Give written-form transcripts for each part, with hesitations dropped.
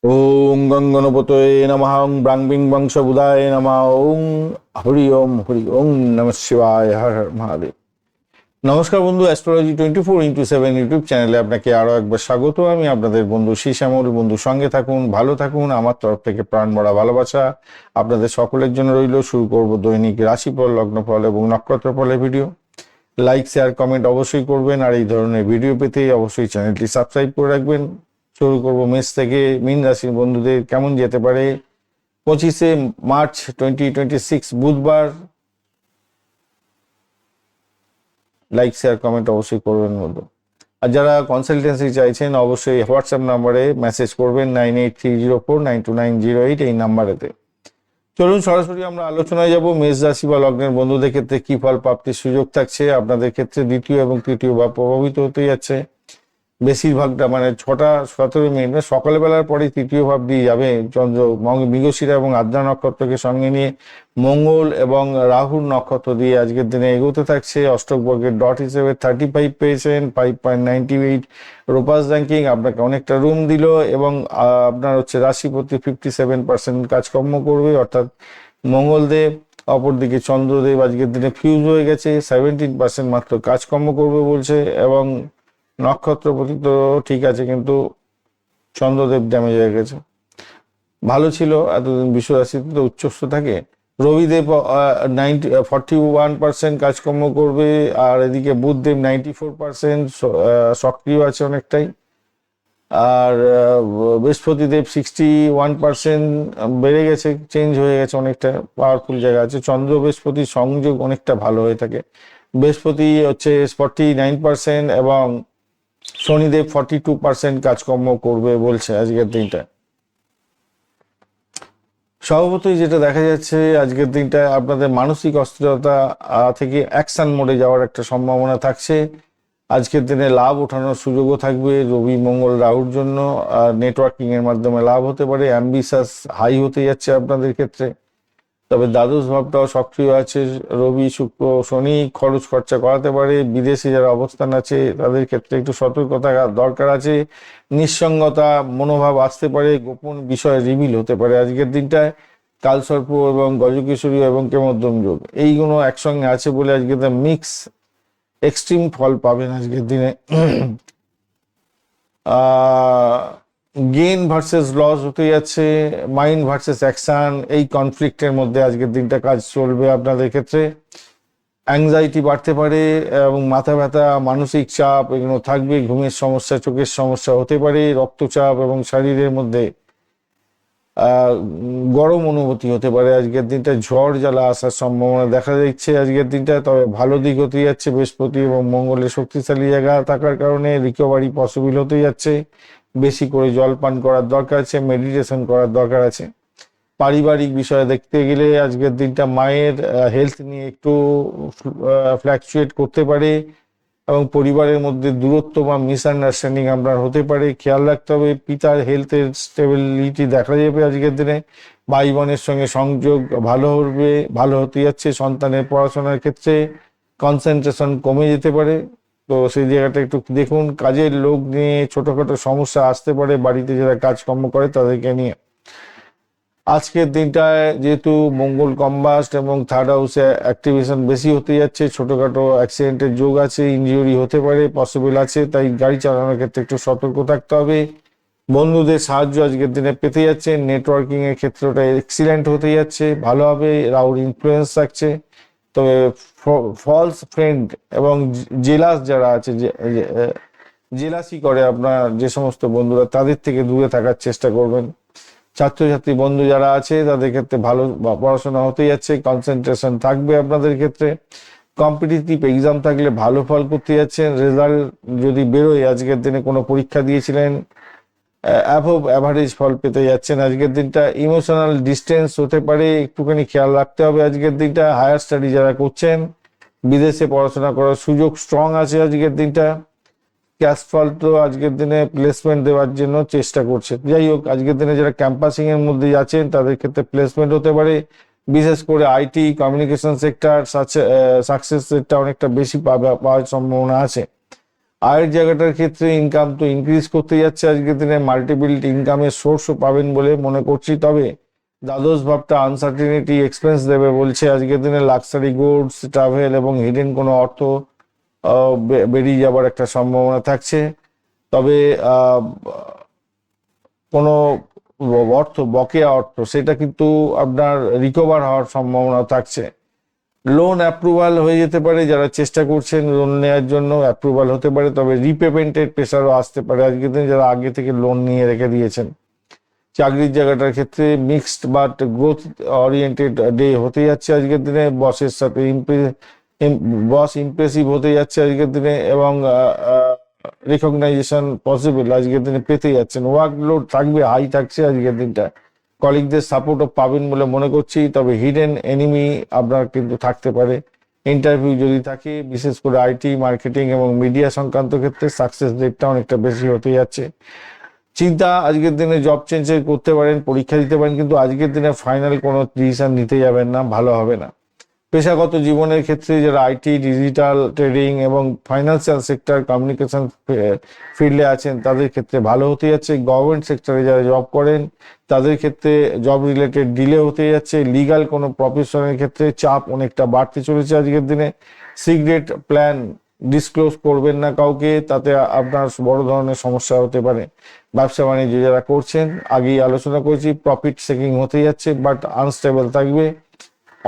ওং গঙ্গনপতয়ে নমঃ ওং ব্রাংবিং বংশবুধায় নমঃ ওং হরি ওং নমঃ শিবায় হর হর মহাদেব। নমস্কার বন্ধু, অ্যাস্ট্রোলজি 24x7 ইউটিউব চ্যানেলে আপনাকে আরো একবার স্বাগত। আমি আপনাদের বন্ধু শ্যামল। বন্ধু সঙ্গে থাকুন, ভালো থাকুন। আমার তরফ থেকে প্রাণ ভরা ভালোবাসা আপনাদের সকলের জন্য রইল। শুরু করব দৈনিক রাশিফল, লগ্নফল এবং নক্ষত্রফলের ভিডিও। লাইক, শেয়ার, কমেন্ট অবশ্যই করবেন, আর এই ধরনের ভিডিও পেতে অবশ্যই চ্যানেলটি সাবস্ক্রাইব করে রাখবেন। শুরু করব মেষ থেকে। মীন রাশির বন্ধুদের কেমন যেতে পারে 25শে মার্চ 2026 বুধবার। লাইক, শেয়ার, কমেন্ট অবশ্যই করবেন বন্ধু। আর যারা কনসালটেন্সি চাইছেন অবশ্যই হোয়াটসঅ্যাপ নাম্বারে মেসেজ করবেন 9830492908 এই নাম্বারেতে। চলুন সরাসরি আমরা আলোচনায় যাব। মেষ রাশি বা লগ্নের বন্ধুদের ক্ষেত্রে কি ফল প্রাপ্তির সুযোগ থাকছে। আপনাদের ক্ষেত্রে দ্বিতীয় এবং তৃতীয় ভাব প্রভাবিত হতে যাচ্ছে বেশিরভাগটা, মানে 6:17 সকালবেলার পরে তৃতীয় ভাব দিয়ে যাবে চন্দ্র মৃগশিরা এবং আদ্রা নক্ষত্রকে সঙ্গে নিয়ে। মঙ্গল এবং রাহুর নক্ষত্র দিয়ে আজকের দিনে এগোতে থাকছে। অষ্টক বর্গের ডট হিসেবে 35 পেয়েছেন, 5.98 রোপাস র্যাঙ্কিং আপনাকে অনেকটা রুম দিল, এবং আপনার হচ্ছে রাশিপতি 57% কাজকর্ম করবে, অর্থাৎ মঙ্গলদেব। অপরদিকে চন্দ্রদেব আজকের দিনে ফিউজ হয়ে গেছে, 17% মাত্র কাজকর্ম করবে বলছে, এবং নক্ষত্রপতি তো ঠিক আছে, কিন্তু চন্দ্রদেব ড্যামেজ হয়ে গেছে। ভালো ছিল এতদিন বিশ্ব রাশিতে তো উচ্চস্থ থাকে। রবিদেব 41% কাজকর্ম করবে, আর এদিকে বুধদেব 94% সক্রিয় আছে অনেকটাই, আর বৃহস্পতিদেব 61% বেড়ে গেছে, চেঞ্জ হয়ে গেছে, অনেকটা পাওয়ারফুল জায়গা আছে। চন্দ্র বৃহস্পতি সংযোগ অনেকটা ভালো হয়ে থাকে। বৃহস্পতি হচ্ছে 49% এবং শনিদেব 42% কাজকর্ম করবে বলছে আজকের দিনটা। স্বভাবতই যেটা দেখা যাচ্ছে আজকের দিনটা আপনাদের মানসিক অস্থিরতা থেকে অ্যাকশন মোডে যাওয়ার একটা সম্ভাবনা থাকছে। আজকের দিনে লাভ ওঠানোর সুযোগও থাকবে রবি মঙ্গল রাহুর জন্য। নেটওয়ার্কিং এর মাধ্যমে লাভ হতে পারে, অ্যাম্বিশাস হাই হতে যাচ্ছে আপনাদের ক্ষেত্রে। তবে দ্বাদশ ভাবটাও সক্রিয় আছে, রবি শুক্র শনি খরচ খরচা করাতে পারে। বিদেশে যারা অবস্থান আছে তাদের ক্ষেত্রে একটু সতর্কতা দরকার আছে। নিঃসঙ্গতা মনোভাব আসতে পারে, গোপন বিষয় রিভিল হতে পারে আজকের দিনটায়। কালসর্প এবং গজকেশরী এবং কেমদ্রম যোগ এইগুলো একসঙ্গে আছে বলে আজকে মিক্স এক্সট্রিম ফল পাবেন আজকের দিনে। গেইন ভার্সেস লস হতে যাচ্ছে, মাইন্ড ভার্সেস অ্যাকশন, এই কনফ্লিক্টের মধ্যে আজকের দিনটা কাজ চলবে আপনাদের ক্ষেত্রে। অ্যাংজাইটি বাড়তে পারে এবং মাথা ব্যথা, মানসিক চাপ এগুলো থাকবে। ঘুমের সমস্যা, চোখের সমস্যা হতে পারে, রক্তচাপ এবং শরীরের মধ্যে গরম অনুভূতি হতে পারে আজকের দিনটা। ঝড় জ্বালা আসার সম্ভাবনা দেখা যাচ্ছে আজকের দিনটা। তবে ভালো দিক হতে যাচ্ছে, বৃহস্পতি এবং মঙ্গলের শক্তিশালী জায়গা থাকার কারণে রিকভারি পসিবল হতে যাচ্ছে। বেশি করে জল পান করার দরকার আছে, মেডিটেশন করার দরকার আছে। পারিবারিক বিষয়ে দেখতে গেলে আজকের দিনটা মায়ের হেলথ নিয়ে একটু ফ্ল্যাকচুয়েট করতে পারে, এবং পরিবারের মধ্যে দূরত্ব বা মিসআন্ডারস্ট্যান্ডিং আপনার হতে পারে, খেয়াল রাখতে হবে। পিতার হেলথের স্টেবিলিটি দেখা যাবে আজকের দিনে। ভাই বোনের সঙ্গে সংযোগ ভালো হতে যাচ্ছে। সন্তানের পড়াশোনার ক্ষেত্রে কনসেন্ট্রেশন কমে যেতে পারে, তো সেই জায়গাটা একটু দেখুন। কাজের লোক নিয়ে ছোটখাটো সমস্যা আসতে পারে, বাড়িতে যারা কাজকর্ম করে তাদেরকে নিয়ে। আজকের দিনটায় যেহেতু মঙ্গল কম্বাস্ট এবং থার্ড হাউসে অ্যাক্টিভেশন বেশি হতে যাচ্ছে, ছোটখাটো অ্যাক্সিডেন্টের যোগ আছে, ইনজুরি হতে পারে, পসিবল আছে, তাই গাড়ি চালানোর ক্ষেত্রে একটু সতর্ক থাকতে হবে। বন্ধুদের সাহায্য আজকের দিনে পেতে যাচ্ছে। নেটওয়ার্কিং এর ক্ষেত্রটা এক্সিলেন্ট হতে যাচ্ছে, ভালো হবে। রাহুর ইনফ্লুয়েন্স থাকছে। তবে ফলস ফ্রেন্ড এবং জেলাস যারা আছে, জেলাসি করে আপনার যে সমস্ত বন্ধুরা, তাদের থেকে দূরে থাকার চেষ্টা করবেন। ছাত্রছাত্রী বন্ধু যারা আছে তাদের ক্ষেত্রে ভালো পড়াশোনা হতে যাচ্ছে, কনসেন্ট্রেশন থাকবে আপনাদের ক্ষেত্রে। কম্পিটিটিভ এক্সাম থাকলে ভালো ফল করতে যাচ্ছেন। রেজাল্ট যদি বেরোয়, আজকের দিনে কোনো পরীক্ষা দিয়েছিলেন, অ্যাভব অ্যাভারেজ ফল পেতে যাচ্ছেন আজকের দিনটা। ইমোশনাল ডিস্টেন্স হতে পারে, একটুখানি খেয়াল রাখতে হবে আজকের দিনটা। হায়ার স্টাডি যারা করছেন, বিদেশে পড়াশোনা করার সুযোগ স্ট্রং আছে আজকের দিনটা। ক্যাশ ফল তো আজকের দিনে প্লেসমেন্ট দেওয়ার জন্য চেষ্টা করছে। যাই হোক, আজকের দিনে যারা ক্যাম্পাসিং এর মধ্যে আছেন তাদের ক্ষেত্রে প্লেসমেন্ট হতে পারে। বিশেষ করে আইটি, কমিউনিকেশন সেক্টর, সাকসেস রেটটা অনেকটা বেশি পাওয়ার সম্ভাবনা আছে। আয়ের জায়গাটার ক্ষেত্রে ইনকাম তো ইনক্রিজ করতে যাচ্ছে আজকের দিনে, মাল্টিপল ইনকামের সোর্সও পাবেন বলে মনে করছি। তবে দ্বাদশ ভাবটা আনসার্টিনিটি এক্সপেন্স দেবে বলছে আজকের দিনে। লাক্সারি গুডস, ট্রাভেল এবং হিডেন কোনো অর্থ বেরিয়ে যাবার একটা সম্ভাবনা থাকছে। তবে কোনো বকেয়া অর্থ সেটা কিন্তু আপনার রিকভার হওয়ার সম্ভাবনা থাকছে। লোন অ্যাপ্রুভাল হয়ে যেতে পারে, যারা চেষ্টা করছেন লোন নেওয়ার জন্য অ্যাপ্রুভাল হতে পারে। তবে রিপেমেন্টের প্রেশারও আসতে পারে আজকের দিনে, যারা আগে থেকে লোন নিয়ে রেখে দিয়েছেন। চাকরির জায়গাটার ক্ষেত্রে mixed but growth oriented day হতে যাচ্ছে আজকের দিনে। বসের সাথে বস ইমপ্রেসিভ হতে যাচ্ছে আজকের দিনে, এবং রিকগনাইজেশন পসিবল আজকের দিনে পেতে যাচ্ছেন। ওয়ার্কলোড থাকবে, হাই থাকছে আজকের দিনটা। কলিগদের সাপোর্টও পাবেন বলে মনে করছি। তবে হিডেন এনিমি আপনার কিন্তু থাকতে পারে। ইন্টারভিউ যদি থাকে, বিশেষ করে আইটি, মার্কেটিং এবং মিডিয়া সংক্রান্ত ক্ষেত্রে সাকসেস রেটটা অনেকটা বেশি হতে যাচ্ছে। চিন্তা আজকের দিনে জব চেঞ্জ করতে পারেন, পরীক্ষা দিতে পারেন, কিন্তু আজকের দিনে ফাইনাল কোনো ডিসিশন নিতে যাবেন না, ভালো হবে না। পেশাগত জীবনের ক্ষেত্রে যারা আইটি, ডিজিটাল, ট্রেডিং এবং ফাইন্যান্সিয়াল সেক্টর, কমিউনিকেশন ফিল্ডে আছেন তাদের ক্ষেত্রে ভালো হতে যাচ্ছে। গভর্নমেন্ট সেক্টরে যারা জব করেন তাদের ক্ষেত্রে জব রিলেটেড ডিলে হতে যাচ্ছে। লিগাল কোনো প্রফেশনের ক্ষেত্রে চাপ অনেকটা বাড়তে চলেছে আজকের দিনে। সিক্রেট প্ল্যান ডিসক্লোজ করবেন না কাউকে, তাতে আপনার বড় ধরনের সমস্যা হতে পারে। ব্যবসা বাণিজ্য যারা করছেন, আগেই আলোচনা করেছি, প্রফিট সেকিং হতে যাচ্ছে বাট আনস্টেবল থাকবে।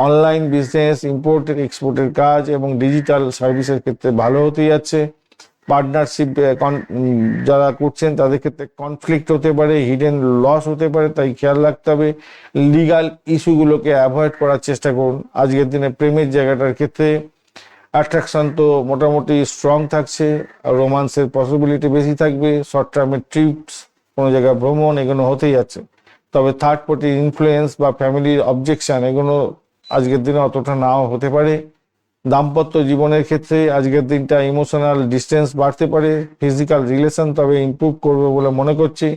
অনলাইন বিজনেস, ইম্পোর্টের এক্সপোর্টের কাজ এবং ডিজিটাল সার্ভিসের ক্ষেত্রে ভালো হতে যাচ্ছে। পার্টনারশিপ যারা করছেন তাদের ক্ষেত্রে কনফ্লিক্ট হতে পারে, হিডেন লস হতে পারে, তাই খেয়াল রাখতে হবে। লিগাল ইস্যুগুলোকে অ্যাভয়েড করার চেষ্টা করুন আজকের দিনে। প্রেমের জায়গাটার ক্ষেত্রে অ্যাট্রাকশন তো মোটামুটি স্ট্রং থাকছে, রোমান্সের পসিবিলিটি বেশি থাকবে। শর্ট টার্মের ট্রিপস, কোনো জায়গায় ভ্রমণ, এগুলো হতেই যাচ্ছে। তবে থার্ড পার্টির ইনফ্লুয়েন্স বা ফ্যামিলির অবজেকশন এগুলো আজকের দিনে অতটা নাও হতে পারে। দাম্পত্য জীবনের ক্ষেত্রে আজকের দিনটা ইমোশনাল ডিস্টেন্স বাড়তে পারে। ফিজিক্যাল রিলেশন তবে ইমপ্রুভ করবে বলে মনে করছি।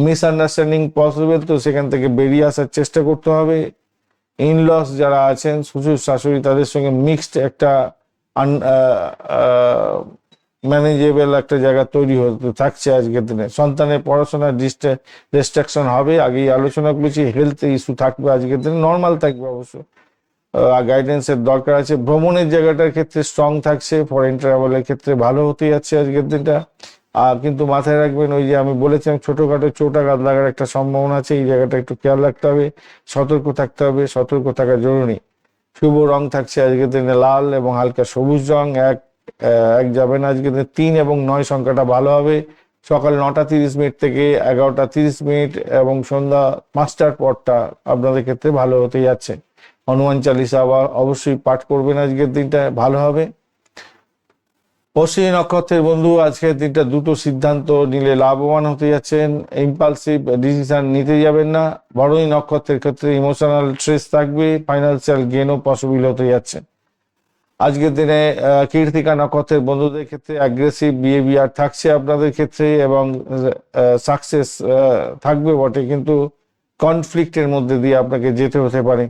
মিসআন্ডারস্ট্যান্ডিং পসিবল, তো সেখান থেকে বেরিয়ে আসার চেষ্টা করতে হবে। ইনলস যারা আছেন, শ্বশুর শাশুড়ি, তাদের সঙ্গে মিক্সড একটা ম্যানেজেবল একটা জায়গা তৈরি হতে থাকছে আজকের দিনে। সন্তানের পড়াশোনার ডিস্ট্রাকশন হবে, আগেই আলোচনা করেছি। হেলথ ইস্যু থাকবে আজকের দিনে, নর্মাল থাকবে অবশ্য, গাইডেন্সের দরকার আছে। ভ্রমণের জায়গাটার ক্ষেত্রে স্ট্রং থাকছে, ফরেন ট্রাভেলের ক্ষেত্রে ভালো হতে যাচ্ছে আজকের দিনটা। আর কিন্তু মাথায় রাখবেন, ওই যে আমি বলেছিলাম ছোটখাটো চোট আঘাত লাগার একটা সম্ভাবনা আছে, এই জায়গাটা একটু খেয়াল রাখতে হবে, সতর্ক থাকতে হবে, সতর্ক থাকা জরুরি। শুভ রং থাকছে আজকের দিনে লাল এবং হালকা সবুজ রং। এক যাবেন আজকের দিনে 3 এবং 9 সংখ্যাটা ভালো হবে। সকাল 9:30 থেকে 11:30 এবং সন্ধ্যা 5টার পরটা আপনাদের ক্ষেত্রে ভালো হতে যাচ্ছে। হনুমান চালিসা আবার অবশ্যই পাঠ করবেন আজকের দিনটা, ভালো হবে। অশ্বিনী নক্ষত্রের বন্ধু আজকের দিনটা দুটো সিদ্ধান্ত নিলে লাভবান হতে যাচ্ছেন। ইম্পালসিভ ডিসিশন নিতে যাবেন না। ভরণী নক্ষত্রের ক্ষেত্রে ইমোশনাল স্ট্রেস থাকবে, ফাইন্যান্সিয়াল গেনও পসিবল হতে যাচ্ছে আজকের দিনে। কৃত্তিকা নক্ষত্রের বন্ধুদের ক্ষেত্রে অ্যাগ্রেসিভ বিহেভিয়ার থাকছে আপনাদের ক্ষেত্রে, এবং সাকসেস থাকবে বটে, কিন্তু কনফ্লিক্টের মধ্যে দিয়ে আপনাকে যেতে হতে পারে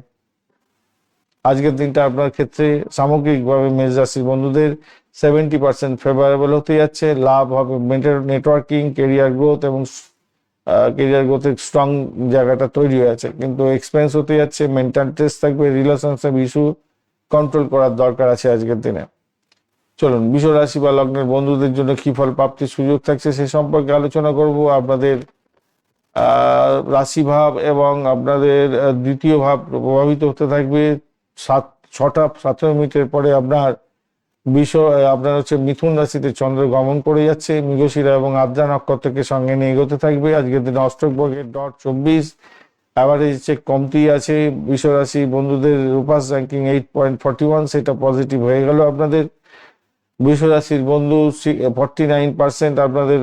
আজকের দিনটা। আপনার ক্ষেত্রে সামগ্রিকভাবে মেষ রাশির বন্ধুদের 70% ফেভারেবল হতে যাচ্ছে। লাভ হবে, নেটওয়ার্কিং, কেরিয়ার গ্রোথ এবং কেরিয়ার গ্রোথের স্ট্রং জায়গাটা তৈরি হয়েছে, কিন্তু এক্সপেন্স হতে যাচ্ছে। মেন্টাল স্ট্রেস থাকবে, রিলেশনশিপ ইস্যু কন্ট্রোল করার দরকার আছে আজকের দিনে। চলুন বৃষ রাশি বা লগ্নের বন্ধুদের জন্য কি ফল প্রাপ্তির সুযোগ থাকছে সে সম্পর্কে আলোচনা করব। আপনাদের রাশিভাব এবং আপনাদের দ্বিতীয় ভাব প্রভাবিত হতে থাকবে। 6টা 17 মিনিটের পরে আপনার আপনার হচ্ছে মিথুন রাশিতে চন্দ্র গমন করে যাচ্ছে। মৃগশিরা এবং আদ্রা নক্ষত্রকে সঙ্গে নিয়ে এগোতে থাকবে আজকের দিনে। অষ্টক বর্গের ডট 24, অ্যাভারেজ চেক কমতি আছে। বৃষ রাশি বন্ধুদের রূপাস র্যাঙ্কিং 8.41, সেটা পজিটিভ হয়ে গেল আপনাদের। বৃষ রাশির বন্ধু 49% আপনাদের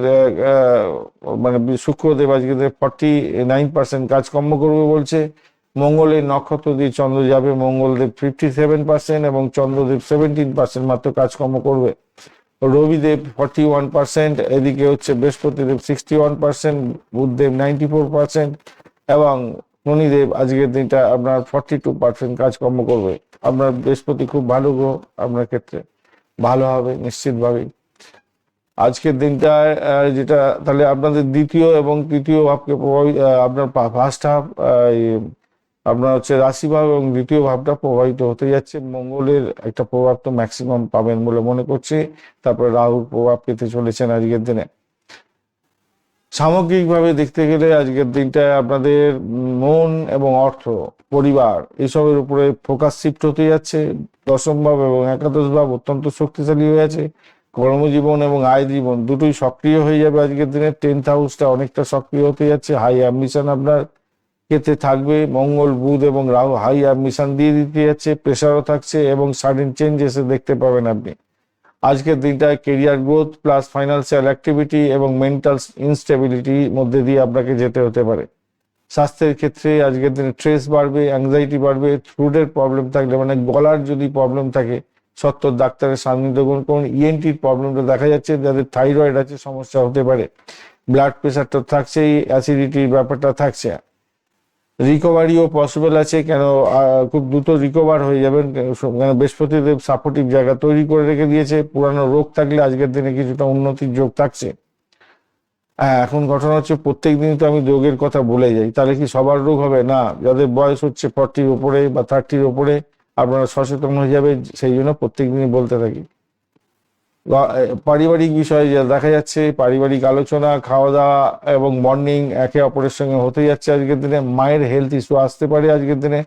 মানে শুক্রদেব আজকে 49% কাজকর্ম করবে বলছে। মঙ্গলের নক্ষত্র দিয়ে চন্দ্র যাবে, মঙ্গলদেব 57% এবং চন্দ্রদেব 17% মাত্র কাজকর্ম করবে। রবিদেব 41%, এদিকে হচ্ছে বৃহস্পতিদেব 61%, বুধদেব 94% এবং শনিদেব আজকের দিনটা আপনার 42% কাজকর্ম করবে। আপনার বৃহস্পতি খুব ভালো গ্রহ, আপনার ক্ষেত্রে ভালো হবে নিশ্চিতভাবেই। আজকের দিনটায় যেটা তাহলে আপনাদের দ্বিতীয় এবং তৃতীয় ভাবকে প্রভাবিত, আপনার ফার্স্ট হাফ আপনার হচ্ছে রাশিভাব এবং দ্বিতীয় ভাবটা প্রভাবিত হতে যাচ্ছে। মঙ্গলের একটা প্রভাব তো ম্যাক্সিমাম পাবেন বলে মনে করছি, তারপরে রাহুর প্রভাব পেতে চলেছেন আজকের দিনে। সামগ্রিকভাবে দেখতে গেলে আজকের দিনটায় আপনাদের মন এবং অর্থ, পরিবার এসবের উপরে ফোকাস শিফট হতে যাচ্ছে। দশম ভাব এবং একাদশ ভাব অত্যন্ত শক্তিশালী হয়ে আছে। কর্মজীবন এবং আয় জীবন দুটোই সক্রিয় হয়ে যাবে আজকের দিনে। 10th হাউসটা অনেকটা সক্রিয় হতে যাচ্ছে। হাই অ্যাম্বিশন আপনার ক্ষেত্রে থাকবে। মঙ্গল, বুধ এবং রাহু হাই অ্যাম্বিশন দিয়ে দিতে যাচ্ছে, প্রেশারও থাকছে এবং সাডেন চেঞ্জেস দেখতে পাবেন আপনি। আজকের দিনটায় career growth plus financial activity এবং মেন্টাল ইনস্টেবিলিটির মধ্যে দিয়ে আপনাকে যেতে হতে পারে। স্বাস্থ্যের ক্ষেত্রে আজকের দিনে স্ট্রেস বাড়বে, অ্যাংজাইটি বাড়বে। থ্রুটের প্রবলেম থাকলে মানে গলার যদি প্রবলেম থাকে সত্তর ডাক্তারের সান্নিধ্য গ্রহণ করুন। ইএনটির প্রবলেমটা দেখা যাচ্ছে, যাদের থাইরয়েড আছে সমস্যা হতে পারে। ব্লাড প্রেশারটা থাকছেই, অ্যাসিডিটির ব্যাপারটা থাকছে। রিকভারিও পসিবল আছে, কেন খুব দ্রুত রিকভার হয়ে যাবেন, কেন বৃহস্পতিদেব সাপোর্টিভ জায়গা তৈরি করে রেখে দিয়েছে। পুরানো রোগ থাকলে আজকের দিনে কিছুটা উন্নতির যোগ থাকছে। হ্যাঁ, এখন ঘটনা হচ্ছে প্রত্যেক দিন তো আমি রোগের কথা বলে যাই, তাহলে কি সবার রোগ হবে? না, যাদের বয়স হচ্ছে 40-র উপরে বা 30-র উপরে আপনারা সচেতন হয়ে যাবে, সেই জন্য প্রত্যেক দিনই বলতে থাকি। পারিবারিক বিষয়ে যা দেখা যাচ্ছে, পারিবারিক আলোচনা, খাওয়া দাওয়া এবং মর্নিং একে অপরের সঙ্গে হতে যাচ্ছে আজকের দিনে। মায়ের হেলথ ইস্যু আসতে পারে আজকের দিনে,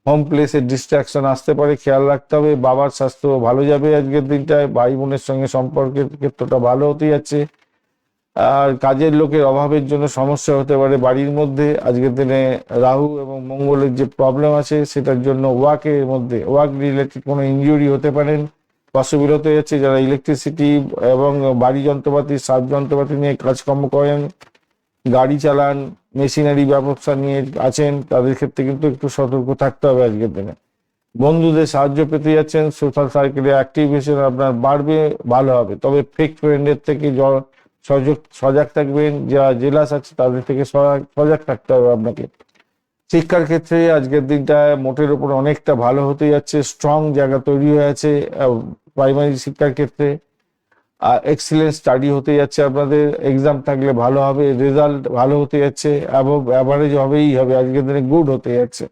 হোম প্লেসের ডিস্ট্রাকশন আসতে পারে, খেয়াল রাখতে হবে। বাবার স্বাস্থ্য ভালো যাবে আজকের দিনটায়। ভাই বোনের সঙ্গে সম্পর্কের ক্ষেত্রটা ভালো হতে যাচ্ছে। আর কাজের লোকের অভাবের জন্য সমস্যা হতে পারে বাড়ির মধ্যে আজকের দিনে। রাহু এবং মঙ্গলের যে প্রবলেম আছে সেটার জন্য ওয়ার্কের মধ্যে ওয়ার্ক রিলেটেড কোনো ইনজুরি হতে পারেন, পসিবল হতে যাচ্ছে। যারা ইলেকট্রিসিটি এবং বাড়ি যন্ত্রপাতি, সাব যন্ত্রপাতি নিয়ে কাজকর্ম করেন, গাড়ি চালান, মেশিনারি ব্যবসা নিয়ে আছেন, তাদের ক্ষেত্রে কিন্তু একটু সতর্ক থাকতে হবে আজকের দিনে। বন্ধুদের সাহায্য পেতে যাচ্ছেন, সোশ্যাল সার্কেলে অ্যাক্টিভেশন আপনার বাড়বে, ভালো হবে। তবে ফেক ফ্রেন্ডের থেকে সজাগ থাকবেন। যারা জেলাস আছে তাদের থেকে সজাগ থাকতে হবে আপনাকে। শিক্ষার ক্ষেত্রে আজকের দিনটা মোটের উপর অনেকটা ভালো হতে যাচ্ছে। স্ট্রং জায়গা তৈরি হয়ে আছে প্রাইমারি শিক্ষার ক্ষেত্রে। এক্সিলেন্ট স্টাডি হতে যাচ্ছে আপনাদের। এক্সাম থাকলে ভালো হবে, রেজাল্ট ভালো হতে যাচ্ছে, অ্যাভারেজ হবেই হবে আজকের দিনে, গুড হতে যাচ্ছে।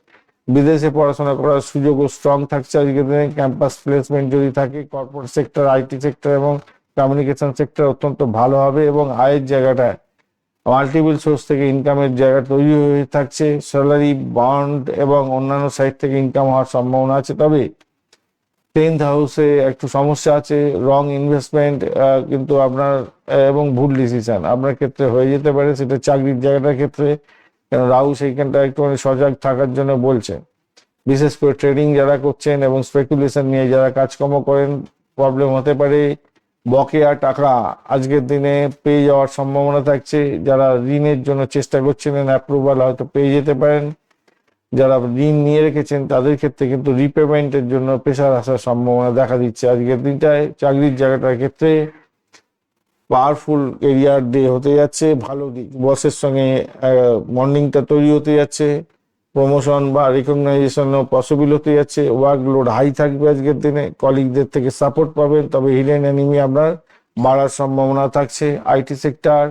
বিদেশে পড়াশোনা করার সুযোগও স্ট্রং থাকছে আজকের দিনে। ক্যাম্পাস প্লেসমেন্ট যদি থাকে, কর্পোরেট সেক্টর, আইটি সেক্টর এবং কমিউনিকেশন সেক্টর অত্যন্ত ভালো হবে এবং আয়ের জায়গাটা মাল্টিপল সোর্স থেকে ইনকামের জায়গা তৈরি হয়ে থাকছে। স্যালারি, বন্ড এবং অন্যান্য সাইড থেকে ইনকাম হওয়ার সম্ভাবনা আছে। তবে 10th হাউসে একটু সমস্যা আছে, রং ইনভেস্টমেন্ট কিন্তু আপনার এবং ভুল ডিসিশন আপনার ক্ষেত্রে হয়ে যেতে পারে, সেটা চাকরির জায়গাটার ক্ষেত্রে। কেন রাহু সেইখানটা একটুখানি সজাগ থাকার জন্য বলছে। বিশেষ করে ট্রেডিং যারা করছেন এবং স্পেকুলেশন নিয়ে যারা কাজকর্ম করেন, প্রবলেম হতে পারে। বকেয়া টাকা আজকের দিনে পেয়ে যাওয়ার সম্ভাবনা থাকছে। যারা ঋণের জন্য চেষ্টা করছিলেন, অ্যাপ্রুভাল হয়তো পেয়ে যেতে পারেন। যারা ঋণ নিয়ে রেখেছেন তাদের ক্ষেত্রে কিন্তু রিপেমেন্টের জন্য প্রেশার আসার সম্ভাবনা দেখা দিচ্ছে আজকের দিনটায়। চাকরির জায়গাটার ক্ষেত্রে পাওয়ারফুল কেরিয়ার ডে হতে যাচ্ছে, ভালো দিক। বসের সঙ্গে মর্নিংটা তৈরি হতে যাচ্ছে। প্রমোশন বা রিকগনাইজেশনও পসিবল হতে যাচ্ছে। ওয়ার্কলোড হাই থাকবে আজকের দিনে, কলিগদের থেকে সাপোর্ট পাবেন। তবে হিডেন এনিমি আপনার বাড়ার সম্ভাবনা থাকছে। IT sector,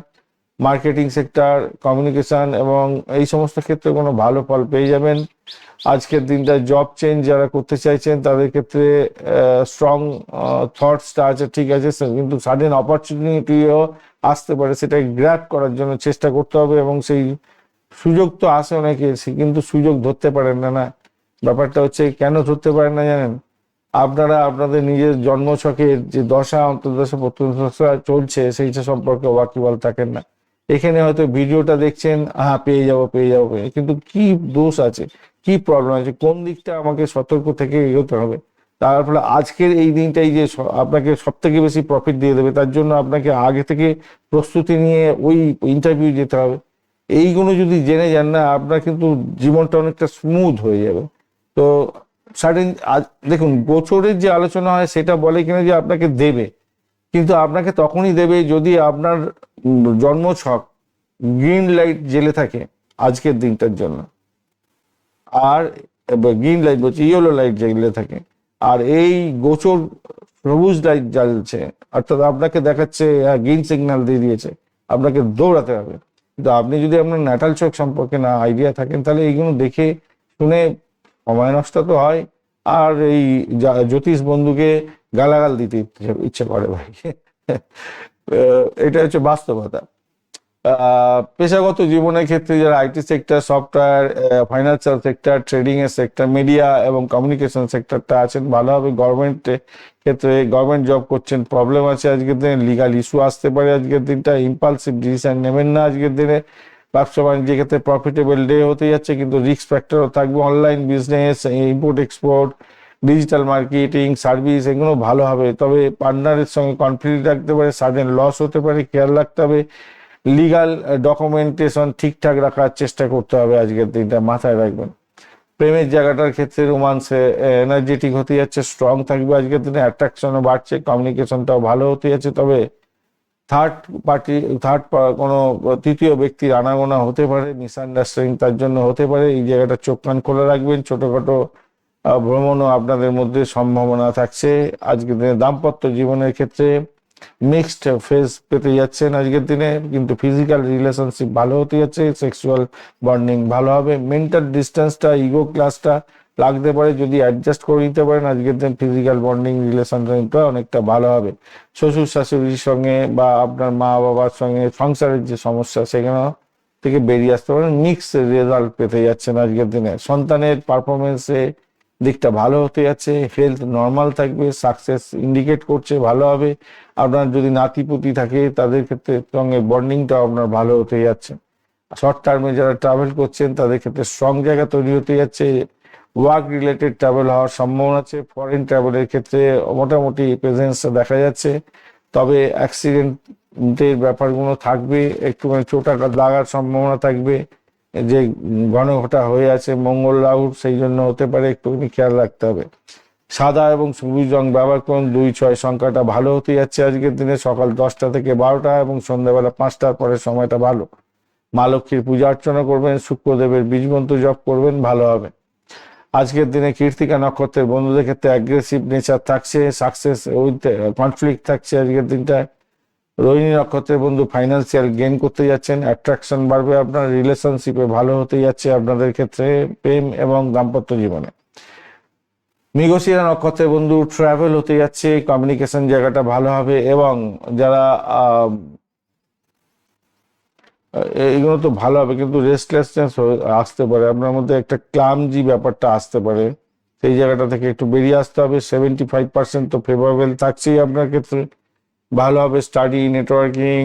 marketing sector, communication এবং এই সমস্ত ক্ষেত্রে কোনো ভালো ফল পেয়ে যাবেন আজকের দিনটা। জব চেঞ্জ যারা করতে চাইছেন তাদের ক্ষেত্রে স্ট্রং থটসটা আছে, ঠিক আছে, কিন্তু সাডেন অপরচুনিটিও আসতে পারে, সেটা গ্র্যাব করার জন্য চেষ্টা করতে হবে। এবং সেই সুযোগ তো আসে অনেকে, কিন্তু সুযোগ ধরতে পারেন না। না, ব্যাপারটা হচ্ছে কেন ধরতে পারেন না জানেন? আপনারা আপনাদের নিজের জন্মছকের যে দশা, অন্তর্দশা, প্রত্যন্তদশা চলছে সেইটা সম্পর্কে ওয়াকিবহাল থাকেন না। এখানে হয়তো ভিডিওটা দেখছেন, হ্যাঁ পেয়ে যাবো, কিন্তু কি দোষ আছে, কি প্রবলেম আছে, কোন দিকটা আমাকে সতর্ক থেকে এগোতে হবে। তার ফলে আজকের এই দিনটাই যে আপনাকে সব থেকে বেশি প্রফিট দিয়ে দেবে, তার জন্য আপনাকে আগে থেকে প্রস্তুতি নিয়ে ওই ইন্টারভিউ যেতে হবে। এইগুলো যদি জেনে যান না, আপনার কিন্তু জীবনটা অনেকটা স্মুথ হয়ে যাবে। তো সাডেন দেখুন, গোচরের যে আলোচনা হয় সেটা বলে কিনা যে আপনাকে দেবে, কিন্তু আপনাকে তখনই দেবে যদি আপনার জন্মছক গ্রিন লাইট জেলে থাকে আজকের দিনটার জন্য। আর গ্রিন লাইট বলছি, ইয়েলো লাইট জেলে থাকে। আর এই গোচর সবুজ লাইট জ্বলছে, অর্থাৎ আপনাকে দেখাচ্ছে গ্রিন সিগন্যাল দিয়ে দিয়েছে, আপনাকে দৌড়াতে হবে। কিন্তু আপনি যদি আপনার ন্যাটাল চোখ সম্পর্কে না আইডিয়া থাকেন, তাহলে এইগুলো দেখে শুনে সময় নষ্ট তো হয়, আর এই জ্যোতিষ বন্ধুকে গালাগাল দিতে ইচ্ছে করে ভাই। এটা হচ্ছে বাস্তবতা। পেশাগত জীবনের ক্ষেত্রে যারা IT sector, software, financial sector, trading এর সেক্টর, মিডিয়া এবং কমিউনিকেশন সেক্টরটা আছেন ভালোভাবে, গভর্নমেন্টের ক্ষেত্রে গভর্নমেন্ট জব করছেন, প্রবলেম আছে আজকের দিনে, লিগাল ইস্যু আসতে পারে আজকের দিনটা, ইম্পালসিভ ডিসিশন নেবেন না আজকের দিনে। ব্যবসা বাণিজ্যের ক্ষেত্রে প্রফিটেবল ডে হতে যাচ্ছে, কিন্তু রিস্ক ফ্যাক্টরও থাকবে। Online business, import export, digital marketing, service, এগুলো ভালো হবে, তবে পার্টনারের সঙ্গে কনফ্লিক্ট রাখতে পারে, সাডেন লস হতে পারে, খেয়াল রাখতে হবে। লিগাল ডকুমেন্টেশন ঠিকঠাক রাখার চেষ্টা করতে হবে আজকের দিনটা, মাথায় রাখবেন। প্রেমের জায়গাটার ক্ষেত্রে রোমান্সে এনার্জেটিক হতে যাচ্ছে, স্ট্রং থাকবে আজকের দিনে, অ্যাট্রাকশনও বাড়ছে, কমিউনিকেশনটাও ভালো হতে যাচ্ছে। তবে থার্ড কোনো তৃতীয় ব্যক্তির আনাগোনা হতে পারে, মিসআন্ডারস্ট্যান্ডিং তার জন্য হতে পারে, এই জায়গাটা চোখ কান খোলা রাখবেন। ছোটখাটো ভ্রমণও আপনাদের মধ্যে সম্ভাবনা থাকছে আজকের দিনে। দাম্পত্য জীবনের ক্ষেত্রে মিক্সড ফেজ পেতে যাচ্ছেন আজকের দিনে, কিন্তু ফিজিক্যাল রিলেশনশিপ ভালো হতে যাচ্ছে, সেক্সুয়াল বন্ডিং ভালো হবে। মেন্টাল ডিস্টেন্সটা, ইগো ক্লাসটা লাগতে পারে, যদি অ্যাডজাস্ট করে নিতে পারেন আজকের দিন ফিজিক্যাল বন্ডিং রিলেশনটা অনেকটা ভালো হবে। শ্বশুর শাশুড়ির সঙ্গে বা আপনার মা বাবার সঙ্গে সংসারের যে সমস্যা, সেখানে থেকে বেরিয়ে আসতে পারেন, মিক্স রেজাল্ট পেতে যাচ্ছেন আজকের দিনে। সন্তানের পারফরমেন্সে দিকটা ভালো হতে যাচ্ছে, হেলথ নর্মাল থাকবে, সাকসেস ইন্ডিকেট করছে ভালো হবে। আপনার যদি নাতিপুতি থাকে, তাদের ক্ষেত্রে সঙ্গে বন্ডিংটা আপনার ভালো হতে যাচ্ছে। শর্ট টার্মে যারা ট্রাভেল করছেন, তাদের ক্ষেত্রে স্ট্রং জায়গা তৈরি হতে যাচ্ছে, ওয়ার্ক রিলেটেড ট্রাভেল হওয়ার সম্ভাবনা আছে। ফরেন ট্রাভেলের ক্ষেত্রে মোটামুটি প্রেজেন্স দেখা যাচ্ছে, তবে অ্যাক্সিডেন্টের ব্যাপারগুলো থাকবে, একটুখানি চোটাঘাত লাগার সম্ভাবনা থাকবে, যে ঘন ঘটা হয়ে আছে মঙ্গল রাহুর, সেই জন্য হতে পারে, একটুখানি খেয়াল রাখতে হবে। সাদা এবং সবুজ রং ব্যবহার করুন। 2-6 সংখ্যাটা ভালো হতে যাচ্ছে আজকের দিনে, সকাল 10টা থেকে 12টা এবং সন্ধ্যাবেলা 5টার পরে সময়টা ভালো। মা লক্ষ্মীর পূজা অর্চনা করবেন, শুক্রদেবের বীজমন্ত্র জপ করবেন, ভালো হবে। আজকের দিনে কৃত্তিকা নক্ষত্রের বন্ধুদের ক্ষেত্রে অ্যাগ্রেসিভ নেচার থাকছে, সাকসেস উইথ কনফ্লিক্ট থাকছে আজকের দিনটায়। রোহিণী নক্ষত্রের বন্ধু ফাইন্যান্সিয়াল গেইন করতে যাচ্ছেন, অ্যাট্রাকশন বাড়বে, আপনার রিলেশনশিপে ভালো হতে যাচ্ছে আপনাদের ক্ষেত্রে, প্রেম এবং দাম্পত্য জীবনে। মৃগশিরা নক্ষত্রের বন্ধু ট্রাভেল হতে যাচ্ছে, কমিউনিকেশন জায়গাটা ভালো হবে, এবং যারা এইগুলো তো ভালো হবে, কিন্তু রেস্টলেসনেস আসতে পারে আপনার মধ্যে, একটা ক্লামজি ব্যাপারটা আসতে পারে, সেই জায়গাটা থেকে একটু বেরিয়ে আসতে হবে। 75% তো ফেভারেবল থাকছেই আপনার ক্ষেত্রে, ভালো হবে। স্টাডি, নেটওয়ার্কিং,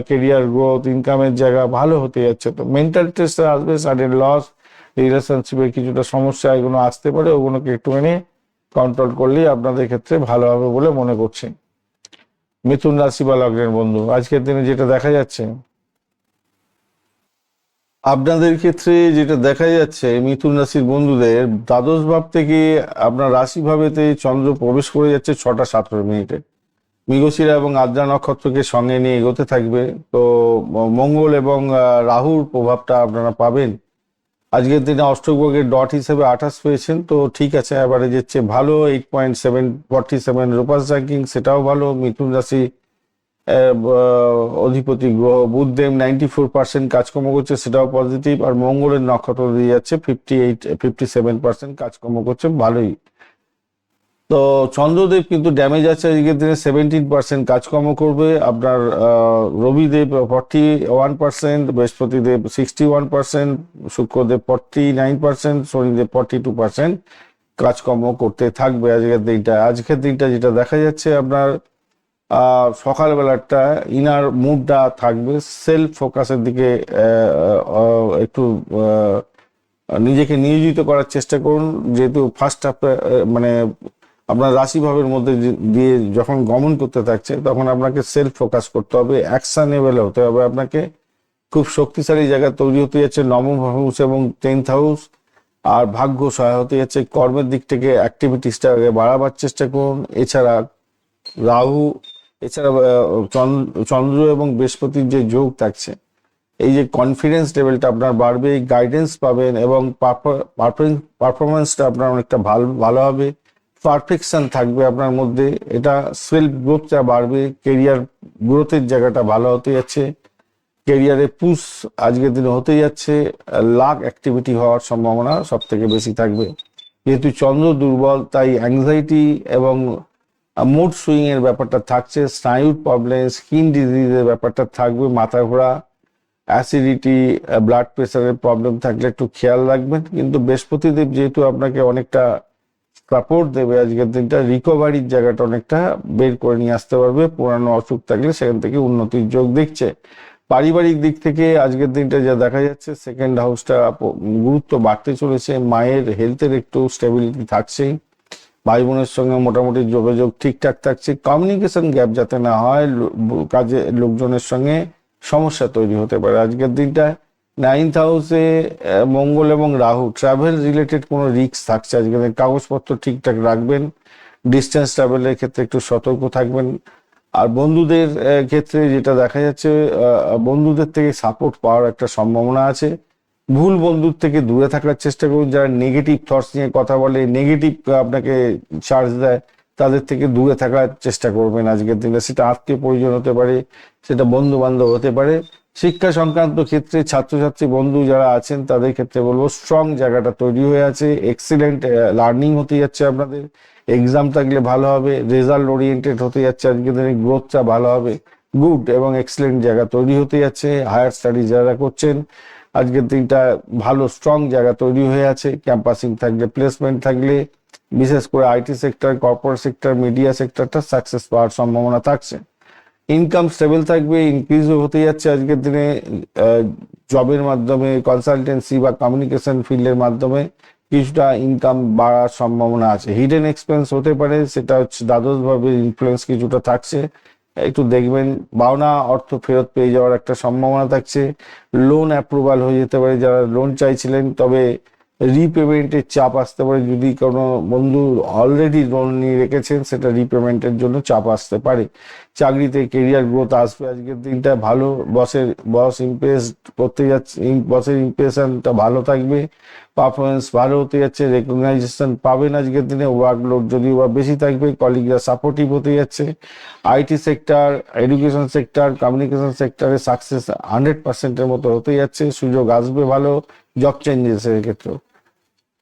কেরিয়ার গ্রোথ, ইনকামের জায়গা ভালো হতে যাচ্ছে। তো মেন্টাল স্ট্রেস আসবে, সাডেন লস, রিলেশনশিপের কিছুটা সমস্যা এগুলো আসতে পারে, ওগুলোকে একটুখানি কন্ট্রোল করলেই আপনাদের ক্ষেত্রে ভালো হবে বলে মনে করছি। মিথুন রাশি বা লগ্নের বন্ধু, আজকের দিনে যেটা দেখা যাচ্ছে আপনাদের ক্ষেত্রে, যেটা দেখা যাচ্ছে মিথুন রাশির বন্ধুদের, দ্বাদশ ভাব থেকে আপনার রাশি ভাবেতে চন্দ্র প্রবেশ করে যাচ্ছে 6টা 17 মিনিটে। মৃগশিরা এবং আদ্রা নক্ষত্রকে সঙ্গে নিয়ে এগোতে থাকবে। তো মঙ্গল এবং রাহুর প্রভাবটা আপনারা পাবেন আজকের দিনে। অষ্টক ভাগের ডট হিসেবে 28 পেয়েছেন, তো ঠিক আছে, এবারে যাচ্ছে ভালো। 8.747 রূপাস র্যাঙ্কিং, সেটাও ভালো। মিথুন রাশি অধিপতি গ্রহ বুধদেব 94% কাজকর্ম করছে, সেটাও পজিটিভ। আর মঙ্গলের নক্ষত্র দিয়ে যাচ্ছে 57% কাজকর্ম করছে, ভালোই। তো চন্দ্রদেব কিন্তু ড্যামেজ আছে আজকের দিনে, 17% কাজকর্ম করবে আপনার। রবিদেব 41%, বৃহস্পতিদেব 61%, শুক্রদেব 49%, শনিদেব 42% কাজকর্ম করতে থাকবে আজকের দিনটা। আজকের দিনটা যেটা দেখা যাচ্ছে আপনার সকালবেলাটা ইনার মুডটা থাকবে, সেলফ ফোকাসের দিকে একটু নিজেকে নিয়োজিত করার চেষ্টা করুন। যেহেতু ফার্স্ট হাফ মানে আপনার রাশিভাবের মধ্যে দিয়ে যখন গমন করতে থাকছে, তখন আপনাকে সেলফ ফোকাস করতে হবে, অ্যাকশনেবল হতে হবে আপনাকে। খুব শক্তিশালী জায়গা তৈরি হতে যাচ্ছে নবম হাউস এবং 10th হাউস, আর ভাগ্য সহায় হতে যাচ্ছে। কর্মের দিক থেকে অ্যাক্টিভিটিসটাকে বাড়াবার চেষ্টা করুন। এছাড়া রাহু, এছাড়া চন্দ্র এবং বৃহস্পতির যে যোগ থাকছে, এই যে কনফিডেন্স লেভেলটা আপনার বাড়বে, গাইডেন্স পাবেন এবং পারফরমেন্সটা আপনার অনেকটা ভালো হবে। পারফেকশন থাকবে আপনার মধ্যে, এটা সেলফ গ্রোথটা বাড়বে, কেরিয়ার গ্রোথের জায়গাটা ভালো হতে যাচ্ছে, কেরিয়ারে পুশ আজকের দিনে হতে যাচ্ছে, লাক অ্যাক্টিভিটি হওয়ার সম্ভাবনা সব থেকে বেশি থাকবে। যেহেতু চন্দ্র দুর্বল, তাই অ্যাংজাইটি এবং মুড সুইং এর ব্যাপারটা থাকছে, স্নায়ুর প্রবলেম, স্কিন ডিজিজের ব্যাপারটা থাকবে, মাথা ঘোরা, অ্যাসিডিটি, ব্লাড প্রেশারের প্রবলেম থাকলে একটু খেয়াল রাখবেন। কিন্তু বৃহস্পতিদেব যেহেতু আপনাকে অনেকটা সাপোর্ট দেবে, আজকের দিনটা রিকভারির জায়গাটা অনেকটা বের করে নিয়ে আসতে পারবে, পুরানো অসুখ থাকলে সেখান থেকে উন্নতির যোগ দেখছে। পারিবারিক দিক থেকে আজকের দিনটা যা দেখা যাচ্ছে, সেকেন্ড হাউসটা গুরুত্ব বাড়তে চলেছে, মায়ের হেলথের একটু স্টেবিলিটি থাকছেই, ভাই বোনের সঙ্গে মোটামুটি যোগাযোগ ঠিকঠাক থাকছে, কমিউনিকেশন গ্যাপ যাতে না হয়, কাজে লোকজনের সঙ্গে সমস্যা তৈরি হতে পারে আজকের দিনটা। 9th হাউসে মঙ্গল এবং রাহু, ট্রাভেল রিলেটেড কোনো রিস্ক থাকছে আজকের দিন, কাগজপত্র ঠিকঠাক রাখবেন, ডিস্টেন্স ট্রাভেলের ক্ষেত্রে একটু সতর্ক থাকবেন। আর বন্ধুদের ক্ষেত্রে যেটা দেখা যাচ্ছে, বন্ধুদের থেকে সাপোর্ট পাওয়ার একটা সম্ভাবনা আছে। ভুল বন্ধুর থেকে দূরে থাকার চেষ্টা করুন, যারা নেগেটিভ থটস নিয়ে কথা বলে, নেগেটিভ আপনাকে চার্জ দেয়, তাদের থেকে দূরে থাকার চেষ্টা করবেন আজকের দিনে। সেটা আত্মীয় পরিজন হতে পারে, সেটা বন্ধু বান্ধব হতে পারে। শিক্ষা সংক্রান্ত ক্ষেত্রে ছাত্রছাত্রী বন্ধু যারা আছেন তাদের ক্ষেত্রে বলবো স্ট্রং জায়গাটা তৈরি হয়ে আছে, এক্সিলেন্ট লার্নিং হতে যাচ্ছে আপনাদের, এক্সাম থাকলে ভালো হবে, রেজাল্ট ওরিয়েন্টেড হতে যাচ্ছে আজকের দিনে, গ্রোথটা ভালো হবে, গুড এবং এক্সিলেন্ট জায়গা তৈরি হতে যাচ্ছে। হায়ার স্টাডি যারা করছেন আজকের দিনটা ভালো স্ট্রং জায়গা তৈরি হয়ে আছে, ক্যাম্পাসিং থাকলে, প্লেসমেন্ট থাকলে, বিশেষ করে IT sector, corporate sector, media সেক্টরটা সাকসেস পাওয়ার সম্ভাবনা থাকছে। ইনকাম স্টেবল থাকবে, ইনক্রিজও হতে যাচ্ছে আজকের দিনে, জবের মাধ্যমে, কনসালটেন্সি বা কমিউনিকেশন ফিল্ডের মাধ্যমে কিছুটা ইনকাম বাড়ার সম্ভাবনা আছে। হিডেন এক্সপেন্স হতে পারে, সেটা হচ্ছে দ্বাদশ ভাবে ইনফ্লুয়েন্স কিছুটা থাকছে, একটু দেখবেন। পাওনা অর্থ ফেরত পেয়ে যাওয়ার একটা সম্ভাবনা থাকছে, লোন অ্যাপ্রুভাল হয়ে যেতে পারে যারা লোন চাইছিলেন, তবে রিপেমেন্টের চাপ আসতে পারে, যদি কোনো বন্ধু অলরেডি লোন নিয়ে রেখেছেন সেটা রিপেমেন্টের জন্য চাপ আসতে পারে। চাকরিতে কেরিয়ার গ্রোথ আসবে আজকের দিনটা, ভালো বস ইমপ্রেস করতে যাচ্ছে, বসের ইমপ্রেশনটা ভালো থাকবে, পারফরমেন্স ভালো হতে যাচ্ছে, রেকগনাইজেশন পাবেন আজকের দিনে, ওয়ার্কলোড যদিও বা বেশি থাকবে, কলিগরা সাপোর্টিভ হতে যাচ্ছে। IT sector, education sector, communication সেক্টরে সাকসেস 100%-এর মতো হতে যাচ্ছে, সুযোগ আসবে ভালো জব চেঞ্জেসের ক্ষেত্রেও।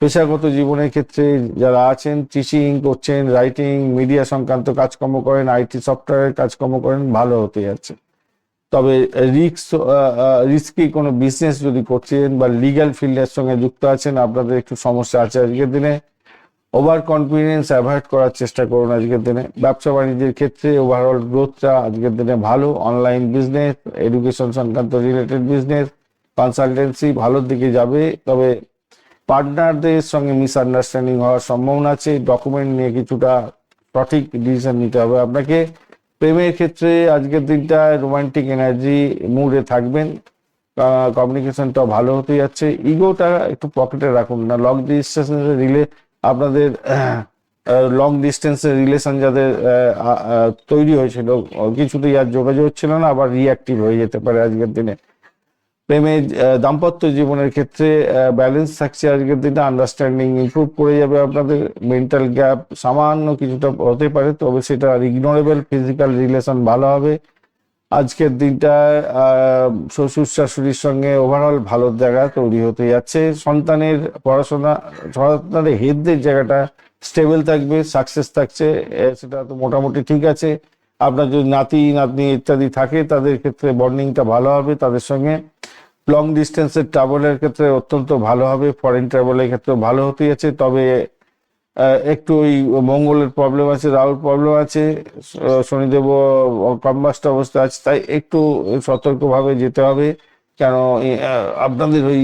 পেশাগত জীবনের ক্ষেত্রে যারা আছেন, টিচিং করছেন, রাইটিং, মিডিয়া সংক্রান্ত কাজকর্ম করেন, আইটি সফটওয়্যারের কাজকর্ম করেন, ভালো হতে যাচ্ছে। তবে রিস্কি কোনো বিজনেস যদি করছেন বা লিগ্যাল ফিল্ডের সঙ্গে যুক্ত আছেন, আপনাদের একটু সমস্যা আছে আজকের দিনে। ওভার কনফিডেন্স অ্যাভয়েড করার চেষ্টা করুন আজকের দিনে। ব্যবসা বাণিজ্যের ক্ষেত্রে ওভারঅল গ্রোথটা আজকের দিনে ভালো, অনলাইন বিজনেস, এডুকেশন সংক্রান্ত রিলেটেড বিজনেস, কনসালটেন্সি ভালোর দিকে যাবে। তবে পার্টনারদের সঙ্গে মিসআন্ডারস্ট্যান্ডিং হওয়ার সম্ভাবনা আছে, ডকুমেন্ট নিয়ে কিছুটা সঠিক ডিসিশন নিতে হবে আপনাকে। প্রেমের ক্ষেত্রে আজকের দিনটা রোমান্টিক এনার্জি মুডে থাকবেন, কমিউনিকেশনটা ভালো হতে যাচ্ছে, ইগোটা একটু পকেটে রাখুন না। লং ডিস্টেন্সের রিলেশন যাদের তৈরি হয়েছিল, কিছুতেই আর যোগাযোগ হচ্ছিল না, আবার রিঅ্যাক্টিভ হয়ে যেতে পারে আজকের দিনে। প্রেমে দাম্পত্য জীবনের ক্ষেত্রে ব্যালেন্স থাকছে আজকের দিনে, আন্ডারস্ট্যান্ডিং ইমপ্রুভ করে যাবে আপনাদের, মেন্টাল গ্যাপ সামান্য কিছুটা হতে পারে, তবে সেটা ইগনোরেবল, ফিজিক্যাল রিলেশন ভালো হবে আজকের দিনটায়। শ্বশুর শাশুড়ির সঙ্গে ওভারঅল ভালো জায়গা তৈরি হতে যাচ্ছে। সন্তানের পড়াশোনা, সন্তানের হেলথের জায়গাটা স্টেবল থাকবে, সাকসেস থাকছে, সেটা তো মোটামুটি ঠিক আছে। আপনার যদি নাতি নাতনি ইত্যাদি থাকে তাদের ক্ষেত্রে বন্ডিংটা ভালো হবে তাদের সঙ্গে। লং ডিস্টেন্সের ট্রাভেলের ক্ষেত্রে অত্যন্ত ভালো হবে, ফরেন ট্রাভেলের ক্ষেত্রে ভালো হতে যাচ্ছে। তবে একটু ওই মঙ্গলের প্রবলেম আছে, রাহুর প্রবলেম আছে, শনিদেব কম্বাস্ট অবস্থা আছে, তাই একটু সতর্কভাবে যেতে হবে। কেন আপনাদের ওই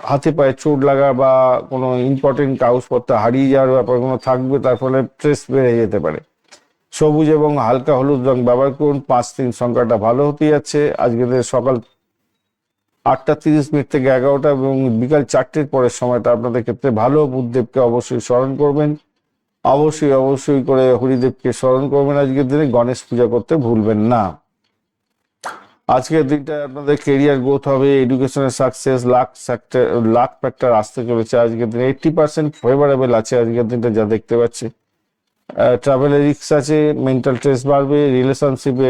হাতে পায়ে চোট লাগা বা কোনো ইম্পর্টেন্ট কাগজপত্র হারিয়ে যাওয়ার ব্যাপার কোনো থাকবে, তার ফলে স্ট্রেস বেড়ে যেতে পারে। সবুজ এবং হালকা হলুদ রং ব্যবহার করুন। 5-3 সংখ্যাটা ভালো হতে যাচ্ছে আজকে। সকাল 8:30 থেকে 11টা এবং বিকাল 4টের পরের সময়টা আপনাদের ক্ষেত্রে ভালো। বুধদেবকে অবশ্যই স্মরণ করবেন, অবশ্যই করে হরিদেবকে স্মরণ করবেন আজকের দিনে। গণেশ পূজা করতে ভুলবেন না। আজকের দিনটা আপনাদের কেরিয়ার গ্রোথ হবে, এডুকেশনের সাকসেস, লাক ফ্যাক্টর আসতে চলেছে আজকের দিনে। 80% ফেভারেবল আছে আজকের দিনটা যা দেখতে পাচ্ছি। ট্রাভেলের রিস্ক আছে, মেন্টাল স্ট্রেস বাড়বে, রিলেশনশিপে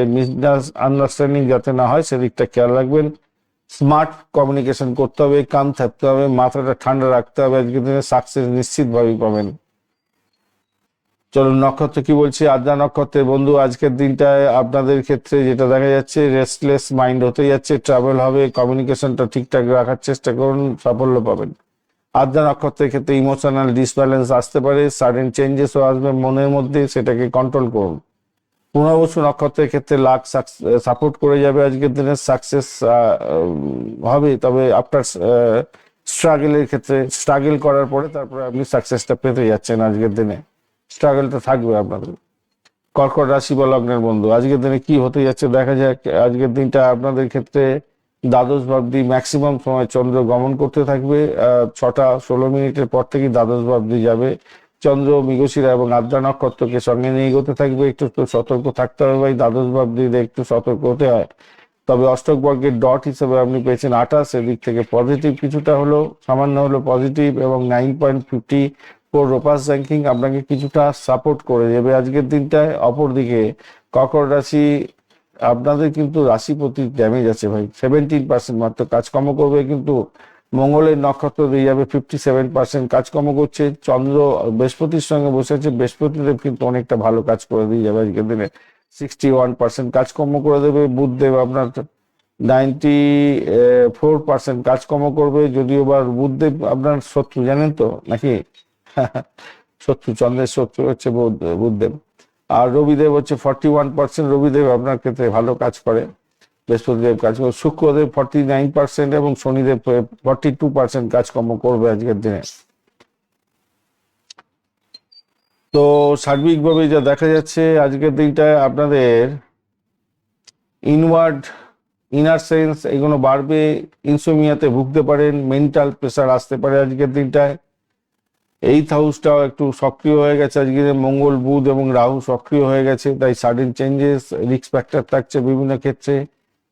আন্ডারস্ট্যান্ডিং যাতে না হয় সেদিকটা খেয়াল রাখবেন। স্মার্ট কমিউনিকেশন করতে হবে, কাম থাকতে হবে, মাথাটা ঠান্ডা রাখতে হবে, আজকের দিনে সাকসেস নিশ্চিতভাবেই পাবেন। চলুন নক্ষত্র কি বলছি। আদ্রা নক্ষত্রের বন্ধু, আজকের দিনটায় আপনাদের ক্ষেত্রে যেটা দেখা যাচ্ছে, রেস্টলেস মাইন্ড হতে যাচ্ছে, ট্রাভেল হবে, কমিউনিকেশনটা ঠিকঠাক রাখার চেষ্টা করুন, সাফল্য পাবেন। আদ্রা নক্ষত্রের ক্ষেত্রে ইমোশনাল ডিসব্যালেন্স আসতে পারে, সাডেন চেঞ্জেসও আসবে মনের মধ্যে, সেটাকে কন্ট্রোল করুন। পুনর্বসু নক্ষত্রের ক্ষেত্রে লাক সাপোর্ট করে যাবে, আজকের দিনে সাকসেস হবে, তবে আফটার স্ট্রাগলের ক্ষেত্রে স্ট্রাগল করার পরে তারপরে আপনি সাকসেসটা পেতে যাচ্ছেন। আজকের দিনে স্ট্রাগলটা থাকবে আপনাদের। কর্কট রাশি বা লগ্নের বন্ধু, আজকের দিনে কি হতে যাচ্ছে দেখা যাক। আজকের দিনটা আপনাদের ক্ষেত্রে দ্বাদশ ভাবদি ম্যাক্সিমাম সময় চন্দ্র গমন করতে থাকবে। 6টা 16 মিনিটের পর থেকেই দ্বাদশ ভাবদি যাবে। চন্দ্র মৃগশিরা এবং আদ্রা নক্ষত্রকে সঙ্গে নিয়ে এগোতে থাকবে। একটু তো সতর্ক থাকতে হবে ভাই, দ্বাদশ ভাবদিতে একটু সতর্ক হতে হয়। তবে অষ্টক বর্গের ডট হিসেবে আপনি পেয়েছেন 28, এদিক থেকে পজিটিভ কিছুটা হলো, সামান্য হলো পজিটিভ, এবং 9.54 রোপাস র্যাঙ্কিং আপনাকে কিছুটা সাপোর্ট করে দেবে আজকের দিনটায়। অপরদিকে কর্কট রাশি, আপনাদের কিন্তু রাশিপতি ড্যামেজ আছে ভাই, 17% মাত্র কাজকর্ম করবে, কিন্তু মঙ্গলের নক্ষত্র দিয়ে যাবে, 57% কাজকর্ম করছে। চন্দ্র বৃহস্পতির সঙ্গে বসে আছে, বৃহস্পতিদেব কিন্তু অনেকটা ভালো কাজ করে দিয়ে যাবে আজকের দিনে, 61% কাজকর্ম করে দেবে। বুধদেব আপনার 94% কাজকর্ম করবে, যদিও বা বুধদেব আপনার শত্রু জানেন তো নাকি? শত্রু, চন্দ্রের শত্রু হচ্ছে বুধদেব। আর রবিদেব হচ্ছে 41%, রবিদেব আপনার ক্ষেত্রে ভালো কাজ করে, বৃহস্পতিদেব কাজ করে। শুক্রদেব 49% এবং শনিদেব 42% কাজকর্ম করবে আজকের দিনে। তো সার্বিকভাবে যা দেখা যাচ্ছে আজকের দিনটায় আপনাদের ইনার সেন্স এগুলো বাড়বে, ইনসোমিয়াতে ভুগতে পারেন, মেন্টাল প্রেসার আসতে পারে আজকের দিনটায়। এইথ হাউসটাও একটু সক্রিয় হয়ে গেছে আজকে, মঙ্গল বুধ এবং রাহু সক্রিয় হয়ে গেছে, তাই সাডেন চেঞ্জেস, রিস্ক ফ্যাক্টর থাকছে বিভিন্ন ক্ষেত্রে,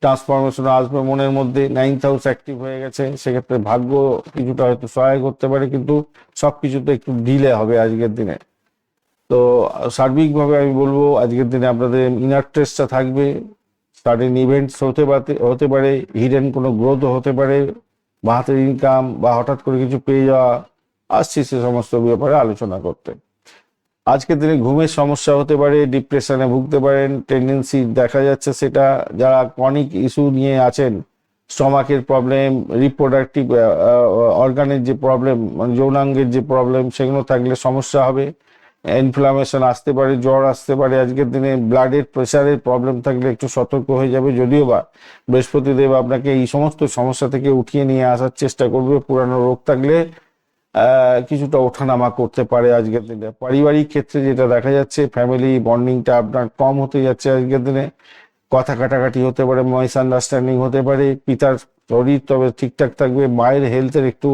ট্রান্সফরমেশন আসবে মনের মধ্যে। 9th হাউস অ্যাক্টিভ হয়ে গেছে, সেক্ষেত্রে ভাগ্য কিছুটা হয়তো সহায়ক করতে পারে, কিন্তু সবকিছুতে একটু ডিলে হবে আজকের দিনে। তো সার্বিকভাবে আমি বলবো আজকের দিনে আপনাদের ইনার স্ট্রেসটা থাকবে, সাডেন ইভেন্টস হতে পারে, হিডেন কোনো গ্রোথও হতে পারে, বা হাতের ইনকাম বা হঠাৎ করে কিছু পেয়ে যাওয়া, আসছি সে সমস্ত ব্যাপারে আলোচনা করতে। আজকের দিনে ঘুমের সমস্যা হতে পারে, ডিপ্রেশনে ভুগতে পারেন, টেন্ডেন্সি দেখা যাচ্ছে সেটা। যারা ক্রনিক ইস্যু নিয়ে আছেন, স্টমাকের প্রবলেম, রিপ্রোডাক্টিভ অর্গানের যে প্রবলেম, মানে যৌনাঙ্গের যে প্রবলেম, সেগুলো থাকলে সমস্যা হবে। ইনফ্লামেশন আসতে পারে, জ্বর আসতে পারে আজকের দিনে। ব্লাডের প্রেশারের প্রবলেম থাকলে একটু সতর্ক হয়ে যাবে, যদিও বা বৃহস্পতিদেব আপনাকে এই সমস্ত সমস্যা থেকে উঠিয়ে নিয়ে আসার চেষ্টা করবে। পুরানো রোগ থাকলে কিছুটা ওঠানামা করতে পারে আজকের দিনে। পারিবারিক ক্ষেত্রে যেটা দেখা যাচ্ছে, ফ্যামিলি বন্ডিংটা আপনার কম হতে যাচ্ছে আজকের দিনে, কথা কাটাকাটি হতে পারে, মিসআন্ডারস্ট্যান্ডিং হতে পারে। পিতার শরীর তবে ঠিকঠাক থাকবে, মায়ের হেলথের একটু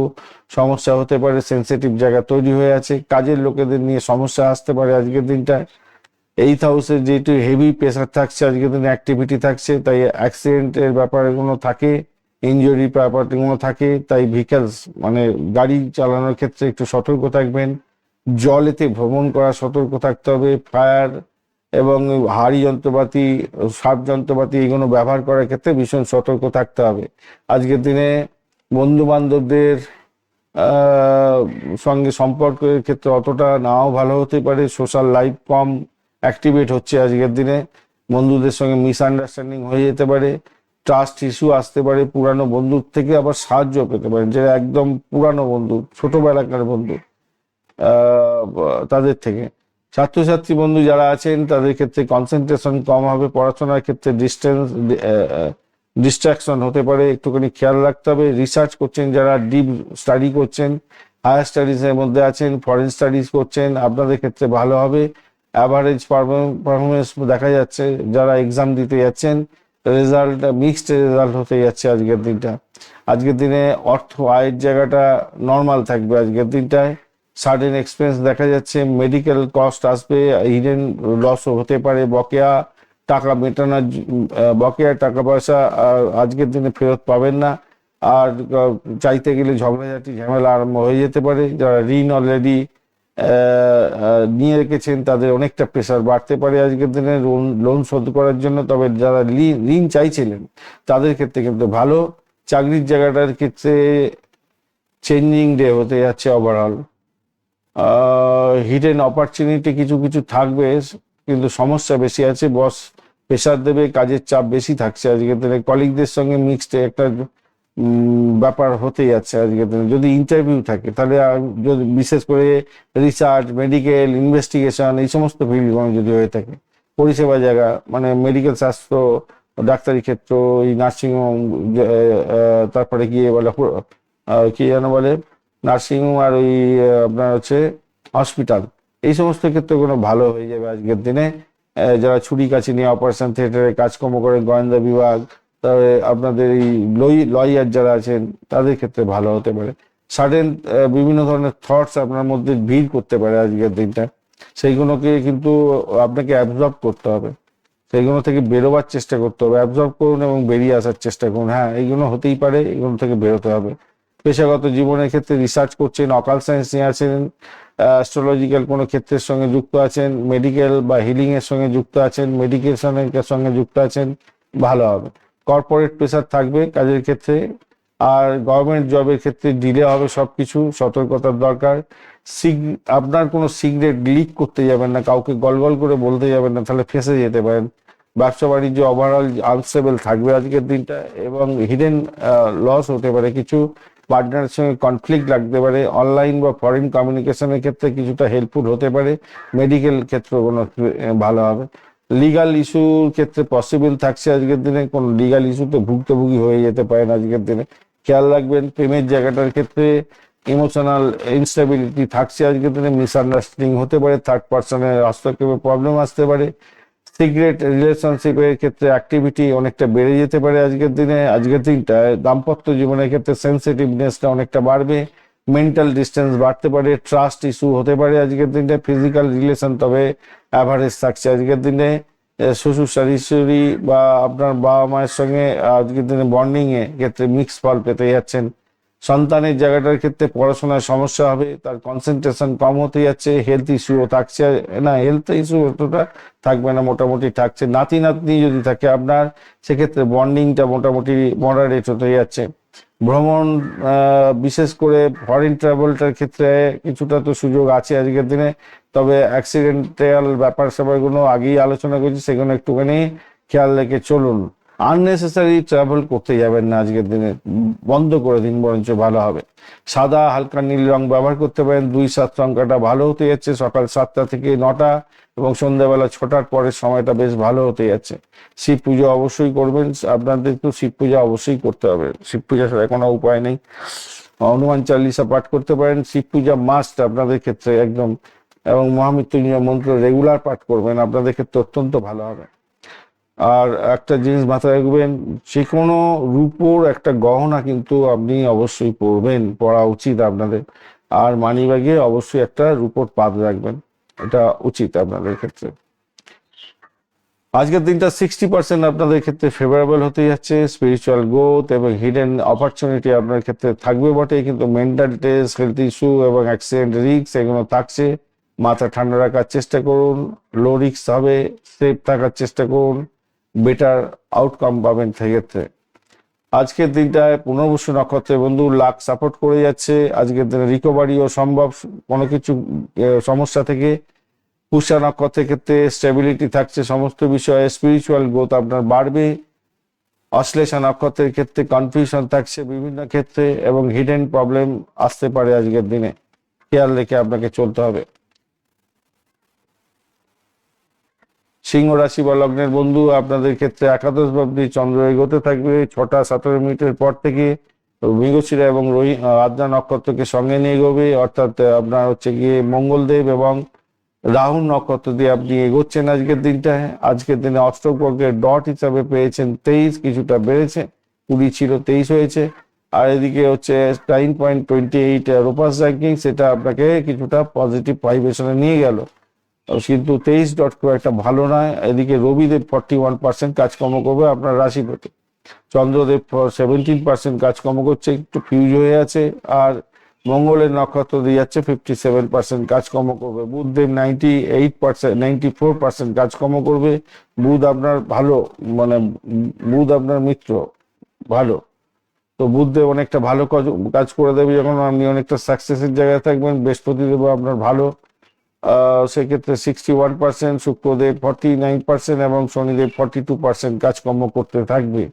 সমস্যা হতে পারে, সেন্সিটিভ জায়গা তৈরি হয়ে আছে। কাজের লোকেদের নিয়ে সমস্যা আসতে পারে আজকের দিনটায়। এইথ হাউসে যেহেতু হেভি প্রেশার থাকছে আজকের দিনে, অ্যাক্টিভিটি থাকছে, তাই অ্যাক্সিডেন্টের ব্যাপারগুলো থাকে, ইনজুরি ব্যাপারগুলো থাকে, তাই ভেহিকলস মানে গাড়ি চালানোর ক্ষেত্রে একটু সতর্ক থাকবেন। জলেতে ভ্রমণ করা সতর্ক থাকতে হবে। ফায়ার এবং হাড়ি যন্ত্রপাতি, সাপ যন্ত্রপাতি এগুলো ব্যবহার করার ক্ষেত্রে ভীষণ সতর্ক থাকতে হবে আজকের দিনে। বন্ধু বান্ধবদের সঙ্গে সম্পর্কের ক্ষেত্রে অতটা নাও ভালো হতে পারে, সোশ্যাল লাইফ কম অ্যাক্টিভেট হচ্ছে আজকের দিনে, বন্ধুদের সঙ্গে মিসআন্ডারস্ট্যান্ডিং হয়ে যেতে পারে, ট্রাস্ট ইস্যু আসতে পারে, পুরানো বন্ধুর থেকে আবার সাহায্য পেতে পারেন, যারা একদম পুরানো বন্ধু, ছোটবেলাকার বন্ধু, তাদের থেকে। ছাত্রছাত্রী বন্ধু যারা আছেন তাদের ক্ষেত্রে কনসেন্ট্রেশন কম হবে, পড়াশোনার ক্ষেত্রে ডিস্ট্রাকশন হতে পারে, একটুখানি খেয়াল রাখতে হবে। রিসার্চ করছেন যারা, ডিপ স্টাডি করছেন, হায়ার স্টাডিজের মধ্যে আছেন, ফরেন স্টাডিজ করছেন, আপনাদের ক্ষেত্রে ভালো হবে। অ্যাভারেজ পারফরমেন্স দেখা যাচ্ছে যারা এক্সাম দিতে যাচ্ছেন, রেজাল্ট মিক্সড রেজাল্ট হতে যাচ্ছে আজকের দিনটা। আজকের দিনে অর্থ আয়ের জায়গাটা নর্মাল থাকবে আজকের দিনটায়। সাডেন এক্সপেন্স দেখা যাচ্ছে, মেডিকেল কস্ট আসবে, হিডেন লসও হতে পারে, বকেয়া টাকা মেটানোর বকেয়া টাকা পয়সা আজকের দিনে ফেরত পাবেন না। আর চাইতে গেলে ঝগড়াঝাটি ঝামেলা আরম্ভ হয়ে যেতে পারে। যারা ঋণ অলরেডি নিয়ে রেখেছেন তাদের অনেকটা প্রেশার বাড়তে পারে আজকের দিনে লোন শোধ করার জন্য। তবে যারা ঋণ চাইছিলেন তাদের ক্ষেত্রে কিন্তু ভালো। চাকরির জায়গাটার ক্ষেত্রে চেঞ্জিং ডে হতে যাচ্ছে ওভারঅল। হিডেন অপরচুনিটি কিছু কিছু থাকবে, কিন্তু সমস্যা বেশি আছে। বস প্রেশার দেবে, কাজের চাপ বেশি থাকছে আজকের দিনে। কলিগদের সঙ্গে মিক্সড একটা ব্যাপার হতেই যাচ্ছে আজকের দিনে। যদি ইন্টারভিউ থাকে তাহলে যদি বিশেষ করে রিসার্চ, মেডিকেল, ইনভেস্টিগেশন এই সমস্ত ফিল্ড যদি হয়ে থাকে, পরিষেবা জায়গা মানে মেডিকেল স্বাস্থ্য, ডাক্তারি ক্ষেত্র, এই নার্সিংহোম, তারপরে গিয়ে বলে কি যেন বলে নার্সিংহোম, আর ওই আপনার হচ্ছে হসপিটাল, এই সমস্ত ক্ষেত্রে কোনো ভালো হয়ে যাবে আজকের দিনে। যারা ছুরি কাছি নিয়ে অপারেশন থিয়েটারে কাজকর্ম করে, গোয়েন্দা বিভাগ, তবে আপনাদের এই লয়ার যারা আছেন তাদের ক্ষেত্রে ভালো হতে পারে। সাডেন বিভিন্ন ধরনের থটস আপনার মধ্যে ভিড় করতে পারে আজকের দিনটা, সেইগুলোকে কিন্তু আপনাকে অ্যাবজর্ব করতে হবে, সেইগুলো থেকে বেরোবার চেষ্টা করতে হবে। অ্যাবজর্ব করুন এবং বেরিয়ে আসার চেষ্টা করুন। হ্যাঁ, এইগুলো হতেই পারে, এগুলো থেকে বেরোতে হবে। পেশাগত জীবনের ক্ষেত্রে রিসার্চ করছেন, অকাল সায়েন্স নিয়ে আছেন, অ্যাস্ট্রোলজিক্যাল কোনো ক্ষেত্রের সঙ্গে যুক্ত আছেন, মেডিকেল বা হিলিং এর সঙ্গে যুক্ত আছেন, মেডিকেশনের সঙ্গে যুক্ত আছেন, ভালো হবে। কর্পোরেট প্রেশার থাকবে কাজের ক্ষেত্রে। আর গভর্নমেন্ট জবের ক্ষেত্রে ডিলে হবে সবকিছু, সতর্কতার দরকার। আপনার কোনো সিক্রেট লিক করতে যাবেন না, কাউকে গলগল করে বলতে যাবেন না, তাহলে ফেঁসে যেতে পারেন। ব্যবসা বাণিজ্য ওভারঅল আনস্টেবল থাকবে আজকের দিনটা, এবং হিডেন লস হতে পারে, কিছু পার্টনারের সঙ্গে কনফ্লিক্ট লাগতে পারে। অনলাইন বা ফরেন কমিউনিকেশনের ক্ষেত্রে কিছুটা হেল্পফুল হতে পারে। মেডিকেল ক্ষেত্রে কোনো ভালো হবে। লিগাল ইস্যুর ক্ষেত্রে পসিবল থাকছে আজকের দিনে, কোন লিগাল ইস্যুতে ভুক্তভোগী হয়ে যেতে পারেন আজকের দিনে, খেয়াল রাখবেন। প্রেমের জায়গাটার ক্ষেত্রে ইমোশনাল ইনস্টেবিলিটি থাকছে আজকের দিনে, মিসআন্ডারস্ট্যান্ডিং হতে পারে, থার্ড পার্সনের হস্তক্ষেপে প্রবলেম আসতে পারে। সিক্রেট রিলেশনশিপের ক্ষেত্রে অ্যাক্টিভিটি অনেকটা বেড়ে যেতে পারে আজকের দিনে। আজকের দিনটায় দাম্পত্য জীবনের ক্ষেত্রে সেন্সিটিভনেসটা অনেকটা বাড়বে, মেন্টাল ডিস্টেন্স বাড়তে পারে, ট্রাস্ট ইস্যু হতে পারে আজকের দিনটা। ফিজিক্যাল রিলেশন তবে অ্যাভারেজ থাকছে আজকের দিনে। শ্বশুর শাশুড়ি বা আপনার বাবা মায়ের সঙ্গে আজকের দিনে বন্ডিং এ ক্ষেত্রে মিক্স ফল পেতে যাচ্ছেন। সন্তানের জায়গাটার ক্ষেত্রে পড়াশোনার সমস্যা হবে, তার কনসেন্ট্রেশন কম হতে যাচ্ছে। হেলথ ইস্যুও থাকছে না, হেলথ ইস্যু অতটা থাকবে না, মোটামুটি থাকছে। নাতি নাতনি যদি থাকে আপনার, সেক্ষেত্রে বন্ডিংটা মোটামুটি মডারেট হতে যাচ্ছে। ভ্রমণ, বিশেষ করে ফরেন ট্রাভেলটার ক্ষেত্রে কিছুটা তো সুযোগ আছে আজকের দিনে। তবে অ্যাক্সিডেন্টাল ব্যাপার স্যাপারগুলো আগেই আলোচনা করছি, সেগুলো একটুখানি খেয়াল রেখে চলুন। আননেসেসারি ট্রাভেল করতে যাবেন না আজকের দিনে, বন্ধ করে দিন বরঞ্চ ভালো হবে। সাদা হালকা নীল রং ব্যবহার করতে পারেন। 2-7 সংখ্যাটা ভালো হতে যাচ্ছে, সকাল 7টা থেকে 9টা এবং সন্ধ্যাবেলা 6টার পরের সময়টা বেশ ভালো হতে যাচ্ছে। শিব পুজো অবশ্যই করবেন, আপনাদের তো শিব পূজা অবশ্যই করতে হবে, শিব পূজা ছাড়া কোনো উপায় নেই। হনুমান চালিসা পাঠ করতে পারেন, শিব পূজা মাস্ট আপনাদের ক্ষেত্রে একদম। এবং মহামৃত্যুঞ্জয় মন্ত্র রেগুলার পাঠ করবেন, আপনাদের ক্ষেত্রে অত্যন্ত ভালো হবে। আর একটা জিনিস মাথায় রাখবেন, যে কোনো রূপোর একটা গহনা কিন্তু আপনি অবশ্যই পরা উচিত আপনাদের। আর মানি ব্যাগে অবশ্যই একটা রূপোর পাত রাখবেন, এটা উচিত আপনাদের ক্ষেত্রে। আজকের দিনটা 60% আপনাদের ক্ষেত্রে ফেভারেবল হতে যাচ্ছে। স্পিরিচুয়াল গ্রোথ এবং হিডেন অপরচুনিটি আপনার ক্ষেত্রে থাকবে বটে, কিন্তু মেন্টাল স্ট্রেস, হেলথ ইস্যু এবং অ্যাক্সিডেন্ট রিস্ক এগুলো থাকছে। মাথা ঠান্ডা রাখার চেষ্টা করুন, লো রিস্ক হবে, সেফ থাকার চেষ্টা করুন, বেটার আউটকাম পাবেন সেক্ষেত্রে। আজকের দিনটায় পুনর্বসু নক্ষত্রের বন্ধু লাক সাপোর্ট করে যাচ্ছে। আজকের দিনে রিকভারিও সম্ভব কোনো কিছু সমস্যা থেকে। পুষা নক্ষত্রের ক্ষেত্রে স্টেবিলিটি থাকছে সমস্ত বিষয়ে, স্পিরিচুয়াল গ্রোথ আপনার বাড়বে। অশ্লেষা নক্ষত্রের ক্ষেত্রে কনফিউশন থাকছে বিভিন্ন ক্ষেত্রে, এবং হিডেন প্রবলেম আসতে পারে আজকের দিনে, খেয়াল রেখে আপনাকে চলতে হবে। সিংহ রাশি বা লগ্নের বন্ধু, আপনাদের ক্ষেত্রে একাদশ ভাবটি চন্দ্র এগোতে থাকবে 6টা 17 মিনিটের পর থেকে। মৃগশিরা এবং আদ্রা নক্ষত্রকে সঙ্গে নিয়ে এগোবে, অর্থাৎ আপনার হচ্ছে গিয়ে মঙ্গলদেব এবং রাহু নক্ষত্র দিয়ে আপনি এগোচ্ছেন আজকের দিনটায়। আজকের দিনে অষ্টক বর্গের ডট হিসাবে পেয়েছেন 23, কিছুটা বেড়েছে, 20 ছিল 23 হয়েছে। আর এদিকে হচ্ছে 9.28 রোপাস র্যাঙ্কিং, সেটা আপনাকে কিছুটা পজিটিভ ভাইব্রেশনে নিয়ে গেল। কিন্তু 23 ডট খুব একটা ভালো নয়। এদিকে রবিদেব 41% কাজকর্ম করবে আপনার রাশিপতি, চন্দ্রদেব 17% কাজকর্ম করছে, একটু ফিউজ হয়ে আছে, আর মঙ্গলের নক্ষত্র দিয়ে যাচ্ছে 57% কাজকর্ম করবে। বুধদেব 98%, 94% কাজকর্ম করবে। বুধ আপনার ভালো, মানে বুধ আপনার মিত্র ভালো, তো বুধদেব অনেকটা ভালো কাজ করে দেবে যখন আপনি অনেকটা সাকসেসের জায়গায় থাকবেন। বৃহস্পতি দেব আপনার ভালো, সেক্ষেত্রে 61%, শুক্রদেব 49% এবং শনিদেব 42% কাজকর্ম করতে থাকবে।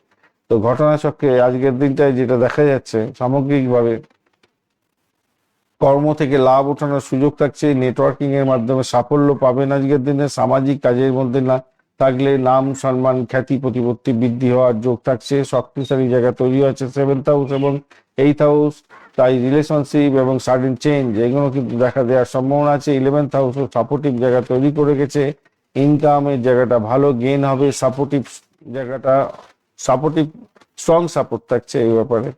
তো ঘটনাচক্রে আজকের দিনটায় যেটা দেখা যাচ্ছে সামগ্রিকভাবে, কর্ম থেকে লাভ ওঠানোর সুযোগ থাকছে, নেটওয়ার্কিং এর মাধ্যমে সাফল্য পাবেন আজকের দিনে। সামাজিক কাজের মধ্যে না থাকলে নাম সম্মান খ্যাতি প্রতিপত্তি বৃদ্ধি হওয়ার যোগ থাকছে। শক্তিশালী জায়গা তৈরি হচ্ছে 7th হাউস এবং 8th হাউস, তাই রিলেশনশিপ এবং সাডেন চেঞ্জ এগুলো কিন্তু দেখা দেওয়ার সম্ভাবনা আছে। 11th হাউসও সাপোর্টিভ জায়গা তৈরি করে গেছে, ইনকামের জায়গাটা ভালো গেইন হবে, সাপোর্টিভ জায়গাটা সাপোর্টিভ স্ট্রং সাপোর্ট থাকছে এই ব্যাপারে।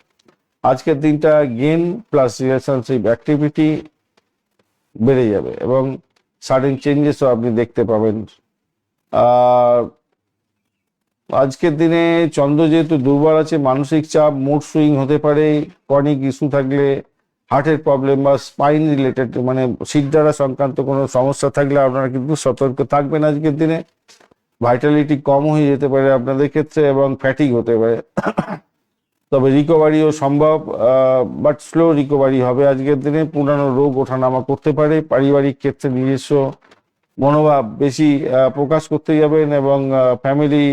আজকের দিনটা গেইন প্লাস রিলেশনশিপ অ্যাক্টিভিটি বেড়ে যাবে এবং সাডেন চেঞ্জেসও আপনি দেখতে পাবেন। আর আজকের দিনে চন্দ্র যেহেতু দুর্বল আছে, মানসিক চাপ, মুড সুইং হতে পারে, ক্রনিক ইস্যু থাকলে, হার্টের প্রবলেম বা স্পাইন রিলেটেড মানে শিরদাঁড়া সংক্রান্ত কোনো সমস্যা থাকলে আপনারা কিন্তু সতর্ক থাকবেন আজকের দিনে। ভাইটালিটি কম হয়ে যেতে পারে আপনাদের ক্ষেত্রে এবং ফ্যাটিক হতে পারে, তবে রিকভারিও সম্ভব, বাট স্লো রিকভারি হবে আজকের দিনে। পুরানো রোগ ওঠানামা করতে পারে। পারিবারিক ক্ষেত্রে নিজস্ব মনোভাব বেশি প্রকাশ করতে যাবেন এবং ফ্যামিলি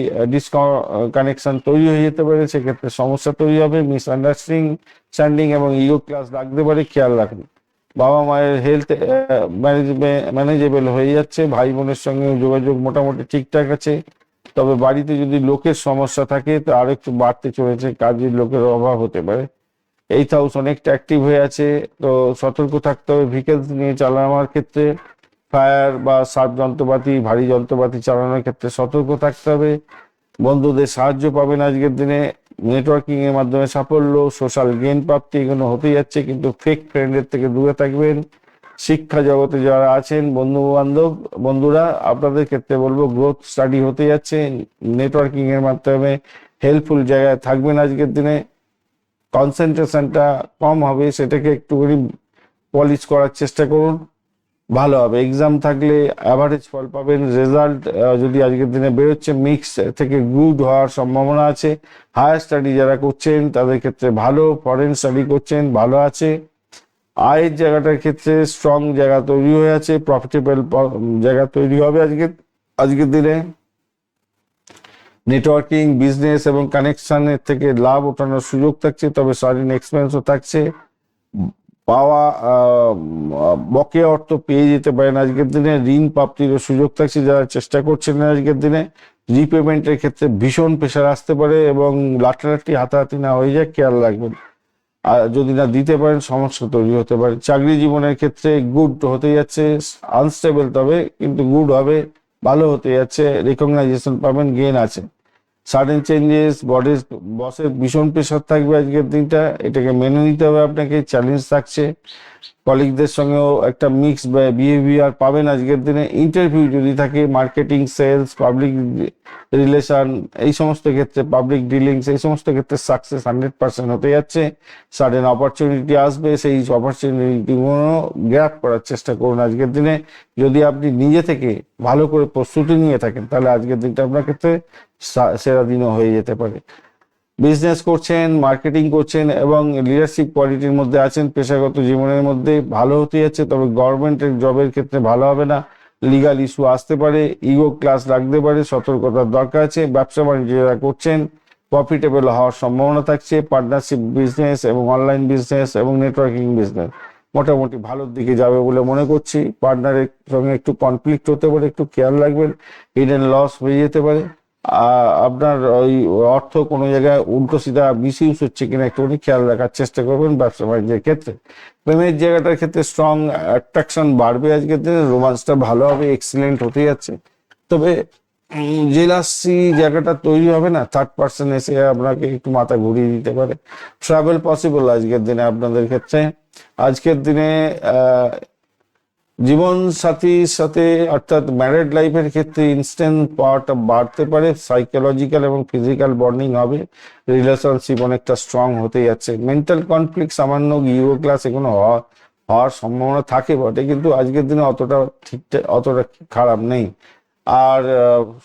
কানেকশন তৈরি হয়ে যেতে পারে, সেক্ষেত্রে সমস্যা তৈরি হবে। মিসআন্ডারস্ট্যান্ডিং এবং ইগো ক্লাস লাগতে পারে, খেয়াল রাখবেন। বাবা মায়ের হেলথ ম্যানেজেবল হয়ে যাচ্ছে। ভাই বোনের সঙ্গে যোগাযোগ মোটামুটি ঠিকঠাক আছে, তবে বাড়িতে যদি লোকের সমস্যা থাকে তো আরেকটু বাড়তে চলেছে, কাজের লোকের অভাব হতে পারে। 8th হাউস অনেকটা অ্যাক্টিভ হয়ে আছে, তো সতর্ক থাকতে হবে ভেহিকেলস নিয়ে চালানোর ক্ষেত্রে। ফায়ার বা সার্ফ যন্ত্রপাতি ভারী যন্ত্রপাতি চালানোর ক্ষেত্রে সতর্ক থাকতে হবে। বন্ধুদের সাহায্য পাবেন আজকের দিনে। নেটওয়ার্কিং এর মাধ্যমে সাফল্য, সোশ্যাল গেইন প্রাপ্তি এগুলো হতে যাচ্ছে, কিন্তু ফেক ফ্রেন্ডের থেকে দূরে থাকবেন। শিক্ষা জগতে যারা আছেন বন্ধুরা, আপনাদের ক্ষেত্রে বলবো গ্রোথ স্টাডি হতে যাচ্ছে। নেটওয়ার্কিং এর মাধ্যমে হেল্পফুল জায়গায় থাকবেন আজকের দিনে। কনসেন্ট্রেশনটা কম হবে, সেটাকে একটুখানি পলিশ করার চেষ্টা করুন, ভালো হবে। এক্সাম থাকলে অ্যাভারেজ ফল পাবেন। রেজাল্ট যদি আজকের দিনে বেরোচ্ছে মিক্স থেকে গুড হওয়ার সম্ভাবনা আছে। হায়ার স্টাডি যারা করছেন তাদের ক্ষেত্রে ভালো, ফরেন স্টাডি করছেন ভালো আছে। আয়ের জায়গাটার ক্ষেত্রে স্ট্রং জায়গা তৈরি হয়ে আছে, প্রফিটেবল জায়গা তৈরি হবে আজকের দিনে। নেটওয়ার্কিং বিজনেস এবং কানেকশনের থেকে লাভ ওঠানোর সুযোগ থাকছে, তবে সাডেন এক্সপেন্সও থাকছে। পাওয়া বকেয়া অর্থ পেয়ে যেতে পারেন আজকের দিনে। ঋণ প্রাপ্তিরও সুযোগ থাকছে যারা চেষ্টা করছেন আজকের দিনে। রিপেমেন্টের ক্ষেত্রে ভীষণ প্রেশার আসতে পারে এবং লাঠালাঠি হাতাহাতি না হয়ে যায়, খেয়াল রাখবেন। আর যদি না দিতে পারেন সমস্যা তৈরি হতে পারে। চাকরি জীবনের ক্ষেত্রে গুড হতে যাচ্ছে, আনস্টেবল তবে কিন্তু গুড হবে, ভালো হতে যাচ্ছে। রেকগনাইজেশন পাবেন, গেইন আছে। সাডেন চেঞ্জেস, বসের ভীষণ প্রেশার থাকবে আজকের দিনটা, এটাকে মেনে নিতে হবে আপনাকে। চ্যালেঞ্জ থাকছে, কলিগদের সঙ্গেও একটা মিক্স বিহেভিয়ার পাবেন আজকের দিনে। ইন্টারভিউ যদি থাকে, মার্কেটিং, সেলস, পাবলিক রিলেশন এই সমস্ত ক্ষেত্রে, পাবলিক ডিলিংস এই সমস্ত ক্ষেত্রে সাকসেস 100% হতে যাচ্ছে। সাডেন অপরচুনিটি আসবে, সেই অপরচুনিটিগুলো গ্র্যাব করার চেষ্টা করুন আজকের দিনে। যদি আপনি নিজে থেকে ভালো করে প্রস্তুতি নিয়ে থাকেন তাহলে আজকের দিনটা আপনার ক্ষেত্রে সেরা দিনও হয়ে যেতে পারে। বিজনেস করছেন, মার্কেটিং করছেন এবং লিডারশিপ কোয়ালিটির মধ্যে আছেন, পেশাগত জীবনের মধ্যে ভালো হতে যাচ্ছে, তবে গভর্নমেন্টের জবের ক্ষেত্রে ভালো হবে না। লিগাল ইস্যু আসতে পারে, ইগো ক্লাস লাগতে পারে, সতর্কতার দরকার আছে। ব্যবসা বাণিজ্য যারা করছেন প্রফিটেবল হওয়ার সম্ভাবনা থাকছে। পার্টনারশিপ বিজনেস এবং অনলাইন বিজনেস এবং নেটওয়ার্কিং বিজনেস মোটামুটি ভালোর দিকে যাবে বলে মনে করছি। পার্টনারের সঙ্গে একটু কনফ্লিক্ট হতে পারে, একটু খেয়াল রাখবেন। হিডেন লস হয়ে যেতে পারে। আপনার ওই অর্থ কোনো জায়গায় উল্টো সিধা মিসইউজ হচ্ছে কিনা একটুখানি খেয়াল রাখার চেষ্টা করবেন ব্যবসা বাণিজ্যের ক্ষেত্রে। প্রেমের জায়গাটার ক্ষেত্রে স্ট্রং অ্যাট্রাকশন বাড়বে আজকের দিনে, রোমান্সটা ভালো হবে, এক্সিলেন্ট হতে যাচ্ছে। তবে জেলাসি জায়গাটা তৈরি হবে না, থার্ড পার্সন এসে আপনাকে একটু মাথা ঘুরিয়ে দিতে পারে। ট্রাভেল পসিবল আজকের দিনে আপনাদের ক্ষেত্রে। আজকের দিনে জীবন সাথীর সাথে অর্থাৎ ম্যারেড লাইফের ক্ষেত্রে ইনস্ট্যান্ট পাওয়ারটা বাড়তে পারে, সাইকোলজিক্যাল এবং ফিজিক্যাল বন্ডিং হবে, রিলেশনশিপ অনেকটা স্ট্রং হতে যাচ্ছে। মেন্টাল কনফ্লিক্ট সামান্য ইগো ক্লাস এগুলো হওয়ার সম্ভাবনা থাকে বটে, কিন্তু আজকের দিনে অতটা ঠিকঠাক অতটা খারাপ নেই। আর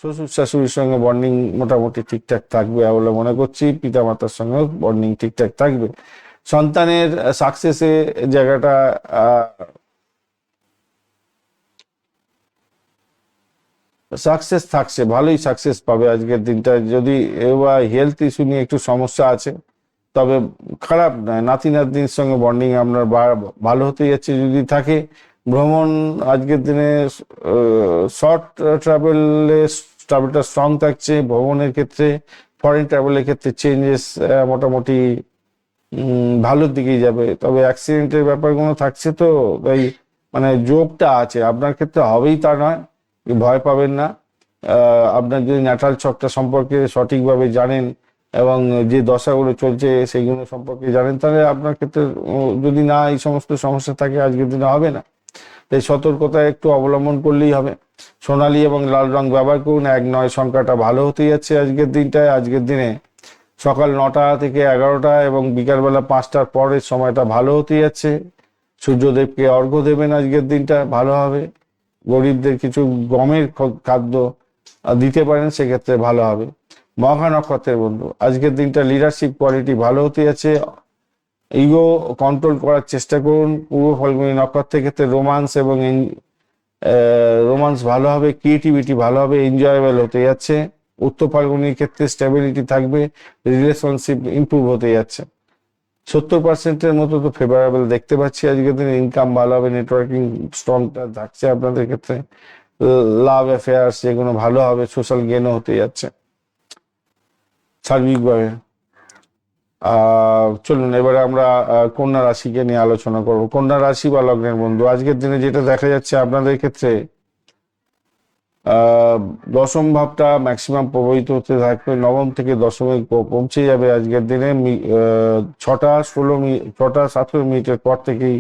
শ্বশুর শাশুড়ির সঙ্গে বন্ডিং মোটামুটি ঠিকঠাক থাকবে বলে মনে করছি, পিতামাতার সঙ্গেও বন্ডিং ঠিকঠাক থাকবে। সন্তানের সাকসেসে জায়গাটা সাকসেস থাকছে, ভালোই সাকসেস পাবে আজকের দিনটা। যদি এবার হেলথ ইস্যু নিয়ে একটু সমস্যা আছে, তবে খারাপ নয়, নাতি নাতনির সঙ্গে বন্ডিং আপনার ভালো হতে যাচ্ছে। যদি থাকে ভ্রমণ আজকের দিনে শর্ট ট্রাভেলটা স্ট্রং থাকছে ভ্রমণের ক্ষেত্রে। ফরেন ট্রাভেলের ক্ষেত্রে চেঞ্জেস মোটামুটি ভালোর দিকেই যাবে, তবে অ্যাক্সিডেন্টের ব্যাপারগুলো থাকছে, তো তাই মানে যোগটা আছে আপনার ক্ষেত্রে, হবেই তা নয়, ভয় পাবেন না। আপনার যদি ন্যাটাল ছকটা সম্পর্কে সঠিকভাবে জানেন এবং যে দশাগুলো চলছে সেইগুলো সম্পর্কে জানেন, তাহলে আপনার ক্ষেত্রে যদি না এই সমস্ত সমস্যা থাকে আজকের দিনে হবে না। তাই সতর্কতা একটু অবলম্বন করলেই হবে। সোনালী এবং লাল রং ব্যবহার করুন। 1-9 সংখ্যাটা ভালো হতে যাচ্ছে আজকের দিনটায়। আজকের দিনে সকাল 9টা থেকে 11টা এবং বিকালবেলা 5টার পরের সময়টা ভালো হতে যাচ্ছে। সূর্যদেবকে অর্ঘ্য দেবেন, আজকের দিনটা ভালো হবে। গরিবদের কিছু গমের খাদ্য দিতে পারেন, সেক্ষেত্রে ভালো হবে। মঘা নক্ষত্রের বন্ধু, আজকের দিনটা লিডারশিপ কোয়ালিটি ভালো হতে যাচ্ছে। ইগো কন্ট্রোল করার চেষ্টা করুন। পূর্ব ফাল্গুনী নক্ষত্রের ক্ষেত্রে রোমান্স ভালো হবে, ক্রিয়েটিভিটি ভালো হবে, এনজয়েবল হতে যাচ্ছে। উত্তর ফাল্গুনির ক্ষেত্রে স্টেবিলিটি থাকবে, রিলেশনশিপ ইমপ্রুভ হতে যাচ্ছে। 70%-এর মতো তো ফেভারেবল দেখতে পাচ্ছি আজকের দিনে। ইনকাম ভালো হবে, নেটওয়ার্কিং স্ট্রংটা থাকছে আপনাদের ক্ষেত্রে। লাভ অ্যাফেয়ার্স যেগুলো ভালো হবে, সোশ্যাল গেনও হতে যাচ্ছে সার্বিকভাবে। চলুন এবারে আমরা কন্যা রাশিকে নিয়ে আলোচনা করব। কন্যা রাশি বা লগ্নের বন্ধু, আজকের দিনে যেটা দেখা যাচ্ছে আপনাদের ক্ষেত্রে, দশম ভাবটা ম্যাক্সিমাম প্রভাবিত হতে থাকবে। নবম থেকে দশমে পৌঁছে যাবে আজকের দিনে। 6:17 পর থেকেই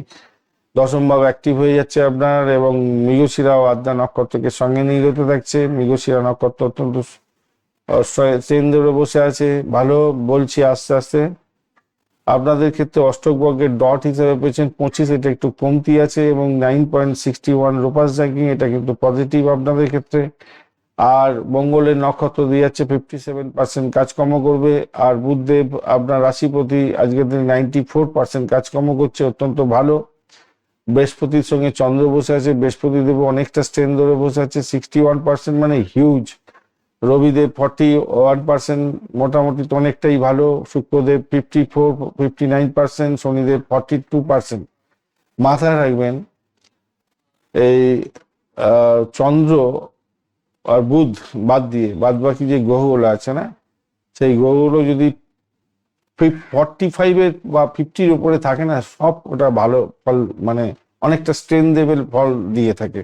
দশম ভাব অ্যাক্টিভ হয়ে যাচ্ছে আপনার, এবং মৃগশিরা ও আদ্রা নক্ষত্রকে সঙ্গে নিয়ে যেতে থাকছে। মৃগশিরা নক্ষত্র অত্যন্ত ট্রেন ধরে বসে আছে, ভালো বলছি। আস্তে আস্তে আপনাদের ক্ষেত্রে অষ্টক বর্গের ডট হিসেবে পেয়েছেন 25, এটা একটু কমতি আছে, এবং 9.61 রোপাস র্যাঙ্কিং, এটা কিন্তু পজিটিভ আপনাদের ক্ষেত্রে। আর মঙ্গলের নক্ষত্র দিয়ে যাচ্ছে 57% কাজকর্ম করবে। আর বুধদেব আপনার রাশিপতি আজকের দিনে 94% কাজকর্ম করছে, অত্যন্ত ভালো। বৃহস্পতির সঙ্গে চন্দ্র বসে আছে, বৃহস্পতি দেব অনেকটা স্ট্রেন ধরে বসে আছে, 61%, মানে হিউজ। রবিদেব 41%, মোটামুটি তো অনেকটাই ভালো। শুক্রদেব 59%, শনিদেব 42%। মাথায় রাখবেন এই চন্দ্র আর বুধ বাদ দিয়ে বাদ বাকি যে গ্রহগুলো আছে না, সেই গ্রহগুলো যদি 45-এর বা 50-র উপরে থাকে না, সব ওটা ভালো ফল, মানে অনেকটা স্ট্রেন দেবের ফল দিয়ে থাকে।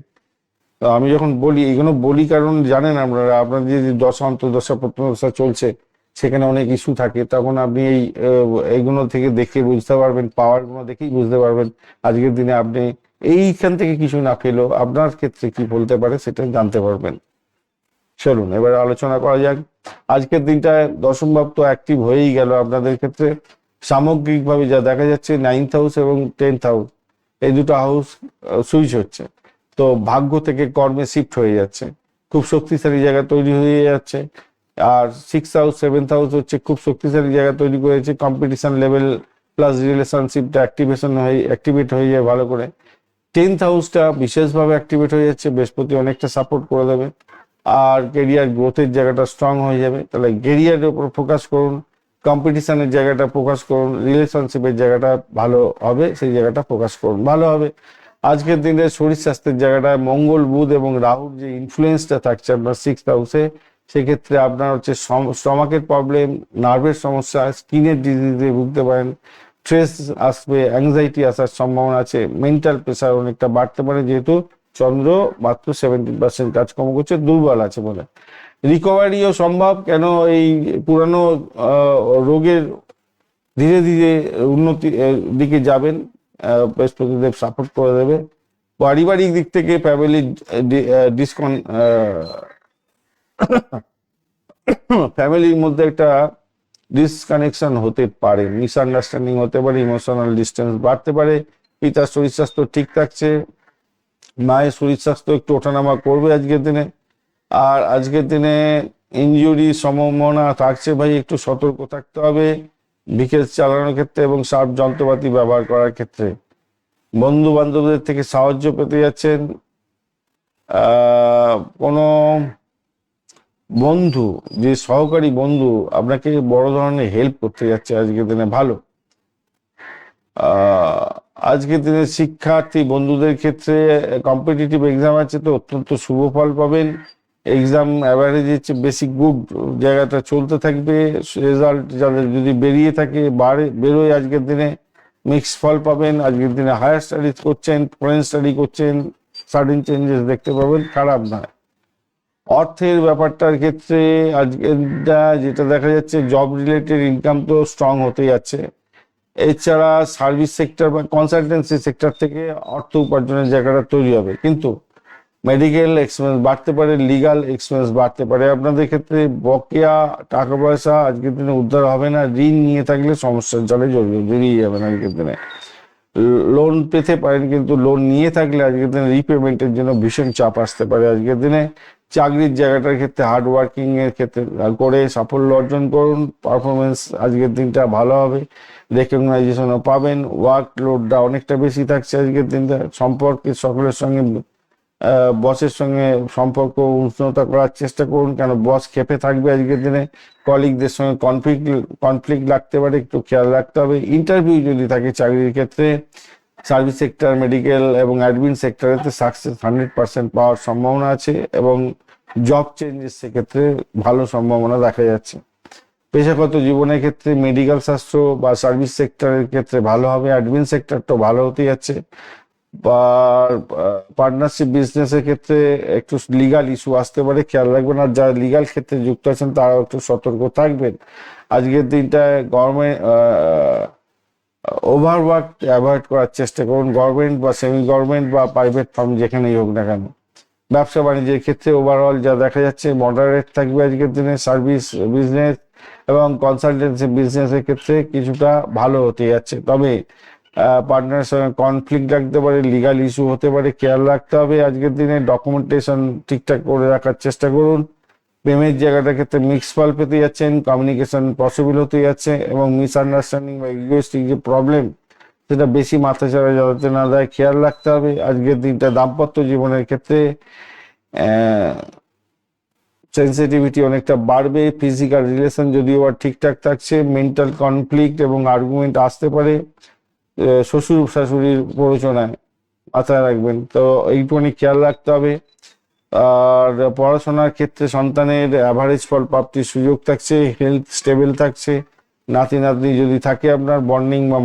তো আমি যখন বলি এগুলো বলি, কারণ জানেন আপনারা, আপনার যে দশা অন্তর্দশা প্রত্যদশা চলছে, সেখানে অনেক ইস্যু থাকে, তখন আপনি এইগুলো থেকে দেখে বুঝতে পারবেন, পাওয়ার গুলো দেখেই বুঝতে পারবেন আজকের দিনে আপনি এইখান থেকে কিছু না পেলেও আপনার ক্ষেত্রে কি বলতে পারে সেটা জানতে পারবেন। চলুন এবার আলোচনা করা যাক। আজকের দিনটা দশম ভাব তো অ্যাক্টিভ হয়েই গেল আপনাদের ক্ষেত্রে। সামগ্রিকভাবে যা দেখা যাচ্ছে 9th হাউস এবং 10th হাউস, এই দুটো হাউস সুইচ হচ্ছে, তো ভাগ্য থেকে কর্মে শিফট হয়ে যাচ্ছে, খুব শক্তিশালী জায়গা তৈরি হয়ে যাচ্ছে। আর 6th হাউস 7th হাউস হচ্ছে খুব শক্তিশালী জায়গা তৈরি করেছে, কম্পিটিশন লেভেল প্লাস রিলেশনশিপটা অ্যাক্টিভেট হয়ে যায় ভালো করে। 10th হাউসটা বিশেষভাবে অ্যাক্টিভেট হয়ে যাচ্ছে, বৃহস্পতি অনেকটা সাপোর্ট করে দেবে। আর কেরিয়ার গ্রোথের জায়গাটা স্ট্রং হয়ে যাবে, তাহলে কেরিয়ারের উপর ফোকাস করুন, কম্পিটিশনের জায়গাটা ফোকাস করুন, রিলেশনশিপের জায়গাটা ভালো হবে, সেই জায়গাটা ফোকাস করুন, ভালো হবে। আজকের দিনে শরীর স্বাস্থ্যের জায়গাটায় মঙ্গল, বুধ এবং রাহুর যে ইনফ্লুয়েন্সটা থাকছে আপনার 6th হাউসে, সেক্ষেত্রে আপনার হচ্ছে স্টমাকের প্রবলেম, নার্ভের সমস্যা, স্কিনের ডিজিজে ভুগতে পারেন, স্ট্রেস আসবে, অ্যাংজাইটি আসার সম্ভাবনা আছে, মেন্টাল প্রেশার অনেকটা বাড়তে পারে, যেহেতু চন্দ্র মাত্র 70% কাজকর্ম করছে, দুর্বল আছে বলে। রিকভারিও সম্ভব, কেন এই পুরানো রোগের ধীরে ধীরে উন্নতি দিকে যাবেন, বৃহস্পতিদেব সাপোর্ট করে দেবে। পারিবারিক দিক থেকে ফ্যামিলি ফ্যামিলির মধ্যে একটা ডিসকানেকশন হতে পারে, মিসআন্ডারস্ট্যান্ডিং হতে পারে, ইমোশনাল ডিস্টেন্স বাড়তে পারে। পিতার শরীর স্বাস্থ্য ঠিক থাকছে, মায়ের শরীর স্বাস্থ্য একটু ওঠানামা করবে আজকের দিনে। আর আজকের দিনে ইনজুরি সম্ভাবনা থাকছে, ভাই একটু সতর্ক থাকতে হবে ভেহিকেল চালানোর ক্ষেত্রে এবং শার্প যন্ত্রপাতি ব্যবহার করার ক্ষেত্রে। বন্ধু বান্ধবদের থেকে সাহায্য পেতে যাচ্ছেন। কোনো বন্ধু, যে সহকারী বন্ধু আপনাকে বড় ধরনের হেল্প করতে যাচ্ছে আজকের দিনে, ভালো। আজকের দিনে শিক্ষার্থী বন্ধুদের ক্ষেত্রে কম্পিটিটিভ এক্সাম আছে, তো অত্যন্ত শুভ ফল পাবেন। এক্সাম অ্যাভারেজ বেশি গুড জায়গাটা চলতে থাকবে। রেজাল্ট যাদের যদি বেরিয়ে থাকে বেরোয় আজকের দিনে মিক্সড ফল পাবেন। আজকের দিনে হায়ার স্টাডিজ করছেন, ফরেন স্টাডি করছেন, সাডেন চেঞ্জেস দেখতে পাবেন, খারাপ নয়। অর্থের ব্যাপারটার ক্ষেত্রে আজকের যেটা দেখা যাচ্ছে, জব রিলেটেড ইনকাম তো স্ট্রং হতে যাচ্ছে। এছাড়া সার্ভিস সেক্টর বা কনসালটেন্সি সেক্টর থেকে অর্থ উপার্জনের জায়গাটা তৈরি হবে, কিন্তু মেডিকেল এক্সপেন্স বাড়তে পারে, লিগাল এক্সপেন্স বাড়তে পারে। আপনাদের ক্ষেত্রে বকেয়া টাকা পয়সা আজকের দিনে উদ্ধার হবে না। ঋণ নিয়ে থাকলে সমস্যার জলে জড়িয়ে যাবেন আজকের দিনে। লোন পেতে পারেন, কিন্তু লোন নিয়ে থাকলে আজকের দিনে রিপেমেন্টের জন্য ভীষণ চাপ আসতে পারে আজকের দিনে। চাকরির জায়গাটার ক্ষেত্রে হার্ড ওয়ার্কিং এর ক্ষেত্রে করে সাফল্য অর্জন করুন। পারফরমেন্স আজকের দিনটা ভালো হবে, রেকগনাইজেশনও পাবেন। ওয়ার্ক লোডটা অনেকটা বেশি থাকছে আজকের দিনটা। সম্পর্কে সকলের সঙ্গে, বসের সঙ্গে সম্পর্ক উন্নত করার চেষ্টা করুন, কেন বস ক্ষেপে থাকবে আজকের দিনে। কলিগদের সঙ্গে কনফ্লিক্ট লাগতে পারে, একটু খেয়াল রাখতে হবে। ইন্টারভিউ যদি থাকে চাকরির ক্ষেত্রে, সার্ভিস সেক্টর, মেডিকেল এবং অ্যাডমিন সেক্টরেতে সাকসেস 100% পাওয়ার সম্ভাবনা আছে এবং জব চেঞ্জেস সেক্ষেত্রে ভালো সম্ভাবনা দেখা যাচ্ছে। পেশাগত জীবনের ক্ষেত্রে মেডিকেল শাস্ত্র বা সার্ভিস সেক্টরের ক্ষেত্রে ভালো হবে, অ্যাডমিন সেক্টরটা ভালো হতে যাচ্ছে। বা পার্টনারশিপ বিজনেসের ক্ষেত্রে একটু লিগাল ইস্যু আসতে পারে, খেয়াল রাখবেন। আর যারা লিগাল ক্ষেত্রে যুক্ত আছেন তারাও একটু সতর্ক থাকবেন আজকের দিনটায়। গভর্নমেন্ট ওভারওয়ার্ক অ্যাভয়েড করার চেষ্টা করুন, গভর্নমেন্ট বা সেমি গভর্নমেন্ট বা প্রাইভেট ফার্ম যেখানেই হোক না কেন। ব্যবসা বাণিজ্যের ক্ষেত্রে ওভারঅল যা দেখা যাচ্ছে মডারেট থাকবে আজকের দিনে। সার্ভিস বিজনেস এবং কনসালটেন্সি বিজনেসের ক্ষেত্রে কিছুটা ভালো হতে যাচ্ছে, তবে পার্টনারের সঙ্গে কনফ্লিক্ট রাখতে পারে, লিগাল ইস্যু হতে পারে, খেয়াল রাখতে হবে আজকের দিনে। ডকুমেন্টেশন ঠিকঠাক করে রাখার চেষ্টা করুন। প্রেমের জায়গাটার ক্ষেত্রে মিক্স ফল পেতে যাচ্ছেন, কমিউনিকেশন পসিবল হতে যাচ্ছে এবং মিসআন্ডারস্ট্যান্ডিং বা ইগোইস্টিক যে প্রবলেম সেটা বেশি মাথাচাড়া যাতে না দেয়, খেয়াল রাখতে হবে আজকের দিনটা। দাম্পত্য জীবনের ক্ষেত্রে সেন্সিটিভিটি অনেকটা বাড়বে। ফিজিক্যাল রিলেশন যদিও আর ঠিকঠাক থাকছে, মেন্টাল কনফ্লিক্ট এবং আর্গুমেন্ট আসতে পারে শ্বশুর শাশুড়ির প্ররোচনায়, মাথায় রাখবেন। তো এইটুকুনি খেয়াল রাখতে হবে। আর পড়াশোনার ক্ষেত্রে সন্তানের অ্যাভারেজ ফল প্রাপ্তির সুযোগ থাকছে, হেলথ স্টেবল থাকছে। নাতি নাতনি যদি থাকে আপনার বন্ডিং বা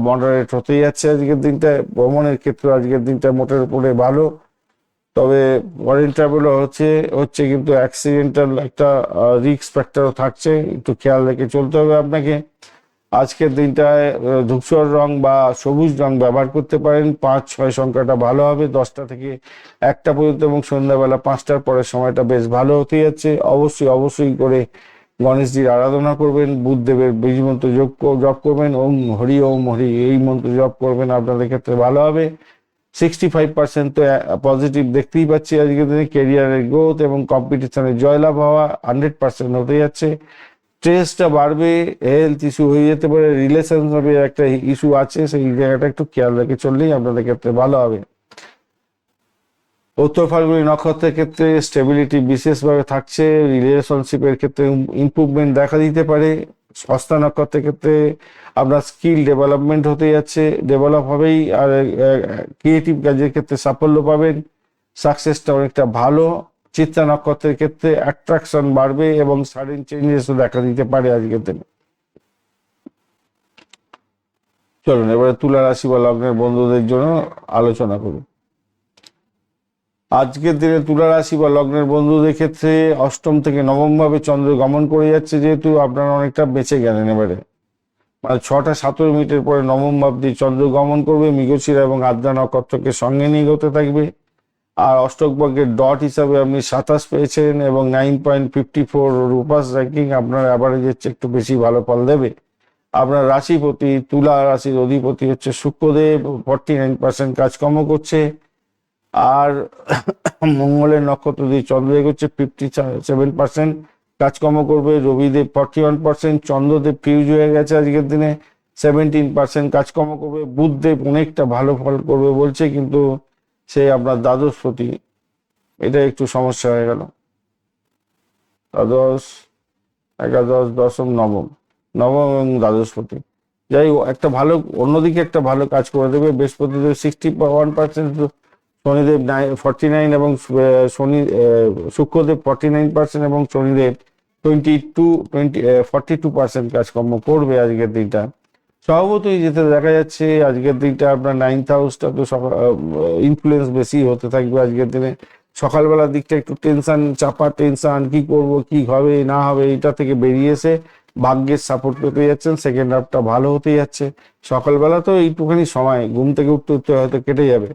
মডারেট হতেই যাচ্ছে আজকের দিনটা। ভ্রমণের ক্ষেত্রে আজকের দিনটা মোটের উপরে ভালো, তবে ফরেন ট্রাভেলও হচ্ছে কিন্তু অ্যাক্সিডেন্টাল একটা রিস্ক ফ্যাক্টরও থাকছে, একটু খেয়াল রেখে চলতে হবে আপনাকে। আজকের দিনটায় ধূসর রং বা সবুজ রং ব্যবহার করতে পারেন। 5-6 সংখ্যাটা ভালো হবে 10টা থেকে 1টা পর্যন্ত এবং সন্ধ্যাবেলা 5টার পরের সময়টা বেশ ভালো হতে যাচ্ছে। অবশ্যই করে গণেশজির আরাধনা করবেন, বুধদেবের বীজ মন্ত্র জপ করবেন, ওম হরি এই মন্ত্র জপ করবেন, আপনাদের ক্ষেত্রে ভালো হবে। 65% তো পজিটিভ দেখতেই পাচ্ছি আজকের দিনে। ক্যারিয়ারের গ্রোথ এবং কম্পিটিশনের জয়লাভ হওয়া 100% হতে যাচ্ছে। স্ট্রেসটা বাড়বে, হেলথ ইস্যু হয়ে যেতে পারে, রিলেশনশিপের একটা ইস্যু আছে, সেই জায়গাটা একটু খেয়াল রেখে চললেই আপনাদের ক্ষেত্রে ভালো হবে। উত্তর ফাল্গুনী নক্ষত্রের ক্ষেত্রে স্টেবিলিটি বিশেষভাবে থাকছে, রিলেশনশিপের ক্ষেত্রে ইমপ্রুভমেন্ট দেখা দিতে পারে। হস্তা নক্ষত্রের ক্ষেত্রে আপনার স্কিল ডেভেলপমেন্ট হতে যাচ্ছে, ডেভেলপ হবেই। আর ক্রিয়েটিভ কাজের ক্ষেত্রে সাফল্য পাবেন, সাকসেসটা অনেকটা ভালো। চিত্রা নক্ষত্রের ক্ষেত্রে অ্যাট্রাকশন বাড়বে এবং সাডেন চেঞ্জেসও দেখা দিতে পারে আজকের দিনে। চলুন এবারে তুলা রাশি বা লগ্নের বন্ধুদের জন্য আলোচনা করুন। আজকের দিনে তুলা রাশি বা লগ্নের বন্ধুদের ক্ষেত্রে অষ্টম থেকে নবম ভাবে চন্দ্র গমন করে যাচ্ছে, যেহেতু আপনারা অনেকটা বেঁচে গেলেন এবারে। মানে 6টা 17 মিনিটের পরে নবম ভাব দিয়ে চন্দ্র গমন করবে, মৃগশিরা এবং আদ্রা নক্ষত্রকে সঙ্গে নিয়ে এগোতে থাকবে। আর অষ্টক বর্গের ডট হিসাবে আপনি 27 পেয়েছেন এবং 9.54 রূপাস র্যাঙ্কিং আপনার অ্যাভারেজের চেয়ে একটু বেশি ভালো ফল দেবে। আপনার রাশিপতি তুলা রাশির অধিপতি হচ্ছে শুক্রদেব, 49% কাজকর্ম করছে। আর মঙ্গলের নক্ষত্র দিয়ে চন্দ্র এগোচ্ছে, 57% কাজকর্ম করবে। রবিদেব 41%, চন্দ্রদেব ফিউজ হয়ে গেছে আজকের দিনে, 17% কাজকর্ম করবে। বুধদেব অনেকটা ভালো ফল করবে বলছে, কিন্তু সে আপনার দ্বাদশপতি, এটা একটু সমস্যা হয়ে গেল। দ্বাদশ, একাদশ, দশম, নবম, নবম এবং দ্বাদশপতি। যাই হোক, একটা ভালো, অন্যদিকে একটা ভালো কাজ করে দেবে। বৃহস্পতিদেব 61%, শনিদেব 49 এবং শুক্রদেব 49% এবং শনিদেব 42% কাজকর্ম করবে আজকের দিনটা। স্বভাবতই যেটা দেখা যাচ্ছে আজকের দিনটা আপনার 9th হাউসটা তো ইনফ্লুয়েন্স বেশি হতে থাকবে আজকের দিনে। সকালবেলার দিকটা একটু টেনশন, চাপা টেনশন, কি করব কি হবে না হবে, এটা থেকে বেরিয়ে এসে ভাগ্যের সাপোর্ট পেতে যাচ্ছেন। সেকেন্ড হাফটা ভালো হতে যাচ্ছে। সকালবেলা তো এইটুখানি সময় ঘুম থেকে উঠতে উঠতে হয়তো কেটে যাবে।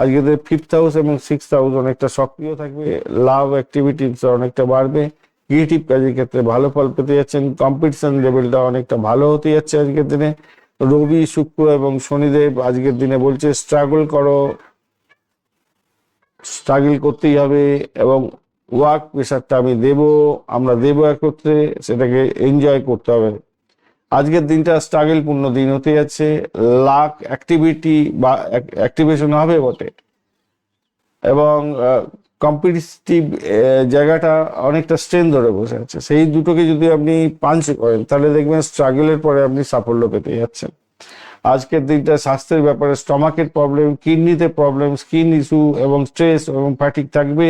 আজকে 5th হাউস এবং 6th হাউস অনেকটা সক্রিয় থাকবে, লাভ অ্যাক্টিভিটিস অনেকটা বাড়বে, ক্রিয়েটিভ কাজের ক্ষেত্রে ভালো ফল পেতে যাচ্ছেন। কম্পিটিশন লেভেলটা অনেকটা ভালো হতে যাচ্ছে আজকের দিনে। রবি, শুক্র এবং শনিদেব আজকের দিনে বলছে স্ট্রাগল করো, স্ট্রাগল করতেই হবে এবং ওয়ার্ক প্রেশারটা আমরা দেব একত্রে, সেটাকে এনজয় করতে হবে। আজকের দিনটা স্ট্রাগল পূর্ণ দিন হতে যাচ্ছে। লাক অ্যাক্টিভিটি বা অ্যাক্টিভেশন হবে বটে, এবং কম্পিটিটিভ জায়গাটা অনেকটা স্ট্রেন ধরে বসে আছে। সেই দুটোকে যদি আপনি পাঞ্চ করেন তাহলে দেখবেন স্ট্রাগলের পরে আপনি সাফল্য পেতে যাচ্ছেন। আজকের দিনটা স্বাস্থ্যের ব্যাপারে স্টমাকের প্রবলেম, কিডনিতে প্রবলেম, স্কিন ইস্যু এবং স্ট্রেস এবং ফ্যাটিক থাকবে,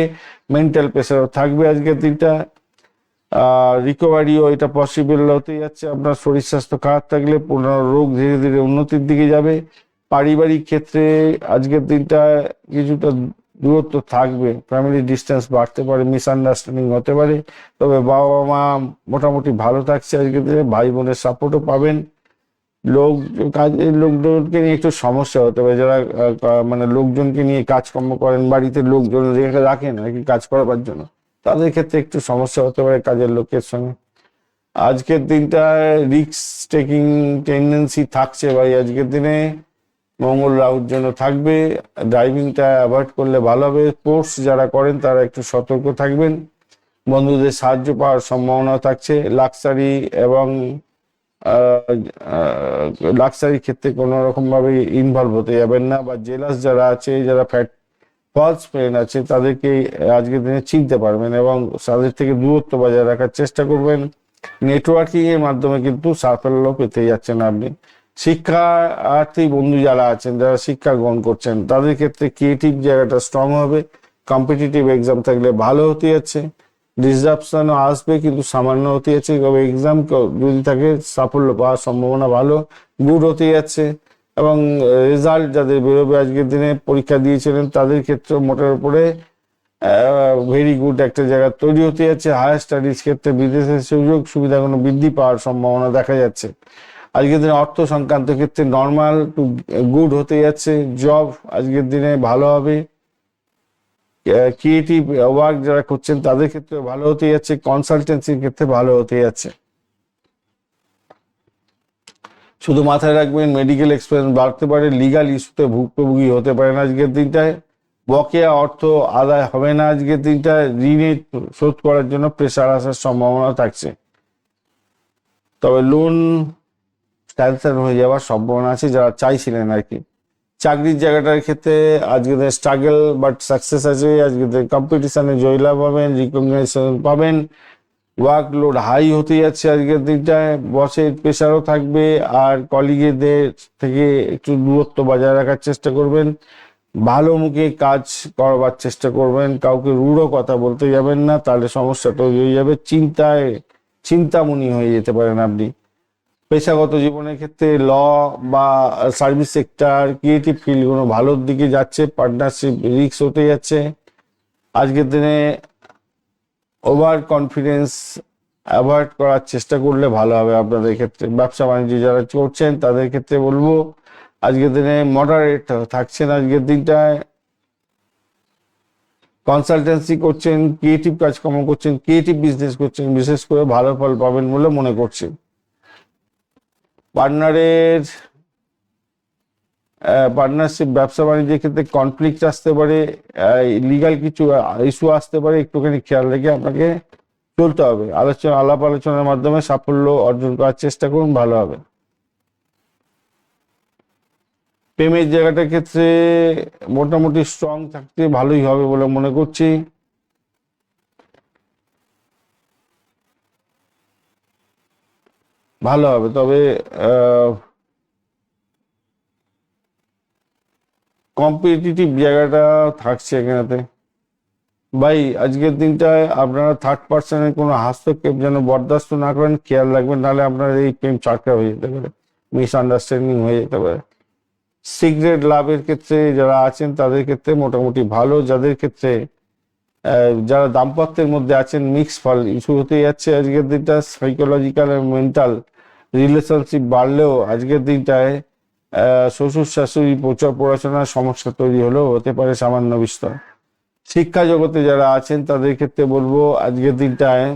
মেন্টাল প্রেশারও থাকবে আজকের দিনটা। রিকভারিও এটা পসিবল হতে যাচ্ছে। আপনার শরীর স্বাস্থ্য খারাপ থাকলে পুনরায় রোগ ধীরে ধীরে উন্নতির দিকে যাবে। পারিবারিক ক্ষেত্রে আজকের দিনটা কিছুটা দূরত্ব থাকবে, ফ্যামিলি ডিস্টেন্স বাড়তে পারে, মিসআন্ডারস্ট্যান্ডিং হতে পারে। তবে বাবা মা মোটামুটি ভালো থাকছে আজকের দিনে, ভাই বোনের সাপোর্টও পাবেন। কাজের লোকজনকে নিয়ে একটু সমস্যা হতে পারে, যারা মানে লোকজনকে নিয়ে কাজকর্ম করেন, বাড়িতে লোকজন রাখেন আর কি কাজ করবার জন্য, তাদের ক্ষেত্রে একটু সমস্যা হতে পারে কাজের লোকের সঙ্গে। আজকের দিনটায় রিস্ক টেকিং টেন্ডেন্সি থাকছে ভাই আজকের দিনে। মঙ্গল রাহুর জন্য থাকবে, ড্রাইভিংটা অ্যাভয়েড করলে ভালো হবে। স্পোর্টস যারা করেন তারা একটু সতর্ক থাকবেন। বন্ধুদের সাহায্য পাওয়ার সম্ভাবনা থাকছে। লাক্সারি এবং লাক্সারি ক্ষেত্রে কোনো রকম ভাবে ইনভলভ হতে যাবেন না, বা জেলাস যারা আছে, যারা ফলস ফ্রেন্ড আছে, তাদেরকে আজকের দিনে চিনতে পারবেন এবং তাদের থেকে দূরত্ব বজায় রাখার চেষ্টা করবেন। নেটওয়ার্কিং এর মাধ্যমে কিন্তু সাফল্য পেতে যাচ্ছেন আপনি। শিক্ষার্থী বন্ধু যারা আছেন, যারা শিক্ষা গ্রহণ করছেন, তাদের ক্ষেত্রে ক্রিয়েটিভ জায়গাটা স্ট্রং হবে। কম্পিটিটিভ এক্সাম থাকলে ভালো হতে যাচ্ছে। ডিসরাপশনও আসবে কিন্তু সামান্য হতে যাচ্ছে, তবে এক্সাম যদি থাকে সাফল্য পাওয়ার সম্ভাবনা ভালো, গুড হতে যাচ্ছে। এবং রেজাল্ট যাদের বেরোবে আজকের দিনে, পরীক্ষা দিয়েছিলেন তাদের ক্ষেত্রে মোটের উপরে ভেরি গুড একটা জায়গা তৈরি হতে যাচ্ছে। হায়ার স্টাডিজ ক্ষেত্রে বিদেশের সুযোগ সুবিধাগুলো বৃদ্ধি পাওয়ার সম্ভাবনা দেখা যাচ্ছে। আজকের দিনে অর্থ সংক্রান্ত ক্ষেত্রে নর্মাল টু গুড হতে যাচ্ছে। জব আজকের দিনে ভালো হবে। ক্রিয়েটিভ ওয়ার্ক যারা করছেন তাদের ক্ষেত্রে ভালো হতে যাচ্ছে। কনসালটেন্সির ক্ষেত্রে ভালো হতে যাচ্ছে। শুধু মাথায় রাখবেন মেডিকেল এক্সপেন্স বাড়তে পারে, লিগাল ইস্যুতে ভুক্তভোগী হতে পারেন আজকের দিনটায়। বকেয়া অর্থ আদায় হবে না আজকের দিনটায়। ঋণের শোধ করার জন্য প্রেশার আসার সম্ভাবনা থাকছে, তবে লোন ক্যান্সেল হয়ে যাওয়ার সম্ভাবনা আছে যারা চাইছিলেন আর কি। চাকরির জায়গাটার ক্ষেত্রে আজকে স্ট্রাগল বাট সাকসেস আছে। আজকে কম্পিটিশনে জয়লাভ পাবেন, রিকগনাইজেশন পাবেন। ওয়ার্কলোড হাই হতে যাচ্ছে আজকের দিনটায়। বসের প্রেশারও থাকবে, আর কলিগেদের থেকে একটু দূরত্ব বজায় রাখার চেষ্টা করবেন। ভালো মুখে কাজ করবার চেষ্টা করবেন, কাউকে রূঢ় কথা বলতে যাবেন না, তাহলে সমস্যা তৈরি হয়ে যাবে। চিন্তামণি হয়ে যেতে পারেন আপনি। পেশাগত জীবনের ক্ষেত্রে ল বা সার্ভিস সেক্টর, ক্রিয়েটিভ ফিল্ডগুলো ভালোর দিকে যাচ্ছে। পার্টনারশিপ রিস্ক হতে যাচ্ছে আজকের দিনে। ওভার কনফিডেন্স অ্যাভয়েড করার চেষ্টা করলে ভালো হবে আপনাদের ক্ষেত্রে। ব্যবসা বাণিজ্য যারা করছেন তাদের ক্ষেত্রে বলবো আজকের দিনে মডারেট থাকছেন। আজকের দিনটায় কনসালটেন্সি করছেন, ক্রিয়েটিভ কাজকর্ম করছেন, ক্রিয়েটিভ বিজনেস করছেন, বিশেষ করে ভালো ফল পাবেন বলে মনে করছি। পার্টনারশিপ ব্যবসা বাণিজ্যের ক্ষেত্রে কনফ্লিক্ট আসতে পারে, লিগাল কিছু ইস্যু আসতে পারে, একটুখানি খেয়াল রেখে আপনাকে চলতে হবে। আলাপ আলোচনার মাধ্যমে সাফল্য অর্জন করার চেষ্টা করুন, ভালো হবে। প্রেমের জায়গাটার ক্ষেত্রে মোটামুটি স্ট্রং থাকতে ভালোই হবে বলে মনে করছি। ভালো হবে, তবে কম্পিটিটিভ জায়গাটা থাকছে এখানেতে। ভাই আজকের দিনটায় আপনারা থার্ড পার্সনের কোনো হস্তক্ষেপ যেন বরদাস্ত না করেন, খেয়াল রাখবেন, নাহলে আপনার এই প্রেম চাকরা হয়ে যেতে পারে, মিসআন্ডারস্ট্যান্ডিং হয়ে যেতে পারে। সিক্রেট লাভের ক্ষেত্রে যারা আছেন তাদের ক্ষেত্রে মোটামুটি ভালো। যাদের ক্ষেত্রে যারা দাম্পত্যের মধ্যে আছেন মিক্স ফল ইস্যু হতে যাচ্ছে আজকের দিনটা। সাইকোলজিক্যাল আর মেন্টাল রিলেশনশিপ বাড়লেও আজকের দিনটায় শ্বশুর শাশুড়ি পড়াশোনার সমস্যা তৈরি হলেও হতে পারে সামান্য বিস্তর। শিক্ষা জগতে যারা আছেন তাদের ক্ষেত্রে বলবো আজকের দিনটায়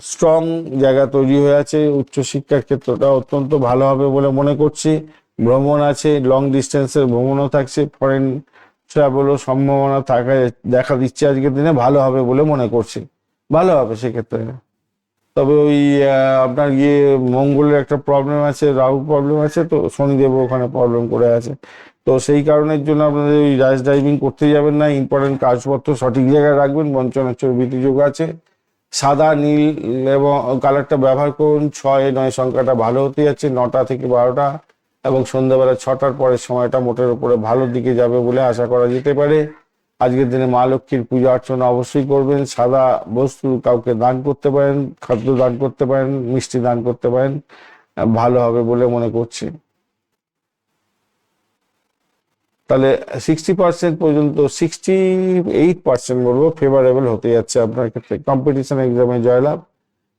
স্ট্রং জায়গা তৈরি হয়ে আছে। উচ্চশিক্ষার ক্ষেত্রটা অত্যন্ত ভালো হবে বলে মনে করছি। ভ্রমণ আছে, লং ডিস্টেন্সের ভ্রমণও থাকছে, ফরেন ট্রাভেলও সম্ভাবনা দেখা দিচ্ছে আজকের দিনে, ভালো হবে বলে মনে করছি, ভালো হবে সেক্ষেত্রে। তবে ওই আপনার গিয়ে মঙ্গলের একটা প্রবলেম আছে, রাহু প্রবলেম আছে, তো শনিদেব ওখানে প্রবলেম করে আছে, তো সেই কারণের জন্য আপনাদের ওই রাইস ড্রাইভিং করতে যাবেন না। ইম্পর্টেন্ট কাগজপত্র সঠিক জায়গায় রাখবেন। বঞ্চনাচর ভীতিযোগ আছে। সাদা নীল এবং কালারটা ব্যবহার করুন। 6-9 সংখ্যাটা ভালো হতে যাচ্ছে, 9টা থেকে 12টা এবং সন্ধ্যাবেলা 6টার পরের সময়টা মোটের উপরে ভালো দিকে যাবে বলে আশা করা যেতে পারে। আজকের দিনে মা লক্ষ্মীর পূজা অর্চনা অবশ্যই করবেন। সাদা বস্তু কাউকে দান করতে পারেন, খাদ্য দান করতে পারেন, মিষ্টি দান করতে পারেন, ভালো হবে বলে মনে করছি। তাহলে 60% পর্যন্ত, 68% বলবো ফেভারেবল হতে যাচ্ছে আপনার ক্ষেত্রে। কম্পিটিশন এক্সামে জয়লাভ,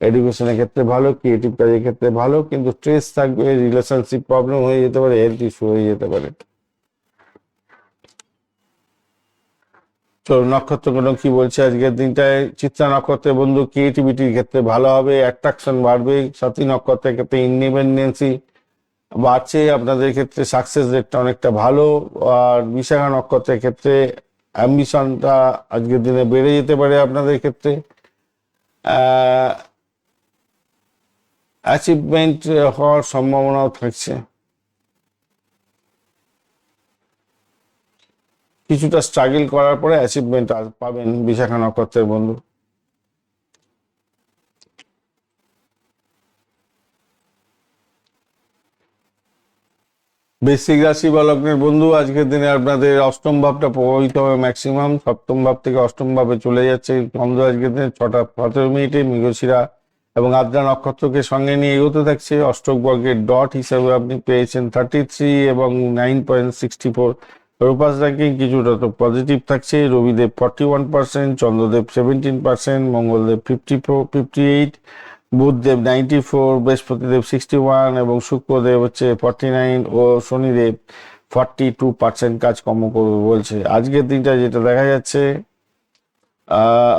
এডুকেশনের ক্ষেত্রে ভালো, ক্রিয়েটিভ কাজের ক্ষেত্রে ভালো, কিন্তু স্ট্রেস থাকবে, রিলেশনশিপ প্রবলেম হয়ে যেতে পারে, হেলথ ইস্যু হয়ে যেতে পারে। তো নক্ষত্রগুলো কি বলছে আজকের দিনটায়? চিত্রা নক্ষত্রের বন্ধু ক্রিয়েটিভিটির ক্ষেত্রে ভালো হবে, অ্যাট্রাকশন বাড়বে। সাথী নক্ষত্রের ক্ষেত্রে ইন্ডিপেন্ডেন্সি বাড়ছে, আপনাদের ক্ষেত্রে সাকসেস রেটটা অনেকটা ভালো। আর বিশাখা নক্ষত্রের ক্ষেত্রে অ্যাম্বিশনটা আজকের দিনে বেড়ে যেতে পারে আপনাদের ক্ষেত্রে। অ্যাচিভমেন্ট হওয়ার সম্ভাবনাও থাকছে। কিছুটা স্ট্রাগল করার পরে অ্যাচিভমেন্ট পাবেন বিশাখা নক্ষত্রের বন্ধু। বৃশ্চিক রাশি বা লগ্নের বন্ধু আজকের দিনে আপনাদের অষ্টম ভাবটা প্রভাবিত হবে ম্যাক্সিমাম। সপ্তম ভাব থেকে অষ্টম ভাবে চলে যাচ্ছে চন্দ্র আজকের দিনে 6টা 17 মিনিটে। মৃগশিরা এবং আদ্রা নক্ষত্রকে সঙ্গে নিয়ে এগোতে থাকছে। অষ্টক বর্গের ডট হিসাবে আপনি পেয়েছেন 33 এবং 9.64। রূপাস র্যাঙ্কিং কিছুটা তো পজিটিভ থাকছে। রবিদেব 41%, চন্দ্রদেব 17%, মঙ্গলদেব 58, বুধদেব 94, বৃহস্পতিদেব 61 এবং শুক্রদেব হচ্ছে 49 ও শনিদেব 42% কাজকর্ম করবে বলছে। আজকের দিনটা যেটা দেখা যাচ্ছে,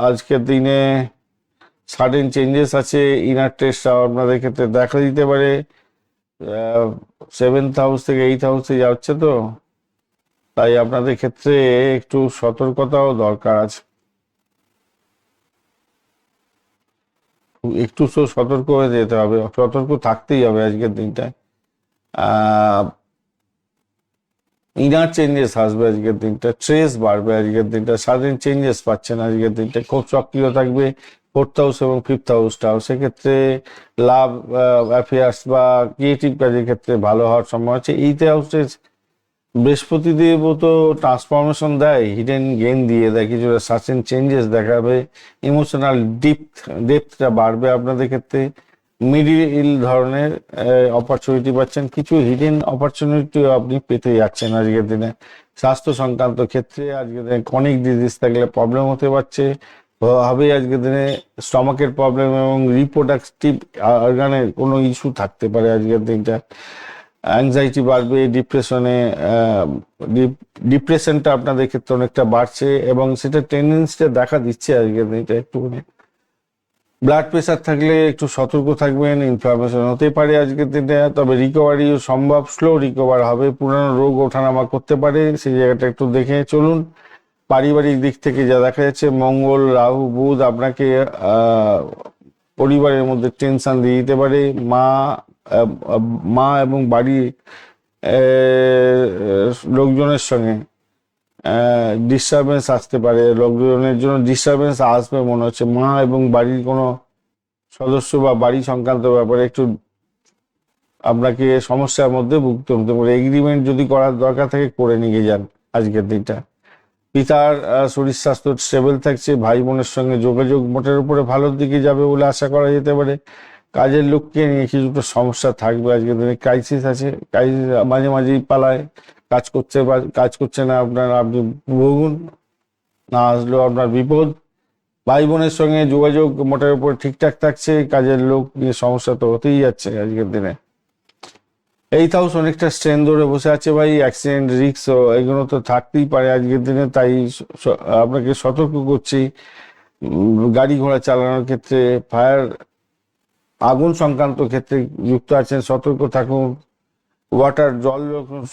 আজকের দিনে সাডেন চেঞ্জেস আছে। ইনার টেস্ট আপনাদের ক্ষেত্রে দেখা দিতে পারে। 7th হাউস থেকে 8th হাউসে যাচ্ছে, তো তাই আপনাদের ক্ষেত্রে একটু সতর্কতাও দরকার আছে। একটু সতর্ক হয়ে যেতে হবে, সতর্ক থাকতেই হবে আজকের দিনটায়। ইনার চেঞ্জেস আসবে আজকের দিনটা, স্ট্রেস বাড়বে আজকের দিনটা, সাডেন চেঞ্জেস পাচ্ছেন আজকের দিনটা। খুব সক্রিয় থাকবে 4th হাউস এবং 5th হাউসটাও। সেক্ষেত্রে লাভ, অ্যাফেয়ার্স বা ক্রিয়েটিভ কাজের ক্ষেত্রে ভালো হওয়ার সম্ভাবনা আছে। 8th হাউসে বৃহস্পতি দেবও তো ট্রান্সফরমেশন দেয়, হিডেন গেন দিয়ে দেয়, কিছুটা সার্টেন চেঞ্জেস দেখাবে। ইমোশনাল ডেপথটা বাড়বে আপনাদের ক্ষেত্রে। মিডিল ধরনের অপরচুনিটি পাচ্ছেন, কিছু হিডেন অপরচুনিটিও আপনি পেতে যাচ্ছেন আজকের দিনে। স্বাস্থ্য সংক্রান্ত ক্ষেত্রে আজকের দিনে ক্রনিক ডিজিজ থাকলে প্রবলেম হতে পারছে। হবে আজকের দিনে। স্টমাকের প্রবলেম এবং রিপ্রোডাক্টিভ অর্গানের কোনো ইস্যু থাকতে পারে আজকের দিনটা। অ্যাংজাইটি বাড়বে, ডিপ্রেশনটা আপনাদের ক্ষেত্রে অনেকটা বাড়ছে এবং সেটা টেন্ডেন্সিটা দেখা দিচ্ছে আজকের দিনটা একটুখানি। ব্লাড প্রেশার থাকলে একটু সতর্ক থাকবেন, ইনফ্লামেশন হতে পারে আজকের দিনে, তবে রিকভারিও সম্ভব, স্লো রিকভার হবে, পুরানো রোগ ওঠানামা করতে পারে, সেই জায়গাটা একটু দেখে চলুন। পারিবারিক দিক থেকে যা দেখা যাচ্ছে, মঙ্গল রাহু বুধ আপনাকে পরিবারের মধ্যে টেনশন দিয়ে দিতে পারে। মা মা এবং বাড়ির লোকজনের সঙ্গে ডিস্টারবেন্স আসতে পারে, লোকজনের জন্য ডিস্টারবেন্স আসবে মনে হচ্ছে। মা এবং বাড়ির কোনো সদস্য বা বাড়ি সংক্রান্ত ব্যাপারে একটু আপনাকে সমস্যার মধ্যে ভুগতে হতে পারে। এগ্রিমেন্ট যদি করার দরকার থাকে করে নিয়ে যান আজকের দিনটা। পিতার শরীর স্বাস্থ্য স্টেবল থাকছে, ভাই বোনের সঙ্গে যোগাযোগ মোটের উপরে ভালোর দিকে যাবে বলে আশা করা যেতে পারে। কাজের লোককে নিয়ে কিছুটা সমস্যা থাকবে আজকের দিনে, ক্রাইসিস আছে, ক্রাইসিস মাঝে মাঝেই পালায়, কাজ করছে বা কাজ করছে না আপনার, আপনি ভুগুন, না আসলেও আপনার বিপদ। ভাই বোনের সঙ্গে যোগাযোগ মোটের উপর ঠিকঠাক থাকছে, কাজের লোক নিয়ে সমস্যা তো হতেই যাচ্ছে আজকের দিনে। 8th হাউস অনেকটা স্ট্রেন ধরে বসে আছে ভাই, অ্যাক্সিডেন্ট রিস্ক এগুলো তো থাকতেই পারে আজকের দিনে, তাই আপনাকে সতর্ক করছি। গাড়ি ঘোড়া চালানোর ক্ষেত্রে, ফায়ার আগুন সংক্রান্ত ক্ষেত্রে যুক্ত আছেন, সতর্ক থাকুন। ওয়াটার জল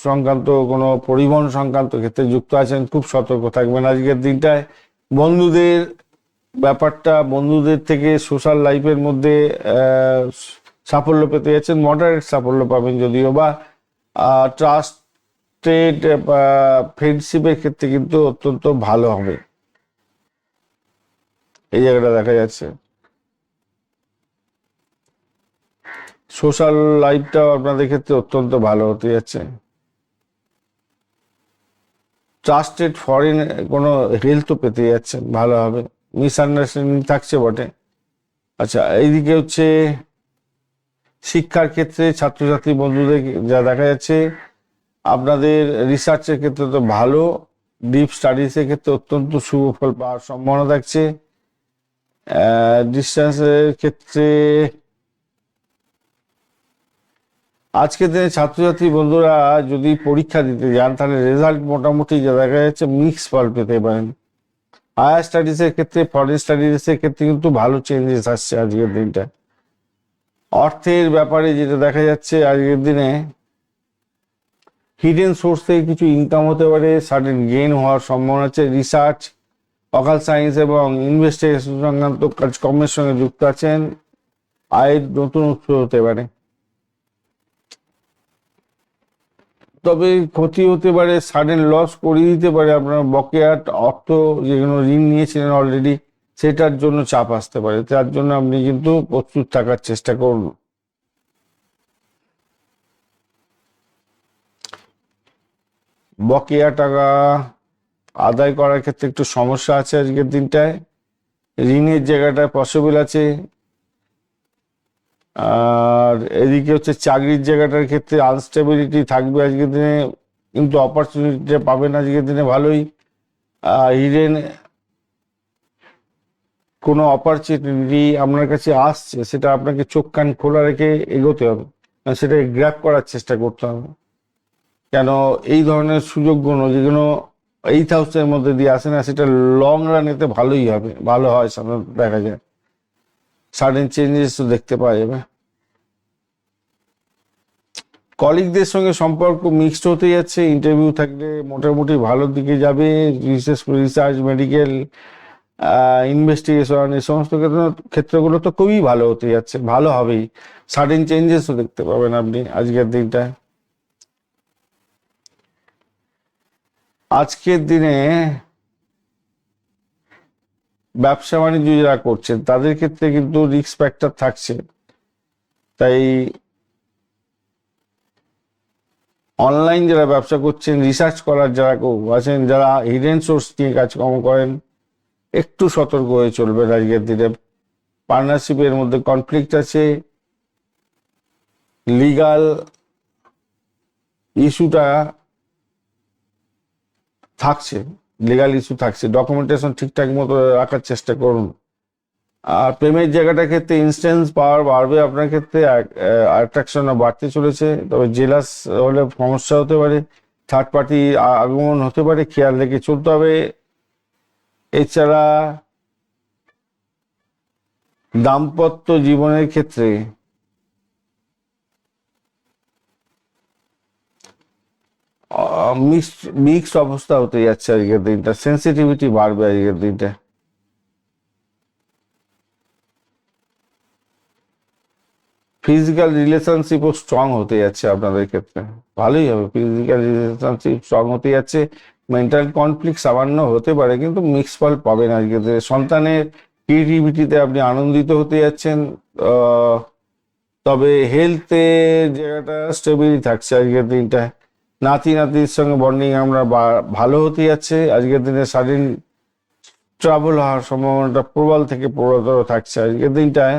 সংক্রান্ত কোনো পরিবহন সংক্রান্ত ক্ষেত্রে যুক্ত আছেন, খুব সতর্ক থাকবেন আজকের দিনটায়। বন্ধুদের ব্যাপারটা, বন্ধুদের থেকে সোশ্যাল লাইফের মধ্যে সাফল্য পেতে যাচ্ছেন, মডারেট সাফল্য পাবেন যদিও বা। ট্রাস্টেড ফ্রেন্ডশিপের ক্ষেত্রে কিন্তু অত্যন্ত ভালো হবে, এই জায়গাটা দেখা যাচ্ছে। সোশ্যাল লাইফটাও আপনাদের ক্ষেত্রে অত্যন্ত ভালো হতে যাচ্ছে। ট্রাস্টেড ফরেন কোনো হেলথও পেতে যাচ্ছেন, ভালো হবে। মিসআন্ডারস্ট্যান্ডিং থাকছে বটে। আচ্ছা, এইদিকে হচ্ছে শিক্ষার ক্ষেত্রে ছাত্রছাত্রী বন্ধুদের যা দেখা যাচ্ছে, আপনাদের রিসার্চের ক্ষেত্রে তো ভালো, ডিপ স্টাডিজের ক্ষেত্রে অত্যন্ত শুভ ফল পাওয়ার সম্ভাবনা থাকছে। ডিস্টেন্সের ক্ষেত্রে আজকের দিনে ছাত্রছাত্রী বন্ধুরা যদি পরীক্ষা দিতে যান তাহলে রেজাল্ট মোটামুটি যা দেখা যাচ্ছে মিক্স ফল পেতে পারেন। হায়ার স্টাডিজের ক্ষেত্রে, ফরেন স্টাডিজের ক্ষেত্রে কিন্তু ভালো চেঞ্জেস আসছে আজকের দিনটা। অর্থের ব্যাপারে যেটা দেখা যাচ্ছে আজকের দিনে, হিডেন সোর্স থেকে কিছু ইনকাম হতে পারে, সাডেন গেইন হওয়ার সম্ভাবনা আছে। রিসার্চ, অকাল সায়েন্স এবং ইনভেস্টিগেশন সংক্রান্ত কাজকর্মের সঙ্গে যুক্ত আছেন, আয়ের নতুন উৎস হতে পারে। তবে ক্ষতি হতে পারে, সাডেন লস করিয়ে দিতে পারে আপনার বকেয়া অর্থ, যেগুলো ঋণ নিয়েছিলেন অলরেডি, সেটার জন্য চাপ আসতে পারে, তার জন্য আপনি কিন্তু প্রস্তুত থাকার চেষ্টা করুন। বকেয়া টাকা আদায় করার ক্ষেত্রে একটু সমস্যা আছে আজকের দিনটায়, ঋণের জায়গাটায় পসিবল আছে। আর এদিকে হচ্ছে চাকরির জায়গাটার ক্ষেত্রে আনস্টেবিলিটি থাকবে আজকের দিনে, কিন্তু অপরচুনিটিটা পাবেন আজকের দিনে ভালোই। হিডেন কোনো অপরচুনিটি আপনার কাছে আসছে, সেটা আপনাকে চোখ কান খোলা রেখে এগোতে হবে, সেটা গ্র্যাব করার চেষ্টা করতে হবে। কেন এই ধরনের সুযোগগুলো যেগুলো 8th হাউসের মধ্যে দিয়ে আসে না, সেটা লং রানেতে ভালোই হবে, ভালো হয় সাধারণত দেখা যায়। সাডেন চেঞ্জেস তো দেখতে পাওয়া যাবে। কলিগদের সঙ্গে সম্পর্ক মিক্সড হতে যাচ্ছে, ইন্টারভিউ থাকলে মোটামুটি ভালোর দিকে যাবে। বিশেষ করে রিসার্চ, মেডিকেল, ইনভেস্টিগেশন, এই সমস্ত ক্ষেত্রগুলো তো খুবই ভালো হতে যাচ্ছে, ভালো হবেই। সাডেন চেঞ্জেসও দেখতে পাবেন আপনি আজকের দিনটা। আজকের দিনে ব্যবসা বাণিজ্য যারা করছেন তাদের ক্ষেত্রে কিন্তু রিস্ক ফ্যাক্টর থাকছে, তাই অনলাইন যারা ব্যবসা করছেন, রিসার্চ করার যারা আছেন, যারা হিডেন সোর্স নিয়ে কাজকর্ম করেন, একটু সতর্ক হয়ে চলবেন আজকের দিনে। পার্টনারশিপের মধ্যে কনফ্লিক্ট আছে, লিগাল ইস্যুটা থাকছে, লিগাল ইস্যু থাকছে, ডকুমেন্টেশন ঠিকঠাক মতো রাখার চেষ্টা করুন। আর প্রেমের জায়গাটার ক্ষেত্রে ইনস্ট্যান্স পাওয়ার বাড়বে, আপনার ক্ষেত্রে অ্যাট্রাকশনও বাড়তে চলেছে, তবে জেলাস হলে সমস্যা হতে পারে, থার্ড পার্টি আগমন হতে পারে, খেয়াল রেখে চলতে হবে। এছাড়া দাম্পত্য জীবনের ক্ষেত্রে মিক্সড অবস্থা হতে যাচ্ছে আজকের দিনটা, সেন্সিটিভিটি বাড়বে আজকের দিনটা। ফিজিক্যাল রিলেশনশিপও স্ট্রং হতে যাচ্ছে আপনাদের ক্ষেত্রে, ভালোই হবে, ফিজিক্যাল রিলেশনশিপ স্ট্রং হতে যাচ্ছে। মেন্টাল কনফ্লিক্ট সামান্য হতে পারে, কিন্তু মিক্স ফল পাবেন আজকে। সন্তানের ক্রিয়েটিভিটিতে আপনি আনন্দিত হতে যাচ্ছেন। তবে হেলথের জায়গাটা স্টেবিলি থাকছে আজকের দিনটা। নাতি নাতির সঙ্গে বন্ডিং আমরা ভালো হতে যাচ্ছে আজকের দিনে। স্বাধীন ট্রাভেল হওয়ার সম্ভাবনাটা প্রবল থেকে প্রবলতর থাকছে আজকের দিনটায়।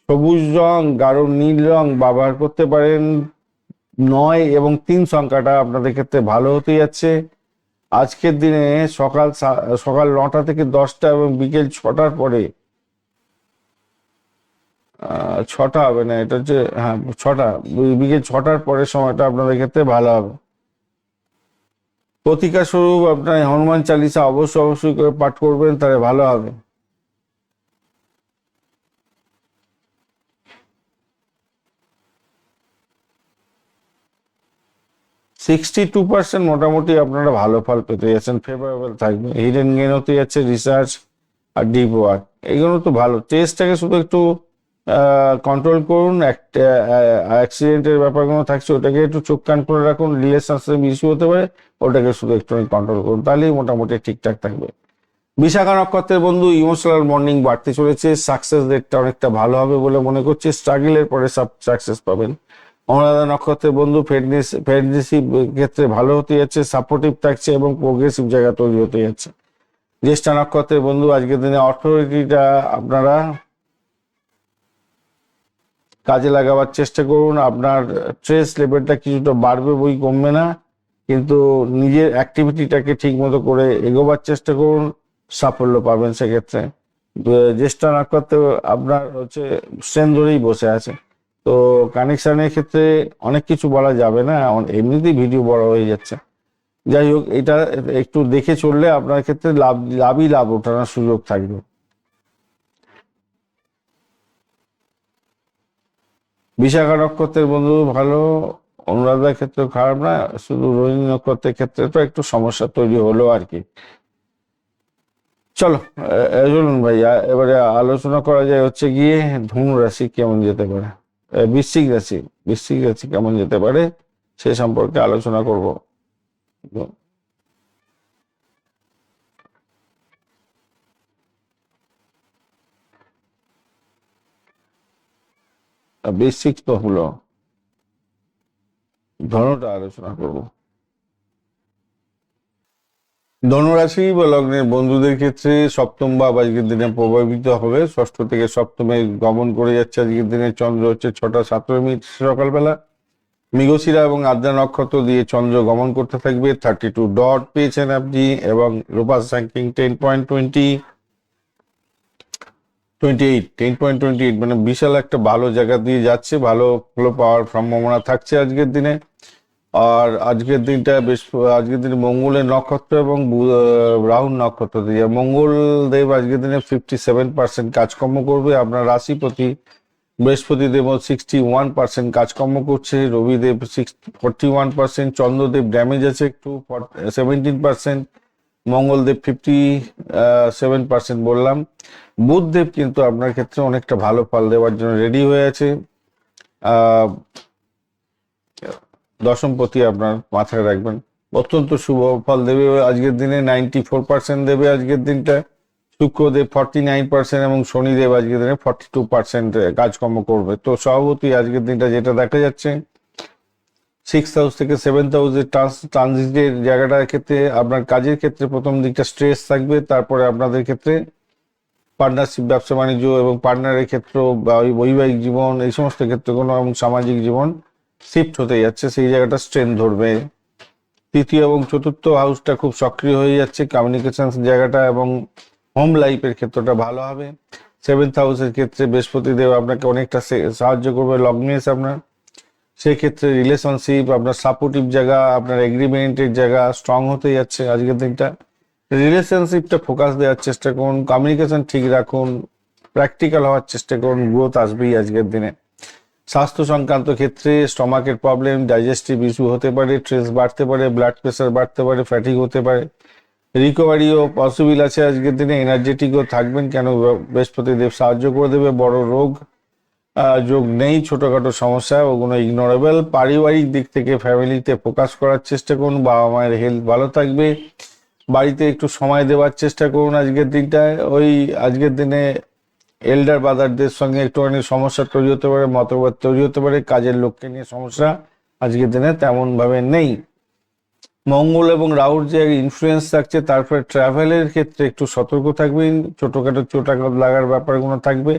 সবুজ রং, গাঢ় নীল রং ব্যবহার করতে পারেন। 9 এবং 3 সংখ্যাটা আপনাদের ক্ষেত্রে ভালো হতে যাচ্ছে আজকের দিনে। সকাল 9টা থেকে 10টা এবং বিকেল 6টার পরে, 6টা হবে না, এটা হচ্ছে, হ্যাঁ 6টা, বিকেল 6টার পরে সময়টা আপনাদের ক্ষেত্রে ভালো হবে। প্রতিকার স্বরূপ আপনার হনুমান চালিসা অবশ্যই করে পাঠ করবেন, তাহলে ভালো হবে। %62 মোটামুটি আপনারা ভালো ফল পেতে যাচ্ছেন, ফেভারেবল থাকবে। হিডেন গেন হতে যাচ্ছে, রিসার্চ আর ডিপ ওয়ার্ক, এইগুলো তো ভালো। টেস্টটাকে শুধু একটু কন্ট্রোল করুন। একটা অ্যাক্সিডেন্টের ব্যাপারগুলো থাকছে, ওটাকে একটু চোখ কান করে রাখুন। রিলেশনশিপ ইস্যু হতে পারে, ওটাকে শুধু একটু কন্ট্রোল করুন, তাহলেই মোটামুটি ঠিকঠাক থাকবে। বিশাখা নক্ষত্রের বন্ধু, ইমোশনাল মর্নিং বাড়তে চলেছে, সাকসেস রেটটা অনেকটা ভালো হবে বলে মনে করছি। স্ট্রাগলের পরে সাকসেস পাবেন। অনুরাধা নক্ষত্রের বন্ধু, ফ্রেন্ডশিপ ক্ষেত্রে ভালো হতে যাচ্ছে, সাপোর্টিভ থাকছে এবং প্রোগ্রেসিভ জায়গা তৈরি হতে যাচ্ছে। জ্যেষ্ঠা নক্ষত্রের বন্ধু, আজকের দিনে অথরিটিটা আপনারা কাজে লাগাবার চেষ্টা করুন। আপনার স্ট্রেস লেভেলটা কিছুটা বাড়বে, বই কমবে না, কিন্তু নিজের অ্যাক্টিভিটিটাকে ঠিক মতো করে এগোবার চেষ্টা করুন, সাফল্য পাবেন সেক্ষেত্রে। জ্যেষ্ঠা নক্ষত্র আপনার হচ্ছে স্ট্রেন ধরেই বসে আছে, তো কানেকশনের ক্ষেত্রে অনেক কিছু বলা যাবে না, এমনিতেই ভিডিও বড় হয়ে যাচ্ছে। যাই হোক, এটা একটু দেখে চললে আপনার ক্ষেত্রে লাভ ওঠানোর সুযোগ থাকবে। বিশাখা নক্ষত্রের বন্ধু ভালো, অনুরাধার ক্ষেত্রে খারাপ না, শুধু রোহিণী নক্ষত্রের ক্ষেত্রে তো একটু সমস্যা তৈরি হলো আর কি। চলো চলুন ভাই, এবারে আলোচনা করা যায় হচ্ছে গিয়ে ধনু রাশি কেমন যেতে পারে, বৃশ্চিক রাশি কেমন যেতে পারে সে সম্পর্কে আলোচনা করব। বৃশ্চিক তো হলো, ধনুটা আলোচনা করব। ধনুরাশি বা লগ্নের বন্ধুদের ক্ষেত্রে সপ্তম ভাব আজকের দিনে প্রভাবিত হবে। ষষ্ঠ থেকে সপ্তমে গমন করে যাচ্ছে আজকের দিনে। চন্দ্র হচ্ছে 6টা 17 মিনিট সকালবেলা। মৃগশিরা এবং আদ্রা নক্ষত্র দিয়ে চন্দ্র গমন করতে থাকবে। 32 ডট পেয়েছেন আপনি, এবং রূপাস র্যাঙ্কিং 10.28, মানে বিশাল একটা ভালো জায়গা দিয়ে যাচ্ছে, ভালো ফলো পাওয়ার সম্ভাবনা থাকছে আজকের দিনে। আর আজকের দিনে মঙ্গলের নক্ষত্র এবং রাহুর নক্ষত্র দিয়ে মঙ্গল দেব আজকের দিনে 57% কাজকর্ম করবে। আপনার রাশিপতি বৃহস্পতি দেব 61% কাজকর্ম করছে। রবিদেব 41%, চন্দ্রদেব ড্যামেজ আছে একটু 17%, মঙ্গলদেব 57% বললাম। বুধদেব কিন্তু আপনার ক্ষেত্রে অনেকটা ভালো ফল দেওয়ার জন্য রেডি হয়ে আছে। দশমপতি আপনার মাথায় রাখবেন, অত্যন্ত শুভ ফল দেবে আজকের দিনে। 94% দেবে আজকের দিনটা। শুক্রদেব 49% এবং শনিদেব আজকের দিনে 42% কাজকর্ম করবে। তো স্বভাবতই আজকের দিনটা যেটা দেখা যাচ্ছে, 6th হাউস থেকে 7th হাউসের ট্রানজিটের জায়গাটার ক্ষেত্রে আপনার কাজের ক্ষেত্রে প্রথম দিকটা স্ট্রেস থাকবে, তারপরে আপনাদের ক্ষেত্রে পার্টনারশিপ, ব্যবসা বাণিজ্য এবং পার্টনারের ক্ষেত্র বা বৈবাহিক জীবন, এই সমস্ত ক্ষেত্রে কোনো এবং সামাজিক জীবন শিফট হতে যাচ্ছে, সেই জায়গাটা স্ট্রেন ধরবে। তৃতীয় এবং চতুর্থ হাউসটা খুব সক্রিয় হয়ে যাচ্ছে, কমিউনিকেশন জায়গাটা এবং হোম লাইফের ক্ষেত্রটা ভালো হবে। সেভেন্থ হাউসের ক্ষেত্রে বৃহস্পতি দেব আপনাকে অনেকটা সাহায্য করবে, লগ্নেস আপনার, সেক্ষেত্রে রিলেশনশিপ, আপনার সাপোর্টিভ জায়গা, আপনার এগ্রিমেন্টের জায়গা স্ট্রং হতে যাচ্ছে আজকের দিনটা। রিলেশনশিপটা ফোকাস দেওয়ার চেষ্টা করুন, কমিউনিকেশন ঠিক রাখুন, প্র্যাকটিক্যাল হওয়ার চেষ্টা করুন, গ্রোথ আসবেই আজকের দিনে। স্বাস্থ্য সংক্রান্ত ক্ষেত্রে স্টমাকের প্রবলেম, ডাইজেস্টিভ ইস্যু হতে পারে, স্ট্রেস বাড়তে পারে, ব্লাড প্রেশার বাড়তে পারে, ফ্যাটিক হতে পারে। রিকভারিও পসিবল আছে আজকের দিনে, এনার্জেটিকও থাকবেন, কেন বৃহস্পতি দেব সাহায্য করে দেবে। বড় রোগ যোগ নেই, ছোটখাটো সমস্যা ওগুলো ইগনোরেবল। পারিবারিক দিক থেকে ফ্যামিলিতে ফোকাস করার চেষ্টা করুন, বাবা মায়ের হেলথ ভালো থাকবে। বাড়িতে একটু সময় দেওয়ার চেষ্টা করুন আজকের দিনটায়। ওই আজকের দিনে এল্ডার ব্রাদারদের সঙ্গে একটুখানি সমস্যা তৈরি হতে পারে, মতভেদ তৈরি হতে পারে, কাজের লোককে নিয়ে সমস্যা আজকের দিনে তেমন ভাবে নেই। মঙ্গল এবং রাহুর যে ইনফ্লুয়েন্স থাকছে, তারপরে ট্রাভেলের ক্ষেত্রে একটু সতর্ক থাকবেন, ছোটখাটো চোটাঘাত লাগার ব্যাপারগুলো থাকবে।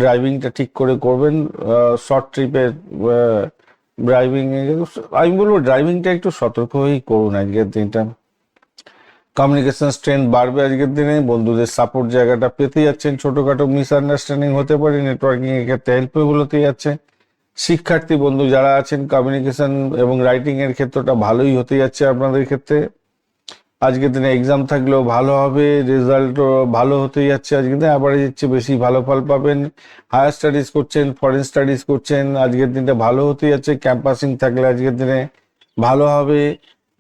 ড্রাইভিংটা ঠিক করে করবেন, শর্ট ট্রিপে ড্রাইভিং, আমি বলবো ড্রাইভিংটা একটু সতর্ক হয়েই করুন আজকের দিনটা। কমিউনিকেশন স্ট্রেংথ বাড়বে আজকের দিনে, বন্ধুদের সাপোর্ট জায়গাটা পেতে যাচ্ছেন, ছোটখাটো মিসআন্ডারস্ট্যান্ডিং হতে পারে, নেটওয়ার্কিং এর ক্ষেত্রে হেল্পফুল হতে যাচ্ছে। শিক্ষার্থী বন্ধু যারা আছেন, কমিউনিকেশন এবং রাইটিং এর ক্ষেত্রটা ভালোই হতে যাচ্ছে আপনাদের ক্ষেত্রে। আজকের দিনে এক্সাম থাকলেও ভালো হবে, রেজাল্টও ভালো হতে যাচ্ছে আজকের দিনে, অ্যাভারেজের চেয়ে বেশি ভালো ফল পাবেন। হায়ার স্টাডিজ করছেন, ফরেন স্টাডিজ করছেন, আজকের দিনটা ভালো হতে যাচ্ছে। ক্যাম্পাসিং থাকলে আজকের দিনে ভালো হবে,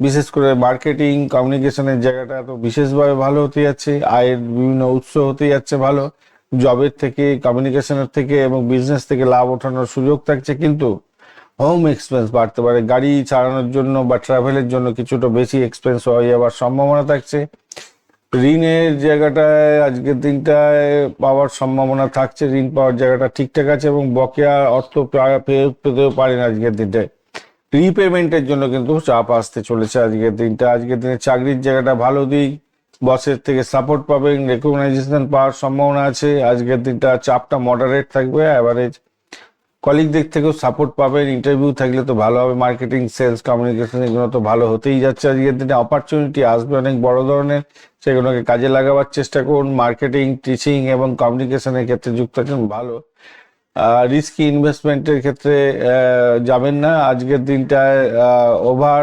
বিশেষ করে মার্কেটিং কমিউনিকেশনের জায়গাটা তো বিশেষভাবে ভালো হতে যাচ্ছে। আয়ের বিভিন্ন উৎস হতে যাচ্ছে ভালো, জবের থেকে, কমিউনিকেশনের থেকে এবং বিজনেস থেকে লাভ ওঠানোর সুযোগ থাকছে। কিন্তু হোম এক্সপেন্স বাড়তে পারে, গাড়ি চালানোর জন্য বা ট্রাভেলের জন্য কিছুটা বেশি এক্সপেন্স হয়ে যাওয়ার সম্ভাবনা থাকছে। ঋণের জায়গাটায় আজকের দিনটায় পাওয়ার সম্ভাবনা থাকছে, ঋণ পাওয়ার জায়গাটা ঠিকঠাক আছে এবং বকেয়া অর্থ ফেরত পেতেও পারেন আজকের দিনটায়। রিপেমেন্টের জন্য কিন্তু চাপ আসতে চলেছে আজকের দিনটা। আজকের দিনে চাকরির জায়গাটা ভালো দিক, বসের থেকে সাপোর্ট পাবেন, রেকগনাইজেশন পাওয়ার সম্ভাবনা আছে। আজকের দিনটা চাপটা মডারেট থাকবে, অ্যাভারেজ। কলিগদের থেকেও সাপোর্ট পাবেন, ইন্টারভিউ থাকলে তো ভালো হবে, মার্কেটিং, সেলস, কমিউনিকেশন এগুলো তো ভালো হতেই যাচ্ছে আজকের দিনে। অপরচুনিটি আসবে অনেক বড় ধরনের, সেগুলোকে কাজে লাগাবার চেষ্টা করুন। মার্কেটিং, টিচিং এবং কমিউনিকেশনের ক্ষেত্রে যুক্ত আছেন, ভালো। রিস্কি ইনভেস্টমেন্টের ক্ষেত্রে যাবেন না আজকের দিনটায়। ওভার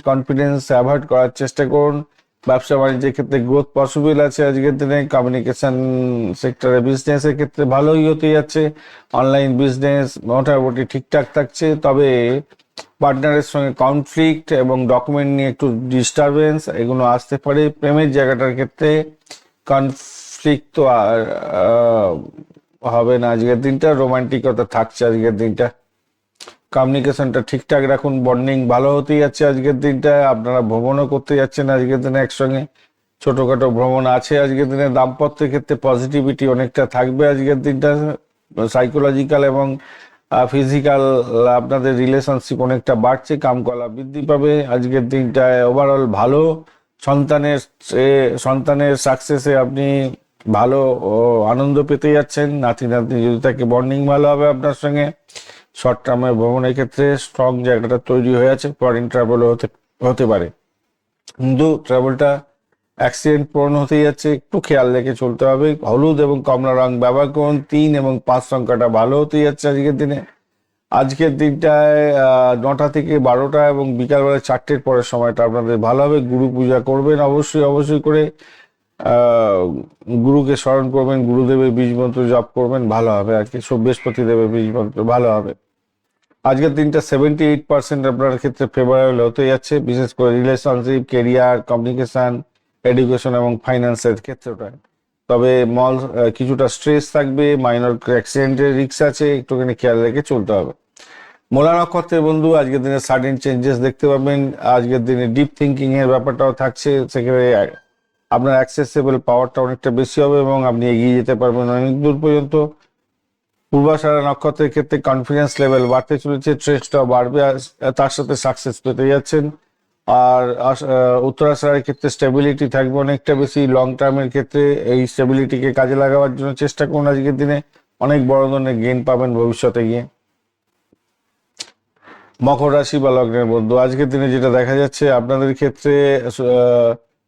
কনফিডেন্স অ্যাভয়েড করার চেষ্টা করুন। ব্যবসা বাণিজ্যের ক্ষেত্রে গ্রোথ পসিবল আছে আজকের দিনে। কমিউনিকেশন সেক্টরে বিজনেসের ক্ষেত্রে ভালোই হতে যাচ্ছে। অনলাইন বিজনেস মোটামুটি ঠিকঠাক থাকছে, তবে পার্টনারের সঙ্গে কনফ্লিক্ট এবং ডকুমেন্ট নিয়ে একটু ডিস্টারবেন্স এগুলো আসতে পারে। প্রেমের জায়গাটার ক্ষেত্রে কনফ্লিক্ট তো আর হবে না আজকের দিনটা, রোমান্টিকতা থাকছে আজকের দিনটা। কমিউনিকেশনটা ঠিকঠাক রাখুন, বন্ডিং ভালো হতেই যাচ্ছে আজকের দিনটায়। আপনারা ভ্রমণও করতে যাচ্ছেন আজকের দিনে একসঙ্গে, ছোটখাটো ভ্রমণ আছে আজকের দিনে। দাম্পত্যের ক্ষেত্রে পজিটিভিটি অনেকটা থাকবে আজকের দিনটা, সাইকোলজিক্যাল এবং ফিজিক্যাল আপনাদের রিলেশনশিপ অনেকটা বাড়ছে, কামকলা বৃদ্ধি পাবে আজকের দিনটায়। ওভারঅল ভালো, সন্তানের সন্তানের সাকসেসে আপনি ভালো আনন্দ পেতে যাচ্ছেন। নাতি নাতনি যদি থাকে বন্ডিং ভালো হবে আপনার সঙ্গে। শর্ট টার্মের ভ্রমণের ক্ষেত্রে স্ট্রং জায়গাটা তৈরি হয়ে আছে, ফরেন ট্রাভেলও হতে পারে, কিন্তু ট্রাভেলটা অ্যাক্সিডেন্ট প্রবণ হতে যাচ্ছে, একটু খেয়াল রেখে চলতে হবে। হলুদ এবং কমলা রং ব্যবহার করুন। 3 এবং 5 সংখ্যাটা ভালো হতে যাচ্ছে আজকের দিনে। আজকের দিনটায় 9টা থেকে 12টা এবং বিকালবেলা 4টের পরের সময়টা আপনাদের ভালো হবে। গুরু পূজা করবেন অবশ্যই অবশ্যই করে, গুরুকে স্মরণ করবেন, গুরুদেবের বীজ মন্ত্র জপ করবেন, ভালো হবে আর কি। বৃহস্পতি দেবের বীজ মন্ত্র ভালো হবে। আজকের দিনটা 78% আপনার ক্ষেত্রে ফেভারেবল হতে যাচ্ছে, বিশেষ করে রিলেশনশিপ, কেরিয়ার, কমিউনিকেশন, এডুকেশন এবং ফাইন্যান্সের ক্ষেত্রটায়। তবে কিছুটা স্ট্রেস থাকবে, মাইনর অ্যাক্সিডেন্টের রিস্ক আছে, একটুখানি খেয়াল রেখে চলতে হবে। মূলা নক্ষত্রের বন্ধু আজকের দিনে সাডেন চেঞ্জেস দেখতে পাবেন। আজকের দিনে ডিপ থিঙ্কিং এর ব্যাপারটাও থাকছে, সেখানে আপনার অ্যাক্সেসেবল পাওয়ারটা অনেকটা বেশি হবে এবং আপনি এগিয়ে যেতে পারবেন অনেক দূর পর্যন্ত। পূর্বাষাঢ়া নক্ষত্রের ক্ষেত্রে কনফিডেন্স লেভেল বাড়তে চলেছে, ট্রেস্টটাও বাড়বে, আর তার সাথে সাকসেস পেতে যাচ্ছেন। আর উত্তরাষাঢ়ের ক্ষেত্রে স্টেবিলিটি থাকবে অনেকটা বেশি। লং টার্মের ক্ষেত্রে এই স্টেবিলিটিকে কাজে লাগাবার জন্য চেষ্টা করুন আজকের দিনে, অনেক বড় ধরনের গেইন পাবেন ভবিষ্যতে গিয়ে। মকর রাশি বা লগ্নের বন্ধু, আজকের দিনে যেটা দেখা যাচ্ছে আপনাদের ক্ষেত্রে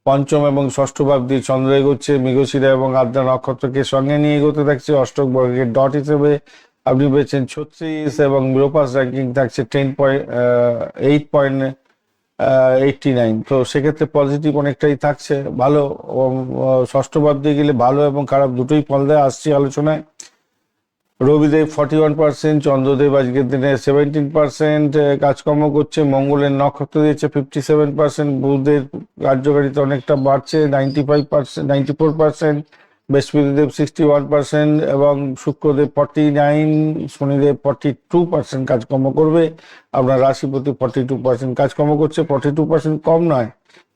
পঞ্চম এবং ষষ্ঠ ভাব দিয়ে চন্দ্র এগোচ্ছে, মৃগশিরা এবং আদ্রা নক্ষত্রকে সঙ্গে নিয়ে এগোতে থাকছে। অষ্টক বর্গের ডট হিসেবে আপনি পেয়েছেন 36 এবং গ্লোপাস র্যাঙ্কিং থাকছে 8.89। তো সেক্ষেত্রে পজিটিভ অনেকটাই থাকছে, ভালো। এবং ষষ্ঠ ভাব দিয়ে গেলে ভালো এবং খারাপ দুটোই ফল দেয়, আসছি আলোচনায়। রবিদেব 41%, চন্দ্রদেব আজকের দিনে 17% কাজকর্ম করছে, মঙ্গলের নক্ষত্র দিয়েছে 57%, বুধের কার্যকারিতা অনেকটা বাড়ছে 95%, 94%, বৃহস্পতিদেব 61% এবং শুক্রদেব 49, শনিদেব 42% কাজকর্ম করবে। আপনার রাশিপতি 42% কাজকর্ম করছে, 42% কম নয়।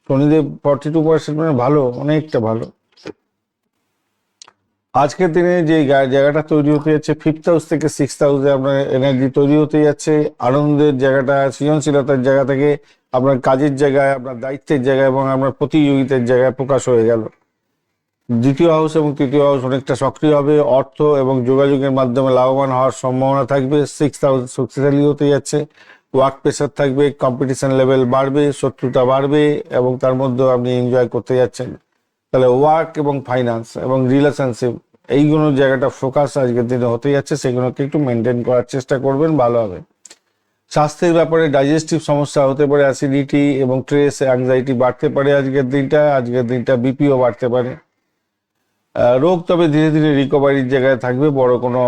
শনিদেব 42% মানে ভালো, অনেকটা ভালো। আজকের দিনে যে জায়গাটা তৈরি হতে যাচ্ছে, 5th হাউস থেকে 6th হাউসে আপনার এনার্জি তৈরি হতে যাচ্ছে। আনন্দের জায়গাটা সৃজনশীলতার জায়গা থেকে আপনার কাজের জায়গায়, আপনার দায়িত্বের জায়গায় এবং আপনার প্রতিযোগিতার জায়গায় প্রকাশ হয়ে গেল। দ্বিতীয় হাউস এবং তৃতীয় হাউস অনেকটা সক্রিয় হবে, অর্থ এবং যোগাযোগের মাধ্যমে লাভবান হওয়ার সম্ভাবনা থাকবে। 6th হাউস শক্তিশালী হতে যাচ্ছে, ওয়ার্ক প্রেশার থাকবে, কম্পিটিশন লেভেল বাড়বে, শত্রুতা বাড়বে এবং তার মধ্যেও আপনি এনজয় করতে যাচ্ছেন। তাহলে ওয়ার্ক এবং ফাইন্যান্স এবং রিলেশনশিপ এইগুলো জায়গাটা ফোকাস আজকের দিনে হতে যাচ্ছে, সেগুলোকে একটু মেনটেন করার চেষ্টা করবেন, ভালো হবে। স্বাস্থ্যের ব্যাপারে ডাইজেস্টিভ সমস্যা হতে পারে, অ্যাসিডিটি এবং স্ট্রেস অ্যাংজাইটি বাড়তে পারে আজকের দিনটা বিপিও বাড়তে পারে। রোগ তবে ধীরে ধীরে রিকভারির জায়গায় থাকবে, বড় কোনো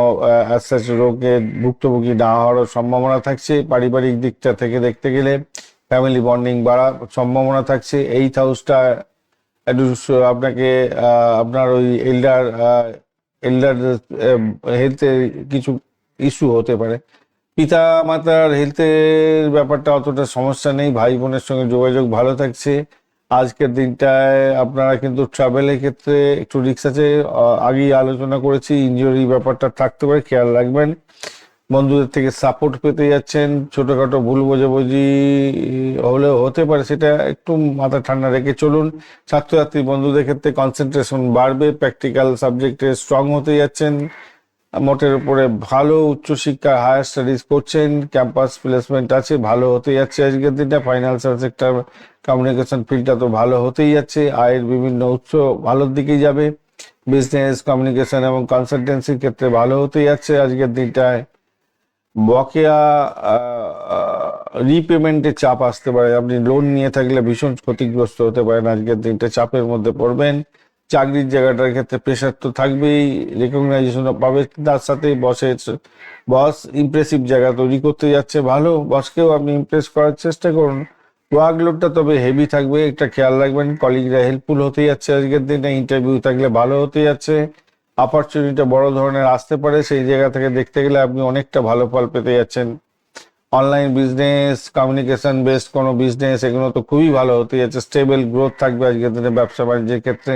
রোগে ভুক্তভোগী না হওয়ার সম্ভাবনা থাকছে। পারিবারিক দিকটা থেকে দেখতে গেলে ফ্যামিলি বন্ডিং বাড়ার সম্ভাবনা থাকছে। 8th হাউসটা একটু আপনাকে আপনার ওই এল্ডার হেলথে কিছু ইস্যু হতে পারে। পিতা মাতার হেলথের ব্যাপারটা অতটা সমস্যা নেই, ভাই বোনের সঙ্গে যোগাযোগ ভালো থাকছে। আজকের দিনটায় আপনারা কিন্তু ট্রাভেলের ক্ষেত্রে একটু রিস্ক আছে, আগেই আলোচনা করেছি, ইনজুরি ব্যাপারটা থাকতে পারে, খেয়াল রাখবেন। বন্ধুদের থেকে সাপোর্ট পেতে যাচ্ছেন, ছোটখাটো ভুল বোঝাবুঝি হলেও হতে পারে, সেটা একটু মাথা ঠান্ডা রেখে চলুন। ছাত্রছাত্রী বন্ধুদের ক্ষেত্রে কনসেন্ট্রেশন বাড়বে, প্র্যাকটিক্যাল সাবজেক্টে স্ট্রং হতে যাচ্ছেন। মোটের উপরে ভালো, উচ্চশিক্ষা হায়ার স্টাডিজ করছেন, ক্যাম্পাস প্লেসমেন্ট আছে, ভালো হতে যাচ্ছে আজকের দিনটা। ফাইন্যান্সিয়াল সেক্টর, কমিউনিকেশন ফিল্ডটা তো ভালো হতেই যাচ্ছে, আয়ের বিভিন্ন উৎস ভালোর দিকেই যাবে। বিজনেস, কমিউনিকেশন এবং কনসালটেন্সির ক্ষেত্রে ভালো হতে যাচ্ছে আজকের দিনটায়। বকেয়া রিপেমেন্টের চাপ আসতে পারে, আপনি লোন নিয়ে থাকলে ভীষণ ক্ষতিগ্রস্ত হতে পারেন, আজকের দিনটা চাপের মধ্যে পড়বেন। চাকরির জায়গাটার ক্ষেত্রে প্রেশার তো থাকবেই, রেকগনাইজেশনও পাবে, তার সাথে বস ইমপ্রেসিভ জায়গা তৈরি করতে যাচ্ছে, ভালো। বসকেও আপনি ইমপ্রেস করার চেষ্টা করুন। ওয়ার্কলোডটা তবে হেভি থাকবে, একটা খেয়াল রাখবেন। কলিগরা হেল্পফুল হতে যাচ্ছে আজকের দিনে, ইন্টারভিউ থাকলে ভালো হতে যাচ্ছে। অপরচুনিটি বড় ধরনের আসতে পারে, সেই জায়গা থেকে দেখতে গেলে আপনি অনেকটা ভালো ফল পেতে যাচ্ছেন। অনলাইন বিজনেস, কমিউনিকেশন বেসড কোনো বিজনেস, এগুলো তো খুবই ভালো হতে যাচ্ছে। স্টেবল গ্রোথ থাকবে আজকের দিনে ব্যবসা বাণিজ্যের ক্ষেত্রে।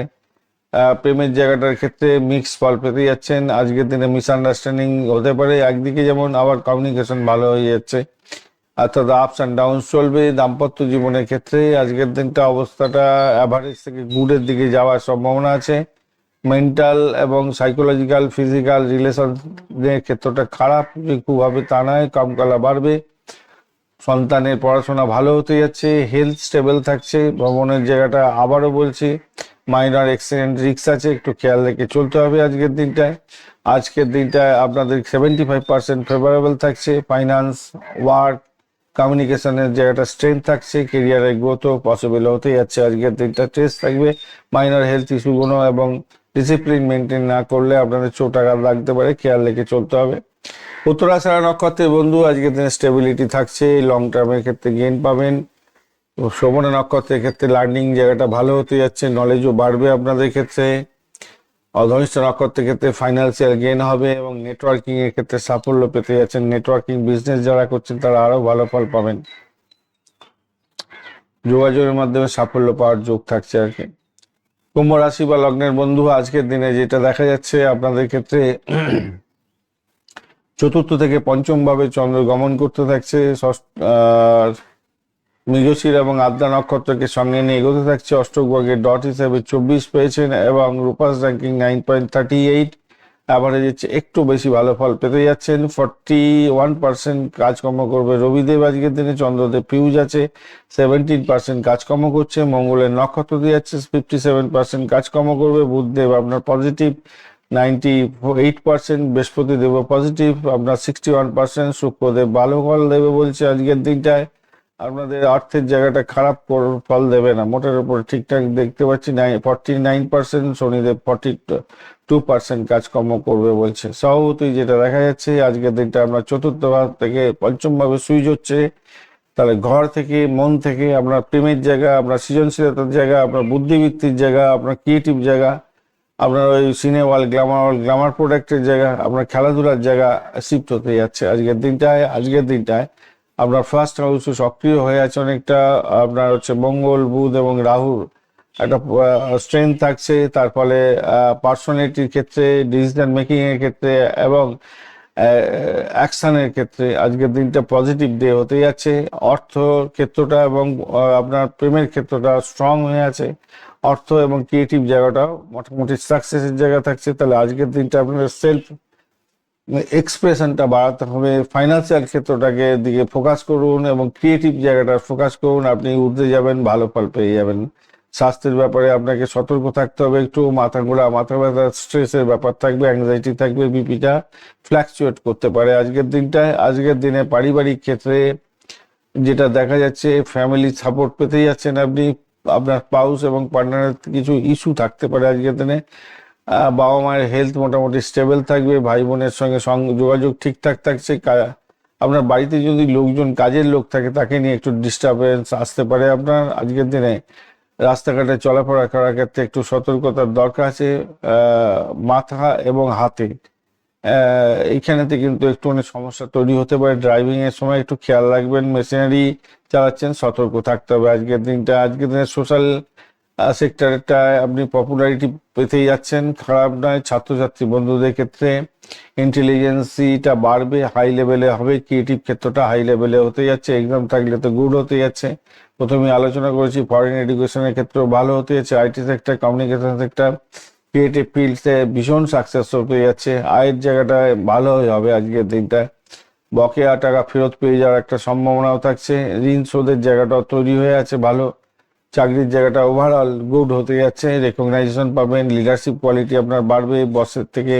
প্রেমের জায়গাটার ক্ষেত্রে মিক্স ফল পেতে যাচ্ছেন আজকের দিনে। মিসআন্ডারস্ট্যান্ডিং হতে পারে একদিকে, যেমন আবার কমিউনিকেশন ভালো হয়ে যাচ্ছে, অর্থাৎ আপস অ্যান্ড ডাউন চলবে। দাম্পত্য জীবনের ক্ষেত্রে আজকের দিনটা অবস্থাটা অ্যাভারেজ থেকে গুডের দিকে যাওয়ার সম্ভাবনা আছে। মেন্টাল এবং সাইকোলজিক্যাল ফিজিক্যাল রিলেশনের ক্ষেত্রটা খারাপ যে খুব হবে তা নয়, কমকালা বাড়বে। সন্তানের পড়াশোনা ভালো হতে যাচ্ছে, হেলথ স্টেবল থাকছে। ভ্রমণের জায়গাটা আবারও বলছি, মাইনর অ্যাক্সিডেন্ট রিস্ক আছে, একটু খেয়াল রেখে চলতে হবে আজকের দিনটায়। আজকের দিনটায় আপনাদের 75% ফেভারেবল থাকছে। ফাইন্যান্স, ওয়ার্ক, কমিউনিকেশনের জায়গাটা স্ট্রেংথ থাকছে, কেরিয়ারের গ্রোথও পসিবল হতে যাচ্ছে আজকের দিনটা। স্ট্রেস থাকবে, মাইনর হেলথ ইস্যুগুলো এবং ডিসিপ্লিন মেনটেন না করলে আপনাদের চোট আঘাত লাগতে পারে, খেয়াল রেখে চলতে হবে। উত্তরাষাঢ়া নক্ষত্রের বন্ধু, আজকের দিনে স্টেবিলিটি থাকছে, লং টার্মের ক্ষেত্রে গেইন পাবেন। শ্রবণ নক্ষত্রের ক্ষেত্রে লার্নিং জায়গাটা ভালো হতে যাচ্ছে, নলেজও বাড়বে আপনাদের ক্ষেত্রে। ধনিষ্ঠ নক্ষত্রের ক্ষেত্রে ফাইন্যান্সিয়াল গেইন হবে এবং নেটওয়ার্কিং এর ক্ষেত্রে সাফল্য পেতে যাচ্ছেন। নেটওয়ার্কিং বিজনেস যারা করছেন তারা আরো ভালো ফল পাবেন, যোগাযোগের মাধ্যমে সাফল্য পাওয়ার যোগ থাকছে আর কি। কুম্ভ রাশি বা লগ্নের বন্ধু, আজকের দিনে যেটা দেখা যাচ্ছে আপনাদের ক্ষেত্রে চতুর্থ থেকে পঞ্চম ভাবে চন্দ্র গমন করতে থাকছে, মৃগশিরা এবং আদ্রা নক্ষত্রকে সঙ্গে নিয়ে এগোতে থাকছে। অষ্টক বর্গের ডট হিসেবে 24 পেয়েছেন এবং রূপাস র্যাঙ্কিং 9.38। অ্যাভারেজ একটু বেশি ভালো ফল পেতে যাচ্ছেন। 41% কাজকর্ম করবে রবিদেব আজকের দিনে, চন্দ্রদেব ফিউজ আছে 17% কাজকর্ম করছে, মঙ্গলের নক্ষত্র দিয়ে যাচ্ছে 57% কাজকর্ম করবে, বুধদেব আপনার পজিটিভ 98%, বৃহস্পতি দেব পজিটিভ আপনার 61%, শুক্রদেব ভালো ফল দেবে বলছে আজকের দিনটায়। আপনাদের অর্থের জায়গাটা খারাপ ফল দেবে না, মোটের উপর ঠিকঠাক দেখতে পাচ্ছি। 49%, শনিদেব 42% কাজকর্ম করবে বলছে। স্বভাবতই যেটা দেখা যাচ্ছে আজকের দিনটা আপনার চতুর্থ ভাব থেকে পঞ্চম ভাবে সুইচ হচ্ছে, তাহলে ঘর থেকে মন থেকে আপনার প্রেমের জায়গা, আপনার সৃজনশীলতার জায়গা, আপনার বুদ্ধিবৃত্তির জায়গা, আপনার ক্রিয়েটিভ জায়গা, আপনার ওই সিনেওয়াল গ্ল্যামার প্রোডাক্টের জায়গা, আপনার খেলাধুলার জায়গা শিফট হতে যাচ্ছে আজকের দিনটায় আপনার ফার্স্ট হাউস সক্রিয় হয়ে আছে অনেকটা। আপনার মঙ্গল, বুধ এবং রাহুর একটা স্ট্রেংথ থাকছে, তার ফলে পার্সোনালিটির ক্ষেত্রে, ডিসিশন মেকিং এর ক্ষেত্রে এবং অ্যাকশনের ক্ষেত্রে আজকের দিনটা পজিটিভ ডে হতে যাচ্ছে। অর্থ ক্ষেত্রটা এবং আপনার প্রেমের ক্ষেত্রটা স্ট্রং হয়ে আছে, অর্থ এবং ক্রিয়েটিভ জায়গাটাও মোটামুটি সাকসেসের জায়গা থাকছে। তাহলে আজকের দিনটা আপনার সেলফ এক্সপ্রেশনটা বাড়াতে হবে, ফাইন্যান্সিয়াল ক্ষেত্রটাকে দিকে ফোকাস করুন এবং ক্রিয়েটিভ জায়গাটা ফোকাস করুন, আপনি উঠতে যাবেন, ভালো ফল পেয়ে যাবেন। স্বাস্থ্যের ব্যাপারে আপনাকে সতর্ক থাকতে হবে, একটু মাথা ঘোরা, মাথা ব্যথা, স্ট্রেসের ব্যাপার থাকবে, অ্যাংজাইটি থাকবে, বিপিটা ফ্ল্যাকচুয়েট করতে পারে আজকের দিনটায়। আজকের দিনে পারিবারিক ক্ষেত্রে যেটা দেখা যাচ্ছে, ফ্যামিলি সাপোর্ট পেতে যাচ্ছেন আপনি, আপনার স্পাউস এবং পার্টনারের কিছু ইস্যু থাকতে পারে আজকের দিনে। বাবা মায়ের হেলথ মোটামুটি স্টেবল থাকবে, ভাই বোনের সঙ্গে যোগাযোগ ঠিকঠাক থাকছে। আপনার বাড়িতে যদি লোকজন, কাজের লোক থাকে, তাকে নিয়ে একটু ডিস্টারবেন্স আসতে পারে আপনার আজকের দিনে। রাস্তাঘাটে চলাফেরা করার ক্ষেত্রে একটু সতর্কতার দরকার আছে, মাথা এবং হাতে এইখানেতে কিন্তু একটুখানি সমস্যা তৈরি হতে পারে। ড্রাইভিং এর সময় একটু খেয়াল রাখবেন, মেশিনারি চালাচ্ছেন সতর্ক থাকতে হবে আজকের দিনটা। আজকের দিনে সোশ্যাল সেক্টরটা আপনি পপুলারিটি পেতেই যাচ্ছেন, খারাপ নয়। ছাত্রছাত্রী বন্ধুদের ক্ষেত্রে ইন্টেলিজেন্সিটা বাড়বে, হাই লেভেলে হবে, ক্রিয়েটিভ ক্ষেত্রটা হাই লেভেলে হতে যাচ্ছে, এক্সাম থাকলে তো গুড হতে যাচ্ছে। প্রথমে আলোচনা করেছি ফরেন এডুকেশনের ক্ষেত্রেও ভালো হতে যাচ্ছে, IT sector, communication sector, creative ফিল্ডসে ভীষণ সাকসেস হতে যাচ্ছে। আয়ের জায়গাটায় ভালো হবে আজকের দিনটা, বকেয়া টাকা ফেরত পেয়ে যাওয়ার একটা সম্ভাবনাও থাকছে, ঋণ শোধের জায়গাটাও তৈরি হয়ে আছে ভালো, চাকরির জায়গাটা ওভারঅল গুড হতে যাচ্ছে, রেকগনাইজেশন পাবেন, লিডারশিপ কোয়ালিটি আপনার বাড়বে, বসের থেকে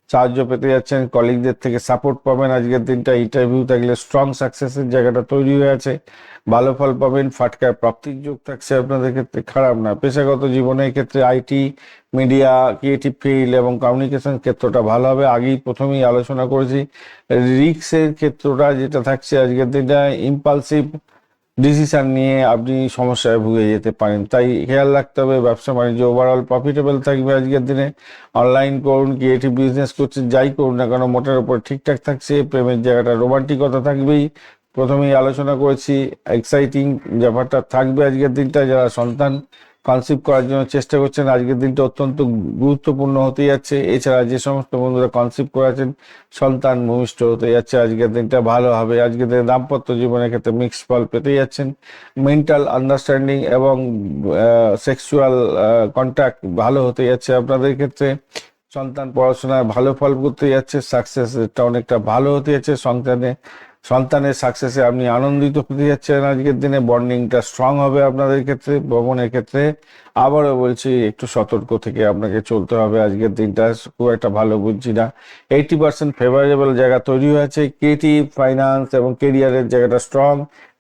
সাহায্য পেতে যাচ্ছেন, কলিগদের থেকে সাপোর্ট পাবেন আজকের দিনটা। ইন্টারভিউ থাকলে স্ট্রং সাকসেসের জায়গাটা তৈরি হয়ে আছে, ভালো ফল পাবেন, ফাটকার প্রাপ্তির যোগ থাকছে আপনাদের ক্ষেত্রে, খারাপ না। পেশাগত জীবনের ক্ষেত্রে আইটি, মিডিয়া, ক্রিয়েটিভ ফিল্ড এবং কমিউনিকেশন ক্ষেত্রটা ভালো হবে। আগেই প্রথমেই আলোচনা করেছি, রিস্কের ক্ষেত্রটা যেটা থাকছে আজকের দিনটা, ইম্পালসিভ ডিসিশন নিয়ে আপনি সমস্যায় ভুগে যেতে পারেন, তাই খেয়াল রাখতে হবে। ব্যবসা বাণিজ্য ওভারঅল প্রফিটেবল থাকবে আজকের দিনে। অনলাইন করুন, ক্রিয়েটিভ বিজনেস করছেন, যাই করুন না কেন, মোটের উপর ঠিকঠাক থাকছে। প্রেমের জায়গাটা রোমান্টিকতা থাকবেই, প্রথমেই আলোচনা করেছি, এক্সাইটিং ব্যাপারটা থাকবে আজকের দিনটা। যারা সন্তান কনসিভ করার জন্য চেষ্টা করছেন, আজকের দিনটা অত্যন্ত গুরুত্বপূর্ণ হতে যাচ্ছে। এছাড়া যে সমস্ত বন্ধুরা কনসিভ করেছেন, সন্তান ভূমিষ্ঠ হতে যাচ্ছে, আজকের দিনটা ভালো হবে। আজকের দিনে দাম্পত্য জীবনের ক্ষেত্রে মিক্সড ফল পেতে যাচ্ছেন, মেন্টাল আন্ডারস্ট্যান্ডিং এবং সেক্সুয়াল কন্ট্যাক্ট ভালো হতে যাচ্ছে আপনাদের ক্ষেত্রে। সন্তান পড়াশোনায় ভালো ফল করতে যাচ্ছে, সাকসেসটা অনেকটা ভালো হতে যাচ্ছে। সন্তানের সাকসেসে আপনি আনন্দিত হতে যাচ্ছেন আজকের দিনে। বন্ডিংটা স্ট্রং হবে আপনাদের ক্ষেত্রে। ভ্রমণের ক্ষেত্রে আবারও বলছি, একটু সতর্ক থেকে আপনাকে চলতে হবে আজকের দিনটা, খুব একটা ভালো বুঝছি না। 80% ফেভারেবল জায়গা তৈরি হয়েছে, ক্রিয়েটিভ, ফাইন্যান্স এবং কেরিয়ারের জায়গাটা স্ট্রং,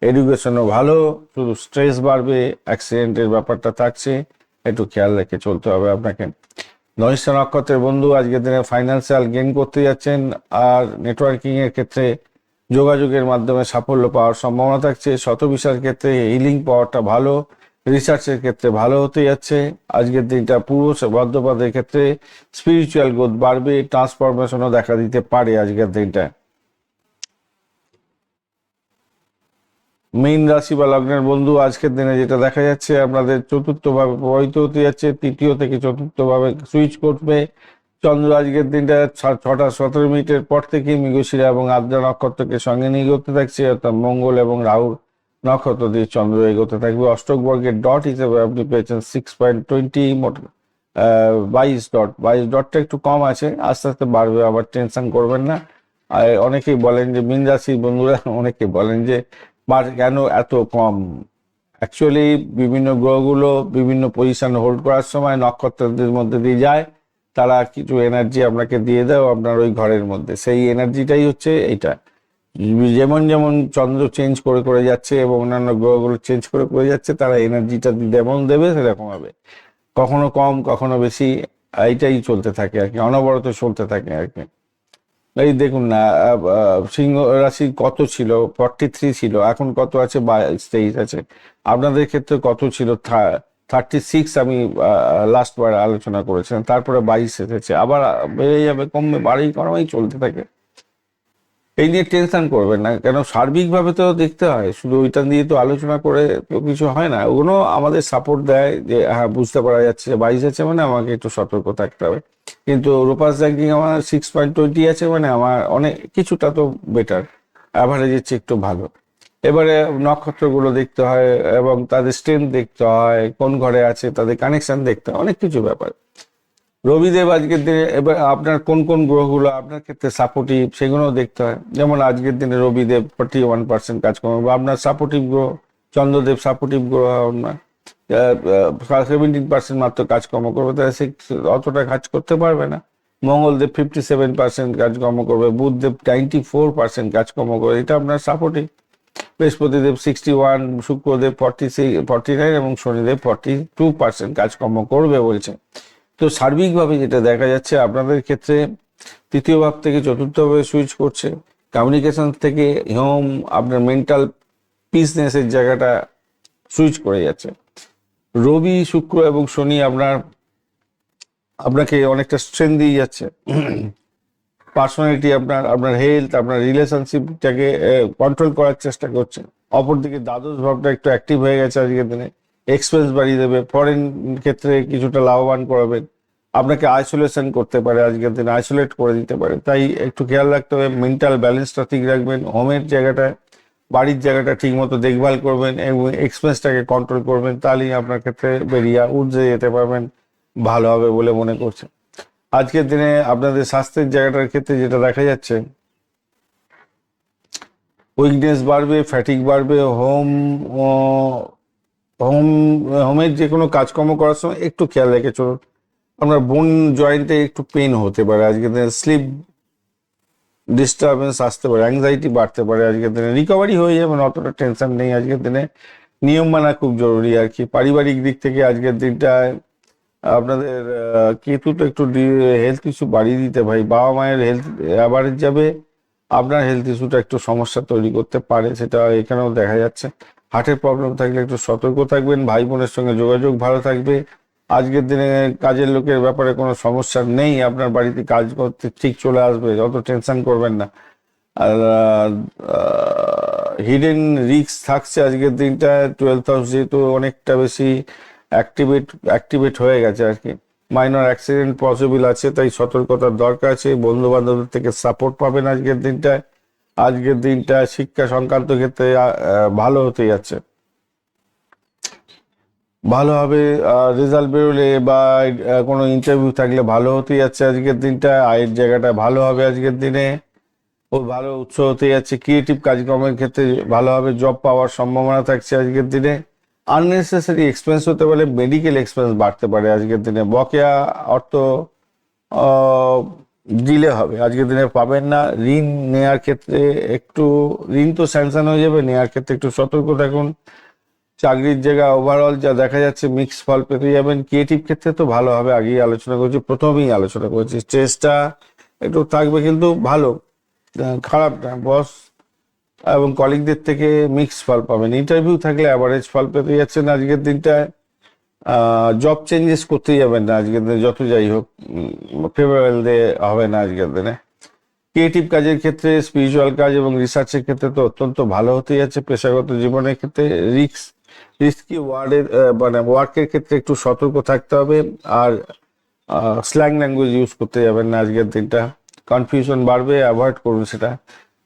এডুকেশনও ভালো, শুধু স্ট্রেস বাড়বে, অ্যাক্সিডেন্টের ব্যাপারটা থাকছে, একটু খেয়াল রেখে চলতে হবে আপনাকে। ধনিষ্ঠা নক্ষত্রের বন্ধু আজকের দিনে ফাইন্যান্সিয়াল গেইন করতে যাচ্ছেন, আর নেটওয়ার্কিং এর ক্ষেত্রে যোগাযোগের মাধ্যমে সাফল্য পাওয়ার সম্ভাবনা থাকছে। শতবিশার ক্ষেত্রে হিলিং পাওয়ারটা ভালো, রিসার্চের ক্ষেত্রে ভালো হতে যাচ্ছে আজকের দিনটা। পুরুষ বর্ধপাতের ক্ষেত্রে স্পিরিচুয়াল গ্রোথ বাড়বে, ট্রান্সফরমেশনও দেখা দিতে পারে আজকের দিনটা। মীন রাশি বা লগ্নের বন্ধু আজকের দিনে যেটা দেখা যাচ্ছে, আপনাদের চতুর্থ ভাবে প্রবাহিত হতে যাচ্ছে, তৃতীয় থেকে চতুর্থ ভাবে সুইচ করবে চন্দ্র। আজকের দিনটা 6:17 পর থেকে মৃগশিরা এবং আদ্রা নক্ষত্রকে সঙ্গে নিয়ে এগোতে থাকছে, অর্থাৎ মঙ্গল এবং রাহুর নক্ষত্র দিয়ে চন্দ্র এগোতে থাকবে। অষ্টক বর্গের ডট হিসেবে আপনি পেয়েছেন 6.20, 22 ডটটা একটু কম আছে, আস্তে আস্তে বাড়বে, আবার টেনশন করবেন না। আর অনেকেই বলেন যে মীন রাশির বন্ধুরা অনেকে বলেন যে কেন এত কম। অ্যাকচুয়ালি বিভিন্ন গ্রহগুলো বিভিন্ন পজিশন হোল্ড করার সময় নক্ষত্রদের মধ্যে দিয়ে যায়, তারা কিছু এনার্জি আপনাকে দিয়ে দেয় আপনার ওই ঘরের মধ্যে, সেই এনার্জিটাই হচ্ছে এইটা। যেমন যেমন চন্দ্র চেঞ্জ করে করে যাচ্ছে এবং অন্যান্য গ্রহগুলো চেঞ্জ করে করে যাচ্ছে, তারা এনার্জিটা যেমন দেবে সেরকম হবে, কখনো কম কখনো বেশি, এইটাই চলতে থাকে আর কি, অনবরত চলতে থাকে আর কি। এই দেখুন না, সিংহ রাশি কত ছিল, 43 ছিল, এখন কত আছে, 22-23 আছে। আপনাদের ক্ষেত্রে কত ছিল, 36 আমি লাস্ট বার আলোচনা করেছিলাম, তারপরে 22 এসেছে, আবার বেড়ে যাবে, কমবে, বাড়ি কমাই চলতে থাকে। এই নিয়ে টেনশন করবেন না, কেন সার্বিকভাবে তো দেখতে হয়, শুধু ওইটা নিয়ে তো আলোচনা করে তো কিছু হয় না। ওগুলো আমাদের সাপোর্ট দেয় যে হ্যাঁ বুঝতে পারা যাচ্ছে যে 22 আছে মানে আমাকে একটু সতর্ক থাকতে হবে। কিন্তু রূপাস র্যাঙ্কিং আমার 6.20 আছে, মানে আমার অনেক কিছুটা তো বেটার, অ্যাভারেজের চেয়ে একটু ভালো। এবারে নক্ষত্রগুলো দেখতে হয় এবং তাদের স্ট্রেংথ দেখতে হয়, কোন ঘরে আছে তাদের কানেকশন দেখতে হয়, অনেক কিছু ব্যাপার। রবিদেব আজকের দিনে এবার আপনার কোন কোন গ্রহগুলো আপনার ক্ষেত্রে সাপোর্টিভ সেগুলো দেখতে হয়। যেমন আজকের দিনে রবিদেব 41% কাজ করবে, বা আপনার সাপোর্টিভ গ্রহ চন্দ্রদেব সাপোর্টিভ গ্রহ আপনার 17% মাত্র কাজকর্ম করবে, তাহলে সে অতটা কাজ করতে পারবে না। মঙ্গলদেব 57% কাজকর্ম করবে, বুধদেব 94% কাজকর্ম করবে, এটা আপনার সাপোর্টিভ। বৃহস্পতিদেব 61, শুক্রদেব 49 এবং শনিদেব 42% কাজকর্ম করবে বলছে। তো সার্বিকভাবে যেটা দেখা যাচ্ছে আপনাদের ক্ষেত্রে তৃতীয় ভাব থেকে চতুর্থ ভাবে সুইচ করছে, কমিউনিকেশন থেকে হোম, আপনার মেন্টাল পিসনেসের জায়গাটা সুইচ করে যাচ্ছে। রবি শুক্র এবং শনি আপনাকে অনেকটা স্ট্রেংথ দিয়ে যাচ্ছে। পার্সোনালিটি, আপনার হেলথ, আপনার রিলেশনশিপটাকে কন্ট্রোল করার চেষ্টা করছে। অপরদিকে দ্বাদশ ভাবটা একটু অ্যাক্টিভ হয়ে গেছে আজকের দিনে, এক্সপেন্স বাড়িয়ে দেবে, ফরেন ক্ষেত্রে কিছুটা লাভবান করাবেন, আপনাকে আইসোলেশন করতে পারে আজকের দিনে, আইসোলেট করে দিতে পারে, তাই একটু খেয়াল রাখতে হবে। মেন্টাল ব্যালেন্সটা ঠিক রাখবেন, হোমের জায়গাটা, বাড়ির জায়গাটা ঠিক মতো দেখভাল করবেন এবং এক্সপেন্সটাকে কন্ট্রোল করবেন, তাহলেই আপনার ক্ষেত্রে বেরিয়ে উঠে যেতে পারবেন, ভালো হবে বলে মনে করছে। আজকের দিনে আপনাদের স্বাস্থ্যের জায়গাটার ক্ষেত্রে যেটা দেখা যাচ্ছে, উইকনেস বাড়বে, ফ্যাটিক বাড়বে, হোম হোমের যে কোনো কাজকর্ম করার সময় একটু খেয়াল রেখে চলুন। আপনার বোন জয়েন্টে একটু পেন হতে পারে আজকের দিনে, স্লিপ ডিস্টারবেন্স আসতে পারে, অ্যাংজাইটি বাড়তে পারে আজকের দিনে, রিকভারি হয়ে যাবে, অতটা টেনশন নেই আজকের দিনে। নিয়ম মানা খুব জরুরি আর কি। পারিবারিক দিক থেকে আজকের দিনটায় আপনাদের কেতু তো একটু হেলথ ইস্যু বাড়িয়ে দিতে, ভাই বাবা মায়ের হেলথ অ্যাভারেজ যাবে, আপনার হেলথ ইস্যুটা একটু সমস্যা তৈরি করতে পারে, সেটা এখানেও দেখা যাচ্ছে। হার্টের প্রবলেম থাকলে একটু সতর্ক থাকবেন, ভাই বোনের সঙ্গে যোগাযোগ ভালো থাকবে। আজকের দিনে কাজের লোকের ব্যাপারে কোনো সমস্যা নেই, আপনার বাড়িতে কাজ করতে ঠিক চলে আসবে, অত টেনশন করবেন না। আর হিডেন রিস্ক থাকছে আজকের দিনটা, 12th হাউস যেহেতু অনেকটা বেশি অ্যাক্টিভেট হয়ে গেছে আর কি, মাইনর অ্যাক্সিডেন্ট পসিবল আছে, তাই সতর্কতার দরকার আছে। বন্ধু বান্ধবদের থেকে সাপোর্ট পাবেন আজকের দিনটায়। আজকের দিনটা শিক্ষা সংক্রান্ত ক্ষেত্রে ভালো হতে যাচ্ছে, ভালো হবে। রেজাল্ট বেরোলে বা কোনো ইন্টারভিউ থাকলে ভালো হতে যাচ্ছে আজকের দিনটা। আয়ের জায়গাটা ভালো হবে আজকের দিনে, ও ভালো উৎস হতে যাচ্ছে। ক্রিয়েটিভ কাজকর্মের ক্ষেত্রে ভালো হবে, জব পাওয়ার সম্ভাবনা থাকছে আজকের দিনে। আননেসেসারি এক্সপেন্স হতে পারে, মেডিকেল এক্সপেন্স বাড়তে পারে আজকের দিনে। বকেয়া অর্থ দিলে হবে, আজকের দিনে পাবেন না। ঋণ নেওয়ার ক্ষেত্রে একটু, ঋণ তো স্যাংশন হয়ে যাবে, নেওয়ার ক্ষেত্রে একটু সতর্ক থাকুন। চাকরির জায়গা ওভারঅল যা দেখা যাচ্ছে মিক্স ফল পেতে যাবেন। ক্রিয়েটিভ ক্ষেত্রে তো ভালো হবে, আগেই আলোচনা করেছি, প্রথমেই আলোচনা করেছি, স্ট্রেসটা একটু থাকবে কিন্তু ভালো, খারাপ না। বস এবং কলিগদের থেকে মিক্স ফল পাবেন। ইন্টারভিউ থাকলে অ্যাভারেজ ফল পেতে যাচ্ছেন আজকের দিনটায়। জব চেঞ্জেস করতে যাবেন না আজকের দিনে, যত যাই হোক ফেভারেবল ডে হবে না আজকের দিনে। ক্রিয়েটিভ কাজের ক্ষেত্রে, স্পিরিচুয়াল কাজ এবং রিসার্চের ক্ষেত্রে তো অত্যন্ত ভালো হতে যাচ্ছে। পেশাগত জীবনের ক্ষেত্রে রিস্কি ওয়ার্কের ক্ষেত্রে একটু সতর্ক থাকতে হবে। আর স্ল্যাং ল্যাঙ্গুয়েজ ইউজ করতে যাবেন না আজকের দিনটা, কনফিউশন বাড়বে, অ্যাভয়েড করুন সেটা।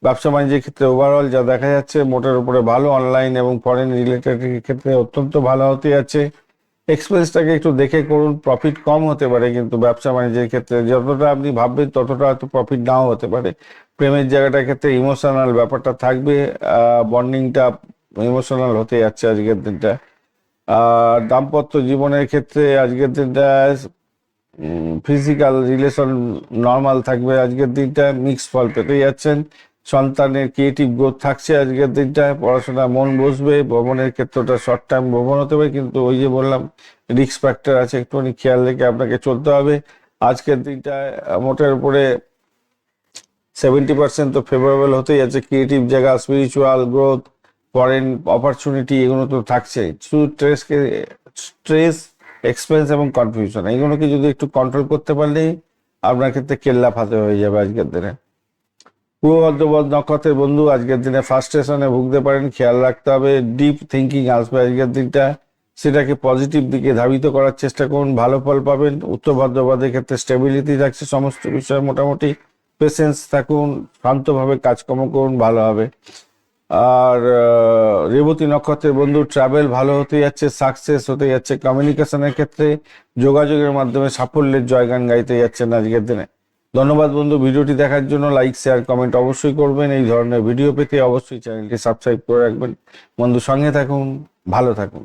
ব্যবসা বাণিজ্যের ক্ষেত্রে ওভারঅল যা দেখা যাচ্ছে মোটের উপরে ভালো, অনলাইন এবং ফরেন রিলেটেড ক্ষেত্রে অত্যন্ত ভালো হতে যাচ্ছে। এক্সপেন্সটাকে একটু দেখে করুন। প্রফিট কম হতে পারে, কিন্তু ব্যবসা বাণিজ্যের ক্ষেত্রে যতটা আপনি ভাববেন ততটা হয়তো প্রফিট নাও হতে পারে। প্রেমের জায়গাটার ক্ষেত্রে ইমোশনাল ব্যাপারটা থাকবে, বন্ডিংটা ইমোশনাল হতে যাচ্ছে আজকের দিনটা। আর দাম্পত্য জীবনের ক্ষেত্রে আজকের দিনটা ফিজিক্যাল রিলেশন নর্মাল থাকবে। আজকের দিনটা মিক্স ফল পেতে যাচ্ছেন। সন্তানের ক্রিয়েটিভ গ্রোথ থাকছে আজকের দিনটায়। পড়াশোনা মন বসবে। ভ্রমণের ক্ষেত্রটা শর্ট টাইম ভ্রমণ হতে পারে, কিন্তু ওই যে বললাম রিস্ক ফ্যাক্টর আছে, একটুখানি খেয়াল রেখে আপনাকে চলতে হবে। আজকের দিনটায় মোটের উপরে 70% তো ফেভারেবল হতেই যাচ্ছে। ক্রিয়েটিভ জায়গা, স্পিরিচুয়াল গ্রোথ, ফরেন অপরচুনিটি, এগুলো তো থাকছে। শুধু স্ট্রেস, এক্সপেন্স এবং কনফিউশন, এগুলোকে যদি একটু কন্ট্রোল করতে পারলেই আপনার ক্ষেত্রে কেল্লা ফাতে হয়ে যাবে আজকের দিনে। পূর্ব ভদ্রপদ নক্ষত্রের বন্ধু আজকের দিনে ফার্স্ট্রেশনে ভুগতে পারেন, খেয়াল রাখতে হবে। ডিপ থিঙ্কিং আসবে আজকের দিনটা, সেটাকে পজিটিভ দিকে ধাবিত করার চেষ্টা করুন, ভালো ফল পাবেন। উত্তর ভদ্রপদের ক্ষেত্রে স্টেবিলিটি থাকছে সমস্ত বিষয়ে মোটামুটি। পেশেন্স থাকুন, শান্তভাবে কাজকর্ম করুন, ভালো হবে। আর রেবতী নক্ষত্রের বন্ধু ট্রাভেল ভালো হতে যাচ্ছে, সাকসেস হতে যাচ্ছে। কমিউনিকেশনের ক্ষেত্রে যোগাযোগের মাধ্যমে সাফল্যের জয়গান গাইতে যাচ্ছেন আজকের দিনে। ধন্যবাদ বন্ধু, ভিডিওটি দেখার জন্য। লাইক, শেয়ার, কমেন্ট অবশ্যই করবেন। এই ধরনের ভিডিও পেতে অবশ্যই চ্যানেলটি সাবস্ক্রাইব করে রাখবেন। বন্ধু সঙ্গে থাকুন, ভালো থাকুন।